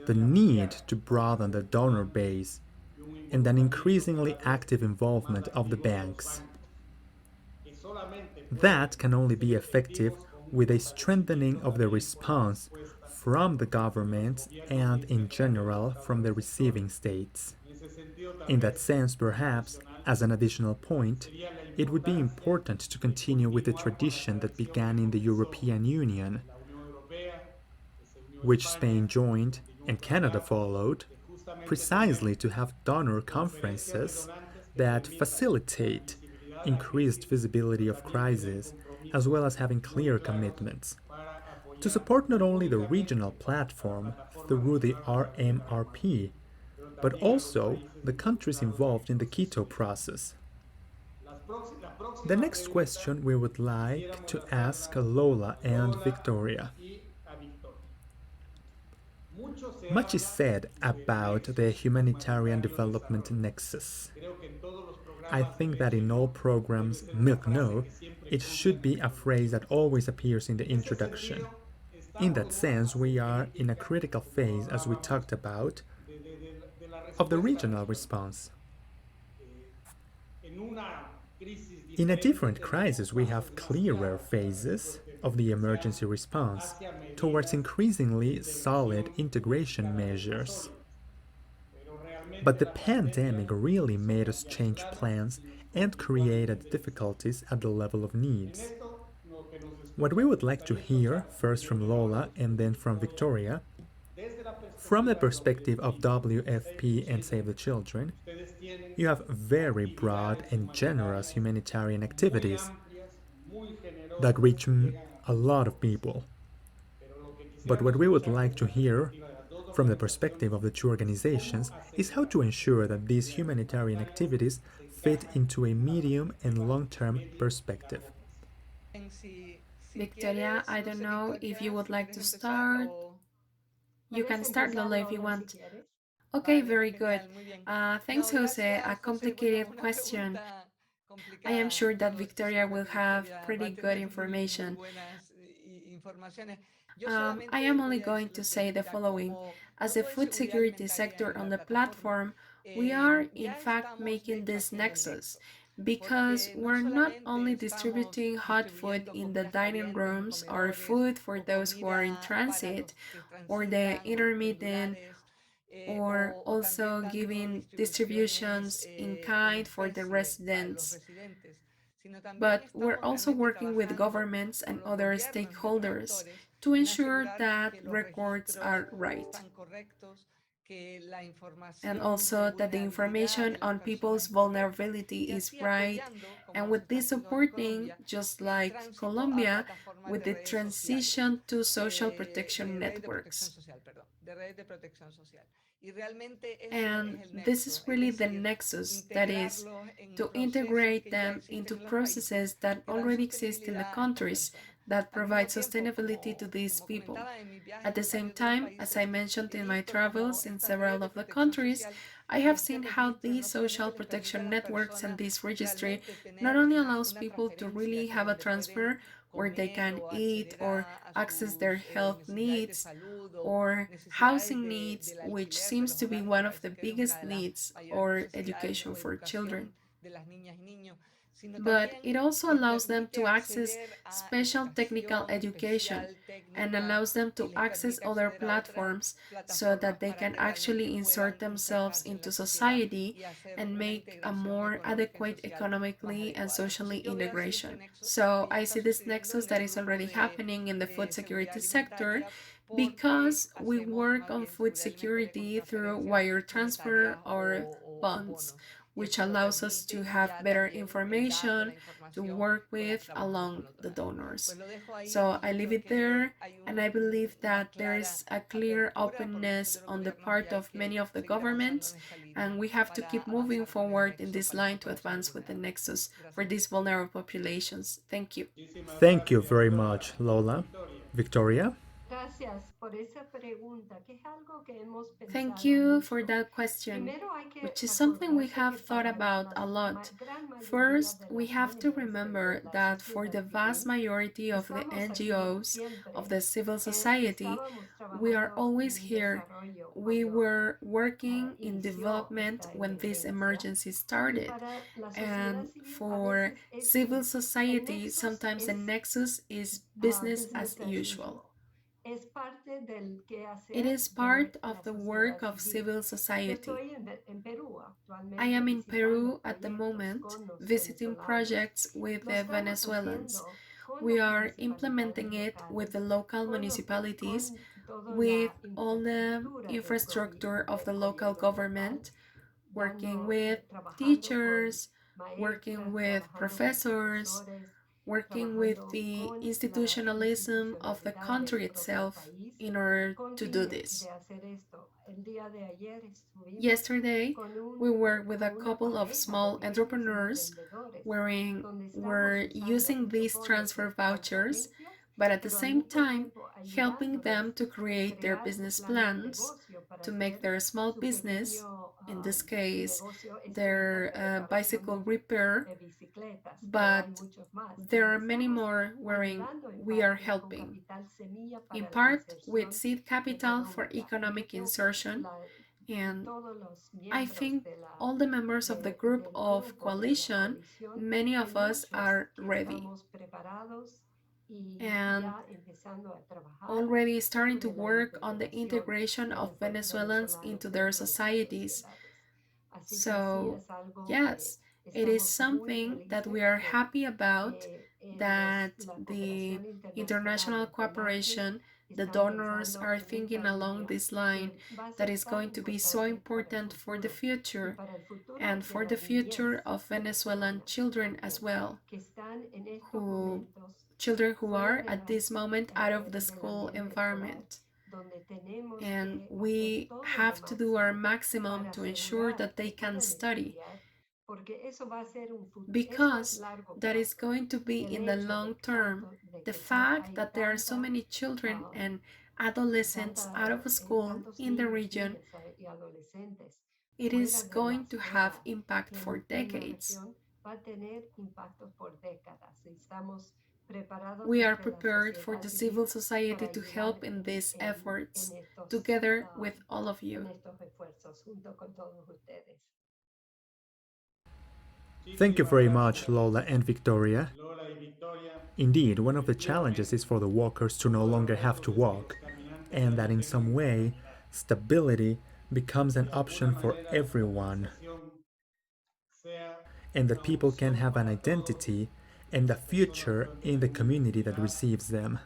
the need to broaden the donor base and an increasingly active involvement of the banks. That can only be effective with a strengthening of the response from the governments and, in general, from the receiving states. In that sense, perhaps, as an additional point, it would be important to continue with the tradition that began in the European Union, which Spain joined and Canada followed, precisely to have donor conferences that facilitate increased visibility of crises, as well as having clear commitments to support not only the regional platform through the Rmrp, but also the countries involved in the Quito process. The next question we would like to ask Lola and Victoria. Much is said about the humanitarian development nexus. I think that in all programs, milk no, it should be a phrase that always appears in the introduction. In that sense, we are in a critical phase, as we talked about, of the regional response. In a different crisis, we have clearer phases of the emergency response towards increasingly solid integration measures. But the pandemic really made us change plans and created difficulties at the level of needs. What we would like to hear, first from Lola and then from Victoria, from the perspective of WFP and Save the Children, you have very broad and generous humanitarian activities that reach a lot of people. But what we would like to hear from the perspective of the two organizations is how to ensure that these humanitarian activities fit into a medium and long-term perspective. Victoria, I don't know if you would like to start. You can start, Lola, if you want. Okay, very good. Thanks, Jose. A complicated question. I am sure that Victoria will have pretty good information. I am only going to say the following. As a food security sector on the platform, we are in fact making this nexus because we're not only distributing hot food in the dining rooms or food for those who are in transit or the intermittent, or also giving distributions in kind for the residents. But we're also working with governments and other stakeholders to ensure that records are right. And also that the information on people's vulnerability is right. And with this supporting, just like Colombia, with the transition to social protection networks. And this is really the nexus, that is, to integrate them into processes that already exist in the countries that provide sustainability to these people. At the same time, as I mentioned in my travels in several of the countries, I have seen how these social protection networks and this registry not only allows people to really have a transfer where they can eat or access their health needs or housing needs, which seems to be one of the biggest needs, or education for children. but it also allows them to access special technical education and allows them to access other platforms so that they can actually insert themselves into society and make a more adequate economically and socially integration. So I see this nexus that is already happening in the food security sector because we work on food security through wire transfer or bonds, which allows us to have better information to work with along the donors. So I leave it there, and I believe that there is a clear openness on the part of many of the governments, and we have to keep moving forward in this line to advance with the nexus for these vulnerable populations. Thank you. Thank you very much, Lola. Victoria? Gracias por esa pregunta, que es algo que hemos Thank pensado you for mucho. that question, Primero hay que which is something we acordarse have que thought para la about a lot. gran mayoría First, de we las have to ONGs remember y de that la for the sociedad vast civil, majority of the estamos aquí NGOs, of siempre the civil society, estábamos we are trabajando always en here. desarrollo We cuando were working in inició development esta when this emergencia. emergency Y started. para la sociedad And civil a for veces es civil el society, nexus sometimes the es nexus is business as business as usual. usual. Es parte del It quehacer is de part of la the sociedad work of civil. civil Yo society. estoy en Perú I actualmente am in visitando Peru at the proyectos moment, con los visiting venezolanos. projects with Lo the estamos Venezuelans. haciendo con We las are implementing municipalidades it with the locales, local con municipalities, toda with la all the infraestructura infrastructure of the del local gobierno local, government, working dando, with trabajando con teachers, working maestras, with trabajando con professors, profesores, working with trabajando the con la institutionalism of the institucionalidad del country propio itself país in order con to do fines this. de hacer esto. El día de ayer estuvimos Yesterday, con we worked with a con una couple of pareja de small pequeños entrepreneurs emprendedores wherein donde estamos we're usando using these protocolos transfer de vouchers, transparencia, but at the pero al same mismo time tiempo helping them ayudándoles to en create their crear su business plan de plans negocio para to make hacer their small su business, pequeño in this case, negocio. Esta es their una reparación bicycle repair, de bicicletas, pero hay but muchos más. there are many Estamos more wherein ayudando en we are parte con helping. capital semilla In para la part with inserción seed capital for económica. Y yo economic creo que insertion, and todos los I miembros think all the members of the group del of grupo de la coalition, coalición, many hay of us muchos are que ready estamos preparados y and ya empezando a trabajar already starting esto to de la work on the integración integration de of Venezuelans venezolanos into their dentro de sus societies. sociedades. Así que sí So, es algo yes, que it is estamos muy something that we felices are que happy about, that la the cooperación international internacional, los donantes, cooperation, the están donors pensando are en thinking esta along línea this line, que va a that ser is tan going to be so importante para el important for the futuro y future para el futuro and de for la the future niñez of Venezuelan venezolana children as también, well, que están en estos who momentos children who fuera are de at this moment out of the del school ambiente escolar, environment. donde tenemos And que hacer we todo lo have to do our máximo maximum para to ensure asegurar that que they can puedan study, estudiar, porque eso va a ser eso es because largo that is plazo. going to be El in the hecho long term. de The que fact hay that there are so many children um, and adolescents out of school tantos in the niños, region, niñas y adolescentes it is fuera going to de have impact for en la decades. región va a tener impactos por décadas y estamos preparados We are desde la prepared for sociedad the civil civil society para to ayudar help in these efforts, estos, together with all of en you. estos esfuerzos junto con todos ustedes. Thank you very much, Lola and Victoria. Indeed, one of the challenges is for the walkers to no longer have to walk, and that in some way, stability becomes an option for everyone, and that people can have an identity and a future in the community that receives them.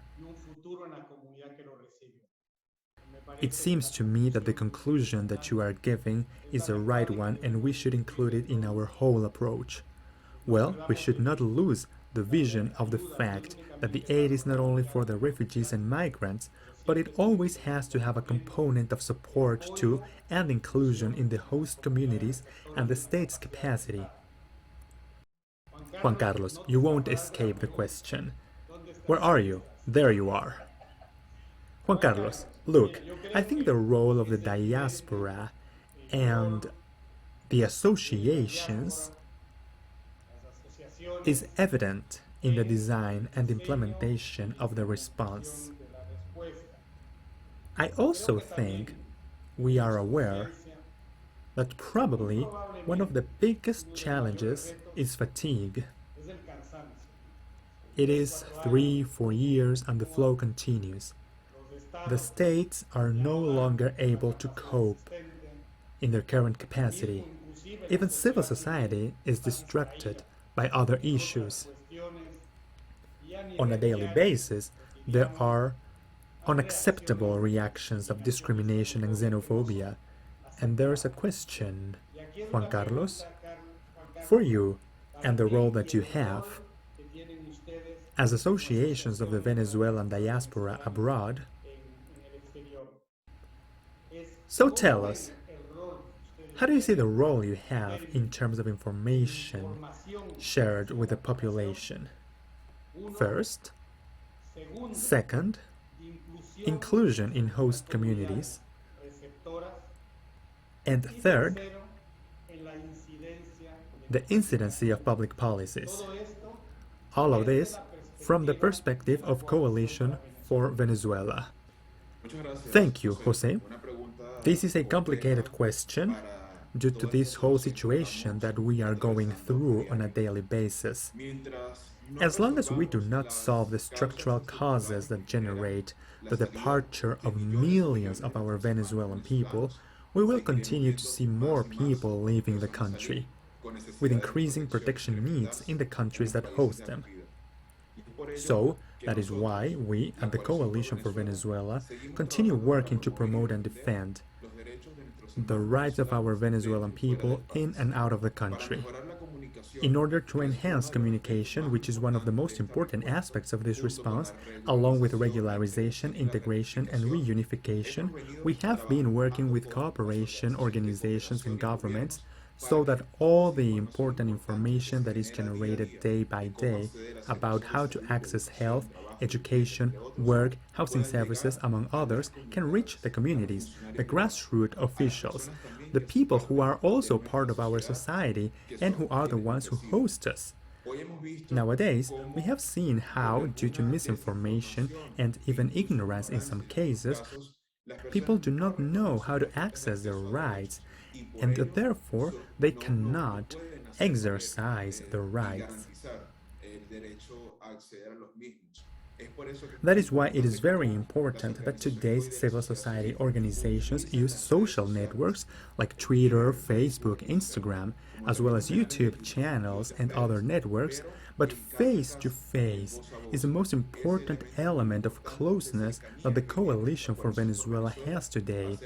It seems to me that the conclusion that you are giving is the right one, and we should include it in our whole approach. Well, we should not lose the vision of the fact that the aid is not only for the refugees and migrants, but it always has to have a component of support to and inclusion in the host communities and the state's capacity. Juan Carlos, you won't escape the question. Where are you? There you are. Juan Carlos, look, I think the role of the diaspora and the associations is evident in the design and implementation of the response. I also think we are aware that probably one of the biggest challenges is fatigue. It is 3-4 years and the flow continues. The states are no longer able to cope in their current capacity. Even civil society is distracted by other issues. On a daily basis, there are unacceptable reactions of discrimination and xenophobia. And there is a question, Juan Carlos, for you and the role that you have as associations of the Venezuelan diaspora abroad. So tell us, how do you see the role you have in terms of information shared with the population? First. Second, inclusion in host communities. And third, the incidency of public policies. All of this from the perspective of Coalition for Venezuela. Thank you, Jose. This is a complicated question due to this whole situation that we are going through on a daily basis. As long as we do not solve the structural causes that generate the departure of millions of our Venezuelan people, we will continue to see more people leaving the country, with increasing protection needs in the countries that host them. So, that is why we, at the Coalition for Venezuela, continue working to promote and defend the rights of our Venezuelan people in and out of the country. In order to enhance communication, which is one of the most important aspects of this response, along with regularization, integration, and reunification, we have been working with cooperation organizations and governments so that all the important information that is generated day by day about how to access health, education, work, housing services, among others, can reach the communities, the grassroots officials, the people who are also part of our society and who are the ones who host us. Nowadays, we have seen how, due to misinformation and even ignorance in some cases, people do not know how to access their rights, and therefore they cannot exercise their rights. That is why it is very important that today's civil society organizations use social networks like Twitter, Facebook, Instagram, as well as YouTube channels and other networks, but face-to-face is the most important element of closeness that the Coalition for Venezuela has today,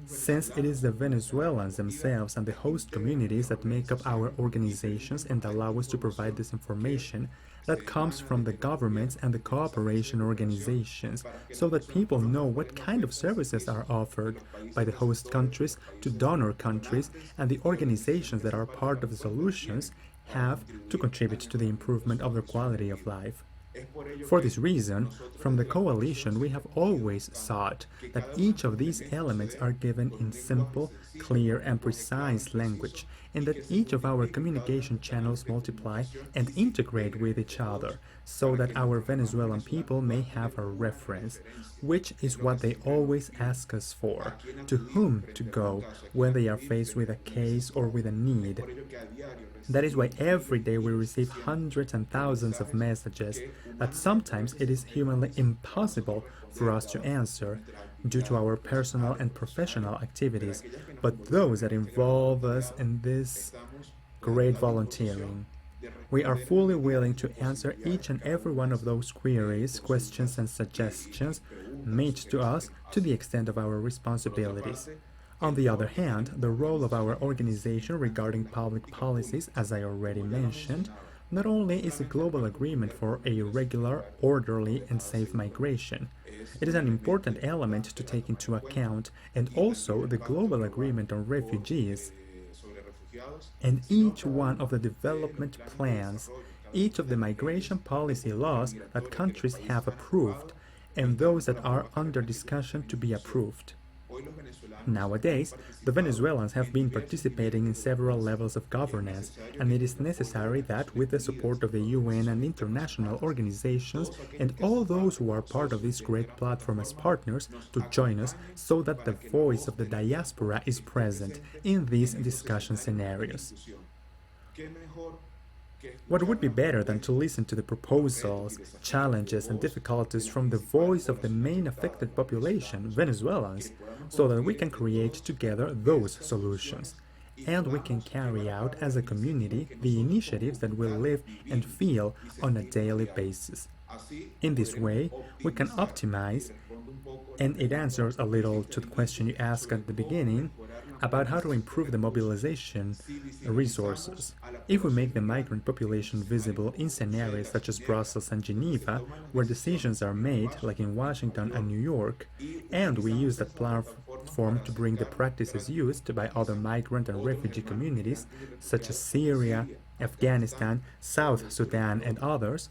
since it is the Venezuelans themselves and the host communities that make up our organizations and allow us to provide this information that comes from the governments and the cooperation organizations, so that people know what kind of services are offered by the host countries to donor countries, and the organizations that are part of the solutions have to contribute to the improvement of their quality of life. For this reason, from the Coalition, we have always sought that each of these elements are given in simple, clear, and precise language, and that each of our communication channels multiply and integrate with each other, so that our Venezuelan people may have a reference, which is what they always ask us for, to whom to go when they are faced with a case or with a need. That is why every day we receive hundreds and thousands of messages that sometimes it is humanly impossible for us to answer due to our personal and professional activities, but those that involve us in this great volunteering. We are fully willing to answer each and every one of those queries, questions, and suggestions made to us to the extent of our responsibilities. On the other hand, the role of our organization regarding public policies, as I already mentioned, not only is a global agreement for a regular, orderly, and safe migration. It is an important element to take into account, and also the global agreement on refugees. And each one of the development plans, each of the migration policy laws that countries have approved, and those that are under discussion to be approved. Nowadays, the Venezuelans have been participating in several levels of governance, and it is necessary that, with the support of the UN and international organizations and all those who are part of this great platform as partners, to join us so that the voice of the diaspora is present in these discussion scenarios. What would be better than to listen to the proposals, challenges, and difficulties from the voice of the main affected population, Venezuelans, so that we can create together those solutions? And we can carry out as a community the initiatives that we live and feel on a daily basis. In this way, we can optimize, and it answers a little to the question you asked at the beginning about how to improve the mobilization resources. If we make the migrant population visible in scenarios such as Brussels and Geneva, where decisions are made, like in Washington and New York, and we use that platform to bring the practices used by other migrant and refugee communities, such as Syria, Afghanistan, South Sudan, and others,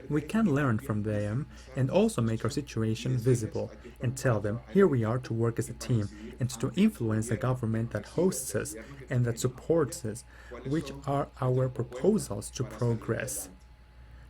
we can learn from them and also make our situation visible and tell them here we are to work as a team and to influence the government that hosts us and that supports us, which are our proposals to progress.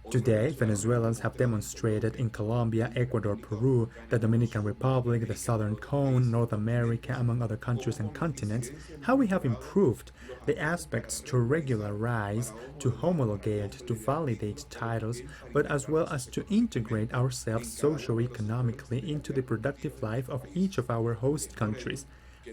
Today, Venezuelans have demonstrated in Colombia, Ecuador, Peru, the Dominican Republic, the Southern Cone, North America, among other countries and continents, how we have improved the aspects to regularize, to homologate, to validate titles, but as well as to integrate ourselves socio-economically into the productive life of each of our host countries.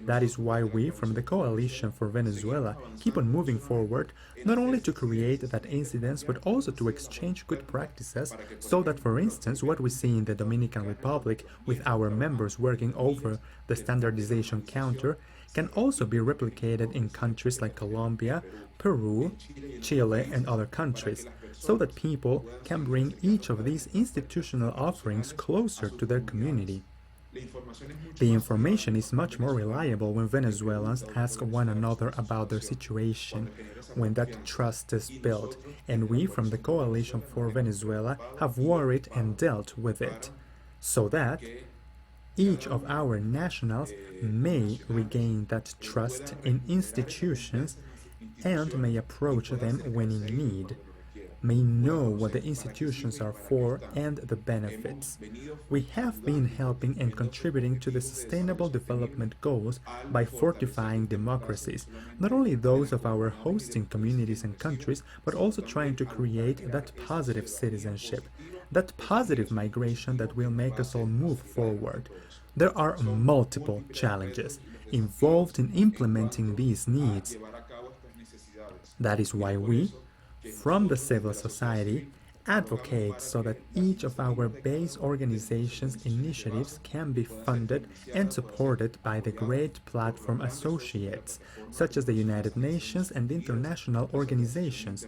That is why we, from the Coalition for Venezuela, keep on moving forward, not only to create that incidence, but also to exchange good practices, so that, for instance, what we see in the Dominican Republic with our members working over the standardization counter can also be replicated in countries like Colombia, Peru, Chile, and other countries, so that people can bring each of these institutional offerings closer to their community. The information is much more reliable when Venezuelans ask one another about their situation, when that trust is built, and we from the Coalition for Venezuela have worried and dealt with it, so that each of our nationals may regain that trust in institutions and may approach them when in need, may know what the institutions are for and the benefits. We have been helping and contributing to the Sustainable Development Goals by fortifying democracies, not only those of our hosting communities and countries, but also trying to create that positive citizenship, that positive migration that will make us all move forward. There are multiple challenges involved in implementing these needs. That is why we, from the civil society, advocate so that each of our base organizations' initiatives can be funded and supported by the great platform associates, such as the United Nations and international organizations,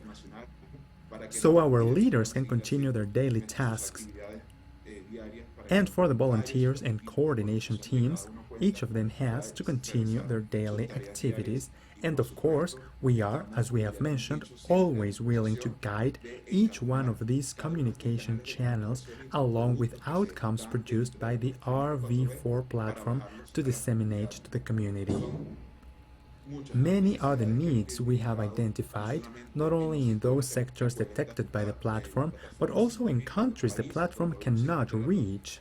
so our leaders can continue their daily tasks. And for the volunteers and coordination teams, each of them has to continue their daily activities. And of course, we are, as we have mentioned, always willing to guide each one of these communication channels along with outcomes produced by the RV4 platform to disseminate to the community. Many are the needs we have identified, not only in those sectors detected by the platform, but also in countries the platform cannot reach.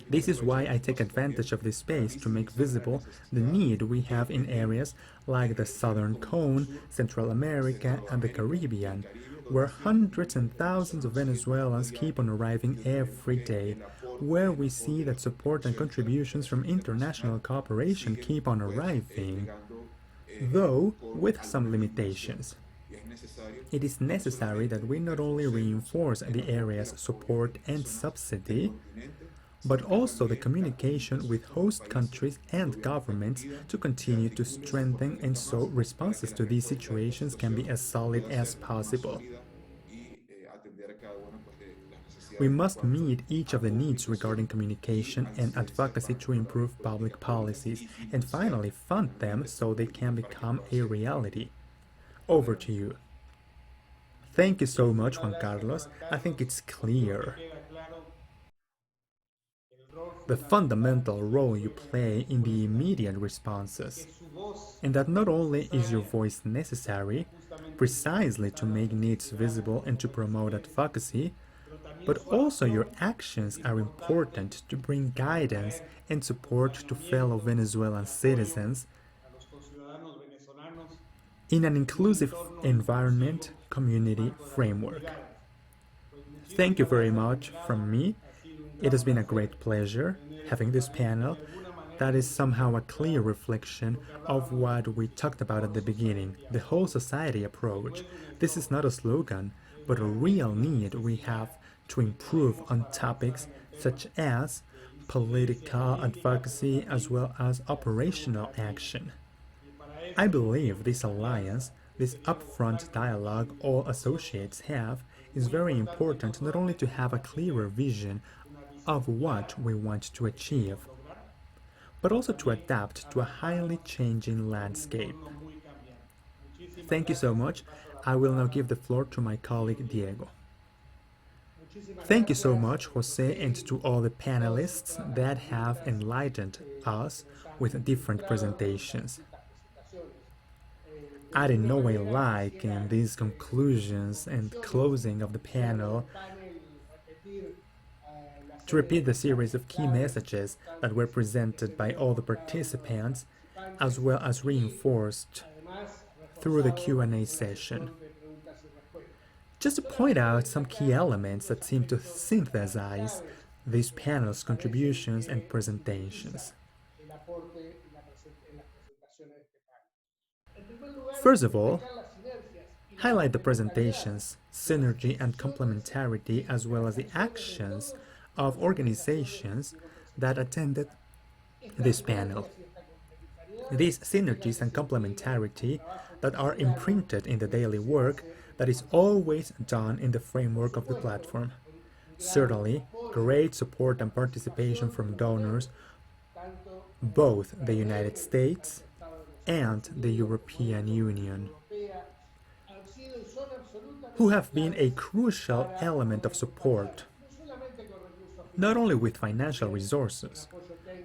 This is why I take advantage of this space to make visible the need we have in areas like the Southern Cone, Central America, and the Caribbean, where hundreds and thousands of Venezuelans keep on arriving every day, where we see that support and contributions from international cooperation keep on arriving, though with some limitations. It is necessary that we not only reinforce the area's support and subsidy, but also the communication with host countries and governments to continue to strengthen, and so responses to these situations can be as solid as possible. We must meet each of the needs regarding communication and advocacy to improve public policies, and finally fund them so they can become a reality. Over to you. Thank you so much, Juan Carlos. I think it's clear the fundamental role you play in the immediate responses, and that not only is your voice necessary precisely to make needs visible and to promote advocacy, but also your actions are important to bring guidance and support to fellow Venezuelan citizens in an inclusive environment community framework. Thank you very much from me. It has been a great pleasure having this panel that is somehow a clear reflection of what we talked about at the beginning, the whole society approach. This is not a slogan, but a real need we have to improve on topics such as political advocacy as well as operational action. I believe this alliance, this upfront dialogue all associates have, is very important not only to have a clearer vision of what we want to achieve, but also to adapt to a highly changing landscape. Thank you so much. I will now give the floor to my colleague Diego. Thank you so much, Jose, and to all the panelists that have enlightened us with different presentations. I in no way like in these conclusions and closing of the panel to repeat the series of key messages that were presented by all the participants, as well as reinforced through the Q&A session. Just to point out some key elements that seem to synthesize these panel's contributions and presentations. First of all, highlight the presentations, synergy and complementarity, as well as the actions of organizations that attended this panel. These synergies and complementarity that are imprinted in the daily work that is always done in the framework of the platform. Certainly, great support and participation from donors, both the United States and the European Union, who have been a crucial element of support, not only with financial resources,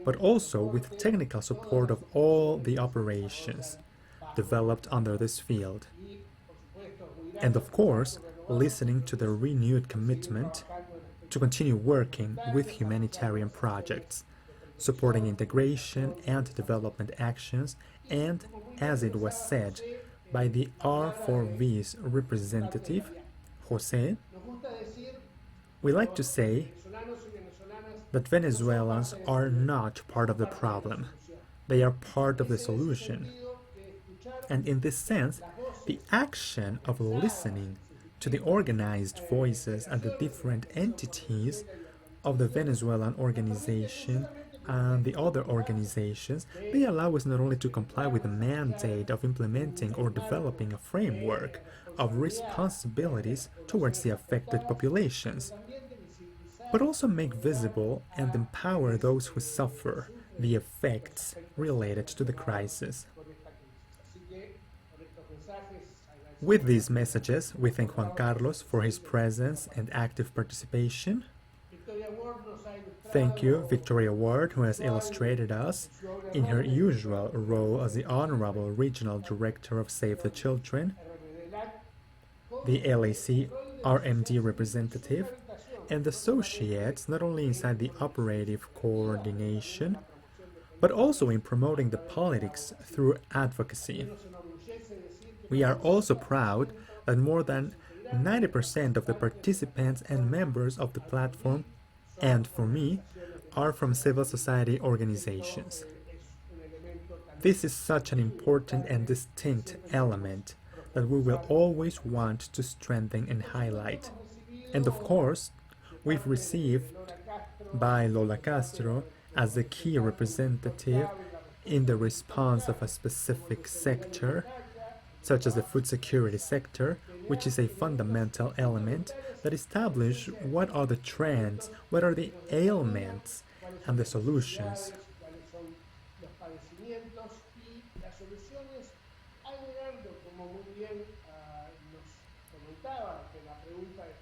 but also with technical support of all the operations developed under this field. And of course, listening to the renewed commitment to continue working with humanitarian projects, supporting integration and development actions, and, as it was said by the R4V's representative, Jose, we like to say that Venezuelans are not part of the problem. They are part of the solution. And in this sense, the action of listening to the organized voices and the different entities of the Venezuelan organization and the other organizations, they allow us not only to comply with the mandate of implementing or developing a framework of responsibilities towards the affected populations, but also make visible and empower those who suffer the effects related to the crisis. With these messages, we thank Juan Carlos for his presence and active participation. Thank you, Victoria Ward, who has illustrated us in her usual role as the Honorable Regional Director of Save the Children, the LAC RMD representative, and associates not only inside the operative coordination, but also in promoting the politics through advocacy. We are also proud that more than 90% of the participants and members of the platform, and for me, are from civil society organizations. This is such an important and distinct element that we will always want to strengthen and highlight. And of course, we've received by Lola Castro as the key representative in the response of a specific sector, such as the food security sector, which is a fundamental element that establishes what are the trends, what are the ailments, and the solutions.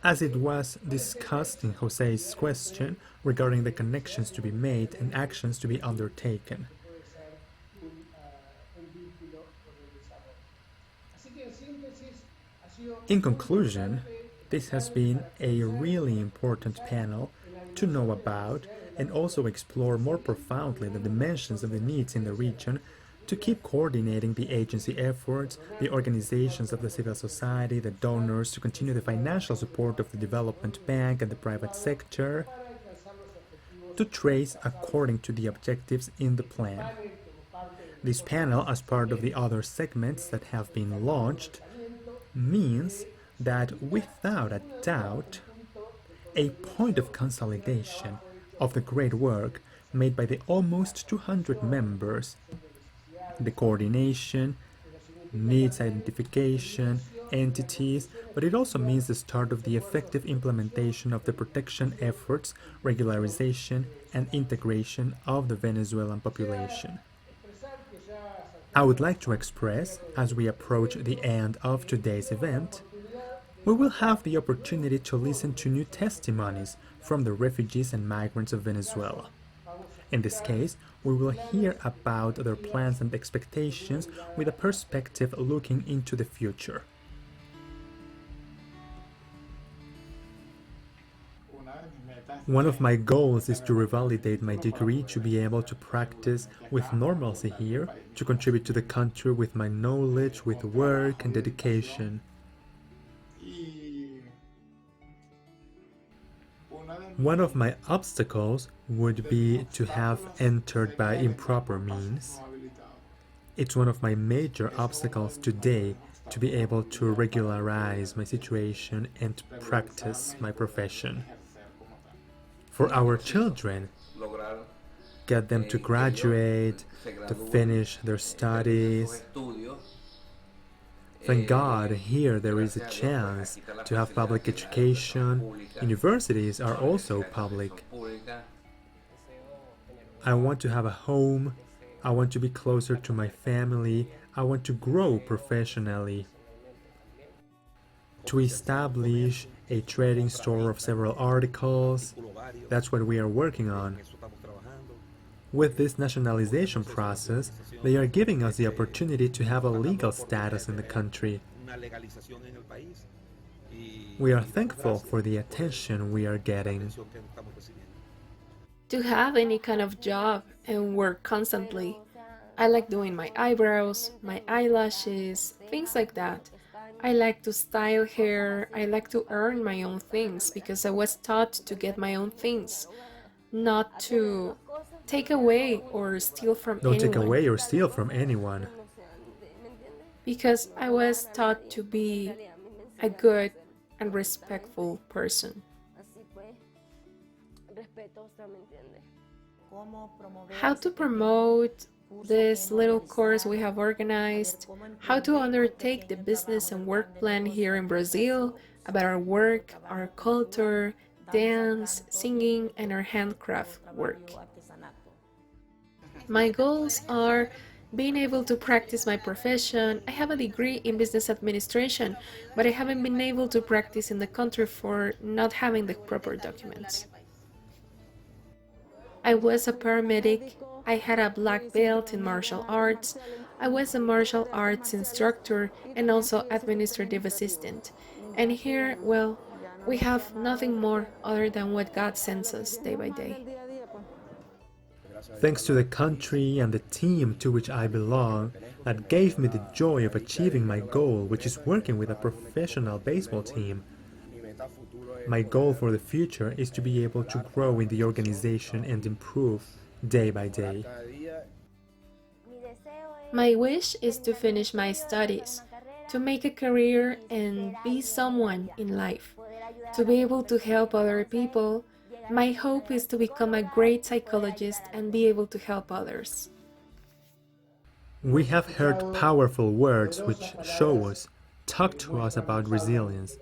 As it was discussed in Jose's question regarding the connections to be made and actions to be undertaken. In conclusion, this has been a really important panel to know about and also explore more profoundly the dimensions of the needs in the region to keep coordinating the agency efforts, the organizations of the civil society, the donors, to continue the financial support of the development bank and the private sector, to trace according to the objectives in the plan. This panel, as part of the other segments that have been launched, means that without a doubt, a point of consolidation of the great work made by the almost 200 members, the coordination, needs identification, entities, but it also means the start of the effective implementation of the protection efforts, regularization, and integration of the Venezuelan population. I would like to express, as we approach the end of today's event, we will have the opportunity to listen to new testimonies from the refugees and migrants of Venezuela. In this case, we will hear about their plans and expectations with a perspective looking into the future. One of my goals is to revalidate my degree, to be able to practice with normalcy here, to contribute to the country with my knowledge, with work and dedication. One of my obstacles would be to have entered by improper means. It's one of my major obstacles today to be able to regularize my situation and practice my profession. For our children, get them to graduate, to finish their studies. Thank God, here there is a chance to have public education. Universities are also public. I want to have a home. I want to be closer to my family. I want to grow professionally. To establish a trading store of several articles. That's what we are working on. With this nationalization process, they are giving us the opportunity to have a legal status in the country. We are thankful for the attention we are getting. To have any kind of job and work constantly. I like doing my eyebrows, my eyelashes, things like that. I like to style hair, I like to earn my own things because I was taught to get my own things, not to take away or steal from anyone. Don't take away or steal from anyone. Because I was taught to be a good and respectful person. How to promote this little course we have organized, how to undertake the business and work plan here in Brazil, about our work, our culture, dance, singing, and our handcraft work. My goals are being able to practice my profession. I have a degree in business administration, but I haven't been able to practice in the country for not having the proper documents. I was a paramedic. I had a black belt in martial arts. I was a martial arts instructor and also administrative assistant. And here, well, we have nothing more other than what God sends us day by day. Thanks to the country and the team to which I belong, that gave me the joy of achieving my goal, which is working with a professional baseball team. My goal for the future is to be able to grow in the organization and improve day by day. My wish is to finish my studies, to make a career and be someone in life, to be able to help other people. My hope is to become a great psychologist and be able to help others. We have heard powerful words which show us, talk to us about resilience,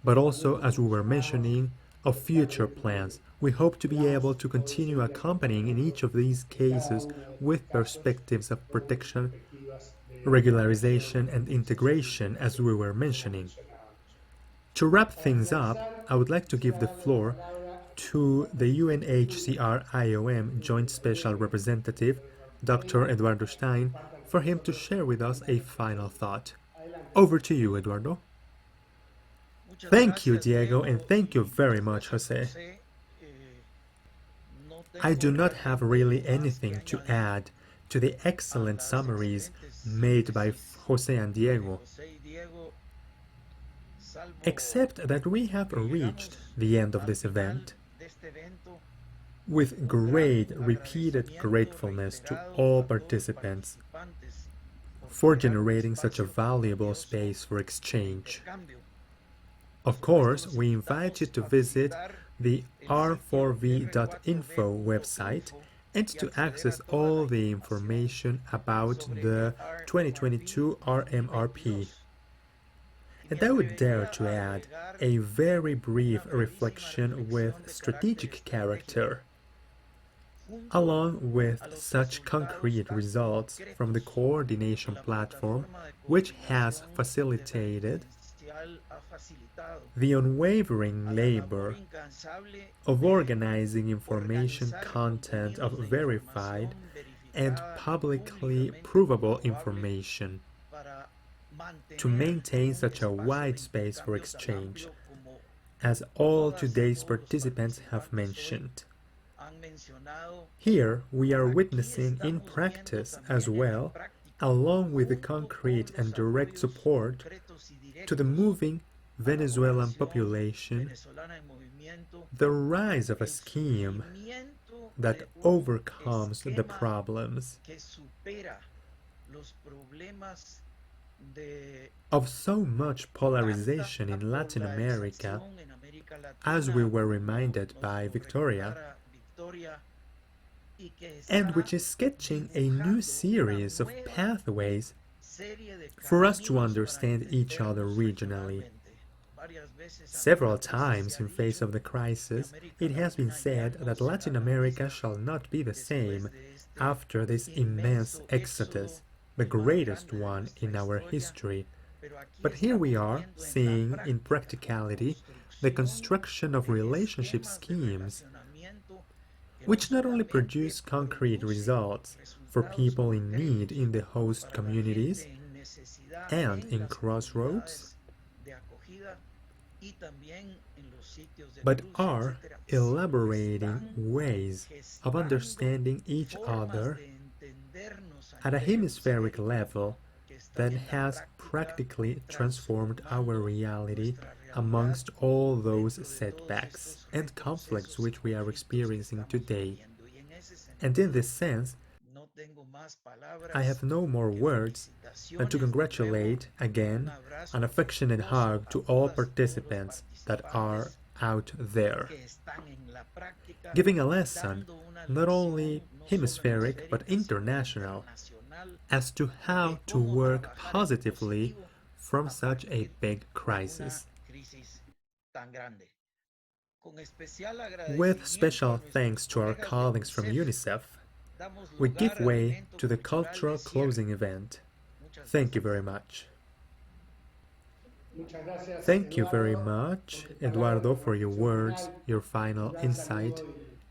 but also, as we were mentioning, of future plans. We hope to be able to continue accompanying in each of these cases with perspectives of protection, regularization, and integration, as we were mentioning. To wrap things up, I would like to give the floor to the UNHCR IOM Joint Special Representative, Dr. Eduardo Stein, for him to share with us a final thought. Over to you, Eduardo. Thank you, Diego, and thank you very much, Jose. I do not have really anything to add to the excellent summaries made by Jose and Diego. Except that we have reached the end of this event with great repeated gratefulness to all participants for generating such a valuable space for exchange. Of course, we invite you to visit the r4v.info website and to access all the information about the 2022 Rmrp. And I would dare to add a very brief reflection with strategic character, along with such concrete results from the coordination platform, which has facilitated the unwavering labor of organizing information content of verified and publicly provable information to maintain such a wide space for exchange, as all today's participants have mentioned. Here we are witnessing in practice as well, along with the concrete and direct support to the moving Venezuelan population, the rise of a scheme that overcomes the problems of so much polarization in Latin America, as we were reminded by Victoria, and which is sketching a new series of pathways for us to understand each other regionally. Several times in face of the crisis, it has been said that Latin America shall not be the same after this immense exodus, the greatest one in our history. But here we are, seeing in practicality the construction of relationship schemes, which not only produce concrete results for people in need in the host communities and in crossroads, but are elaborating ways of understanding each other at a hemispheric level that has practically transformed our reality amongst all those setbacks and conflicts which we are experiencing today. And in this sense, I have no more words than to congratulate again an affectionate hug to all participants that are out there, giving a lesson not only hemispheric but international as to how to work positively from such a big crisis. With special thanks to our colleagues from UNICEF, we give way to the cultural closing event. Thank you very much. Thank you very much, Eduardo, for your words, your final insight.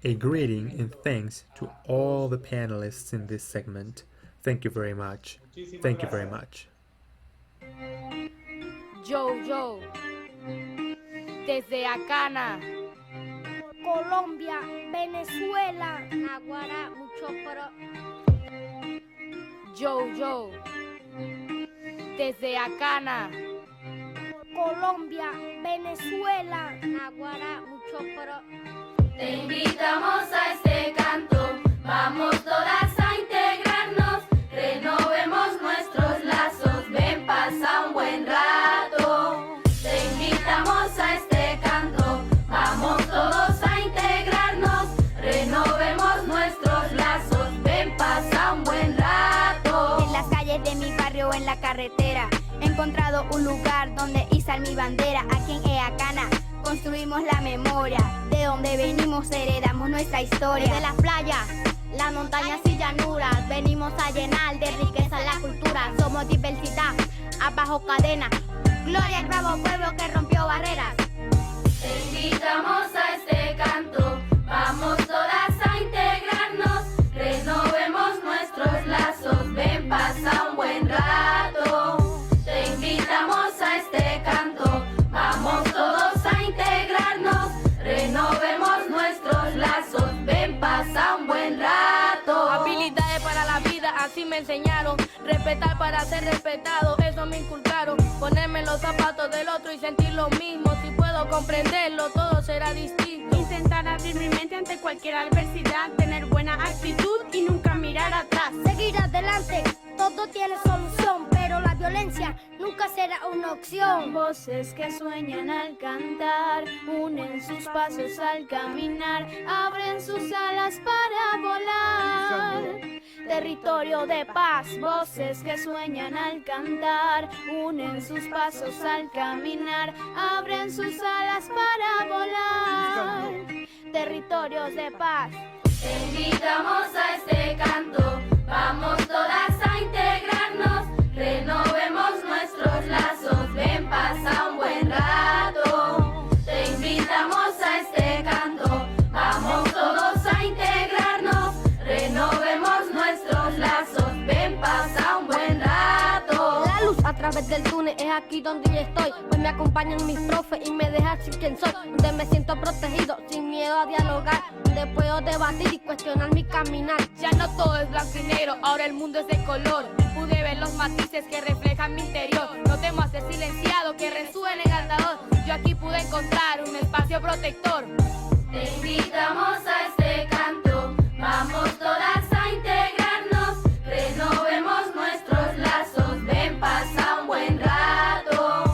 A greeting and thanks to all the panelists in this segment. Thank you very much. Thank you very much. Yo, desde Acana, Colombia, Venezuela, Aguara, mucho pero. Yo, desde Acana, Colombia, Venezuela, Aguara, mucho pero. Te invitamos a este canto, vamos todas a integrarnos, renovemos nuestros lazos, ven, pasa un buen rato. Te invitamos a este canto, vamos todos a integrarnos, renovemos nuestros lazos, ven, pasa un buen rato. En las calles de mi barrio, en la carretera, he encontrado un lugar donde izar mi bandera. Aquí en Eacana construimos la memoria, de donde venimos heredamos nuestra historia. De las playas, las montañas y llanuras, venimos a llenar de riqueza la cultura. Somos diversidad, abajo cadena, gloria al bravo pueblo que rompió barreras. Te invitamos a este canto, vamos todas a integrarnos, renovemos nuestros lazos, ven, pasa un buen rato. Te invitamos a este canto, vamos todos a integrarnos, renovemos nuestros lazos, ven, pasa un buen rato. Habilidades para la vida, me enseñaron. Respetar para ser respetado, eso me inculcaron. Ponerme en los zapatos del otro y sentir lo mismo. Si puedo comprenderlo, todo será distinto. Intentar abrir mi mente ante cualquier adversidad, tener buena actitud y nunca mirar atrás. Seguir adelante, todo tiene solución, pero la violencia nunca será una opción. Voces que sueñan al cantar, unen sus pasos al caminar, abren sus alas para volar. Territorio de paz, voces que sueñan al cantar, unen sus pasos al caminar, abren sus alas para volar. Territorios de paz. Te invitamos a este canto, vamos todas a integrarnos, renovemos nuestros lazos, ven, pasa un buen rato. Te invitamos a este canto, vamos todos a integrarnos, renovemos nuestros lazos, ven, pasa un buen rato. La luz a través del túnel es aquí donde yo estoy, pues me acompañan mis profes y me dejan ser quien soy, donde me siento protegido, sin miedo a dialogar, donde puedo debatir y cuestionar mi caminar. Ya no todo es blanco y negro, ahora el mundo es de color. Pude ver los matices que reflejan mi interior. No temo a ser silenciado, que resuene el altador. Yo aquí pude encontrar un espacio protector. Te invitamos a este canto, vamos todas a integrarnos, renovemos nuestros lazos, ven, pasa un buen rato.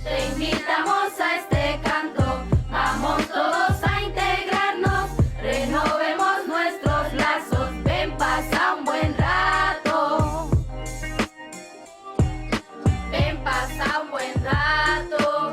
Te invitamos a este canto, vamos todos a integrarnos, renovemos nuestros lazos, ven, pasa un buen rato. Ven, pasa un buen rato.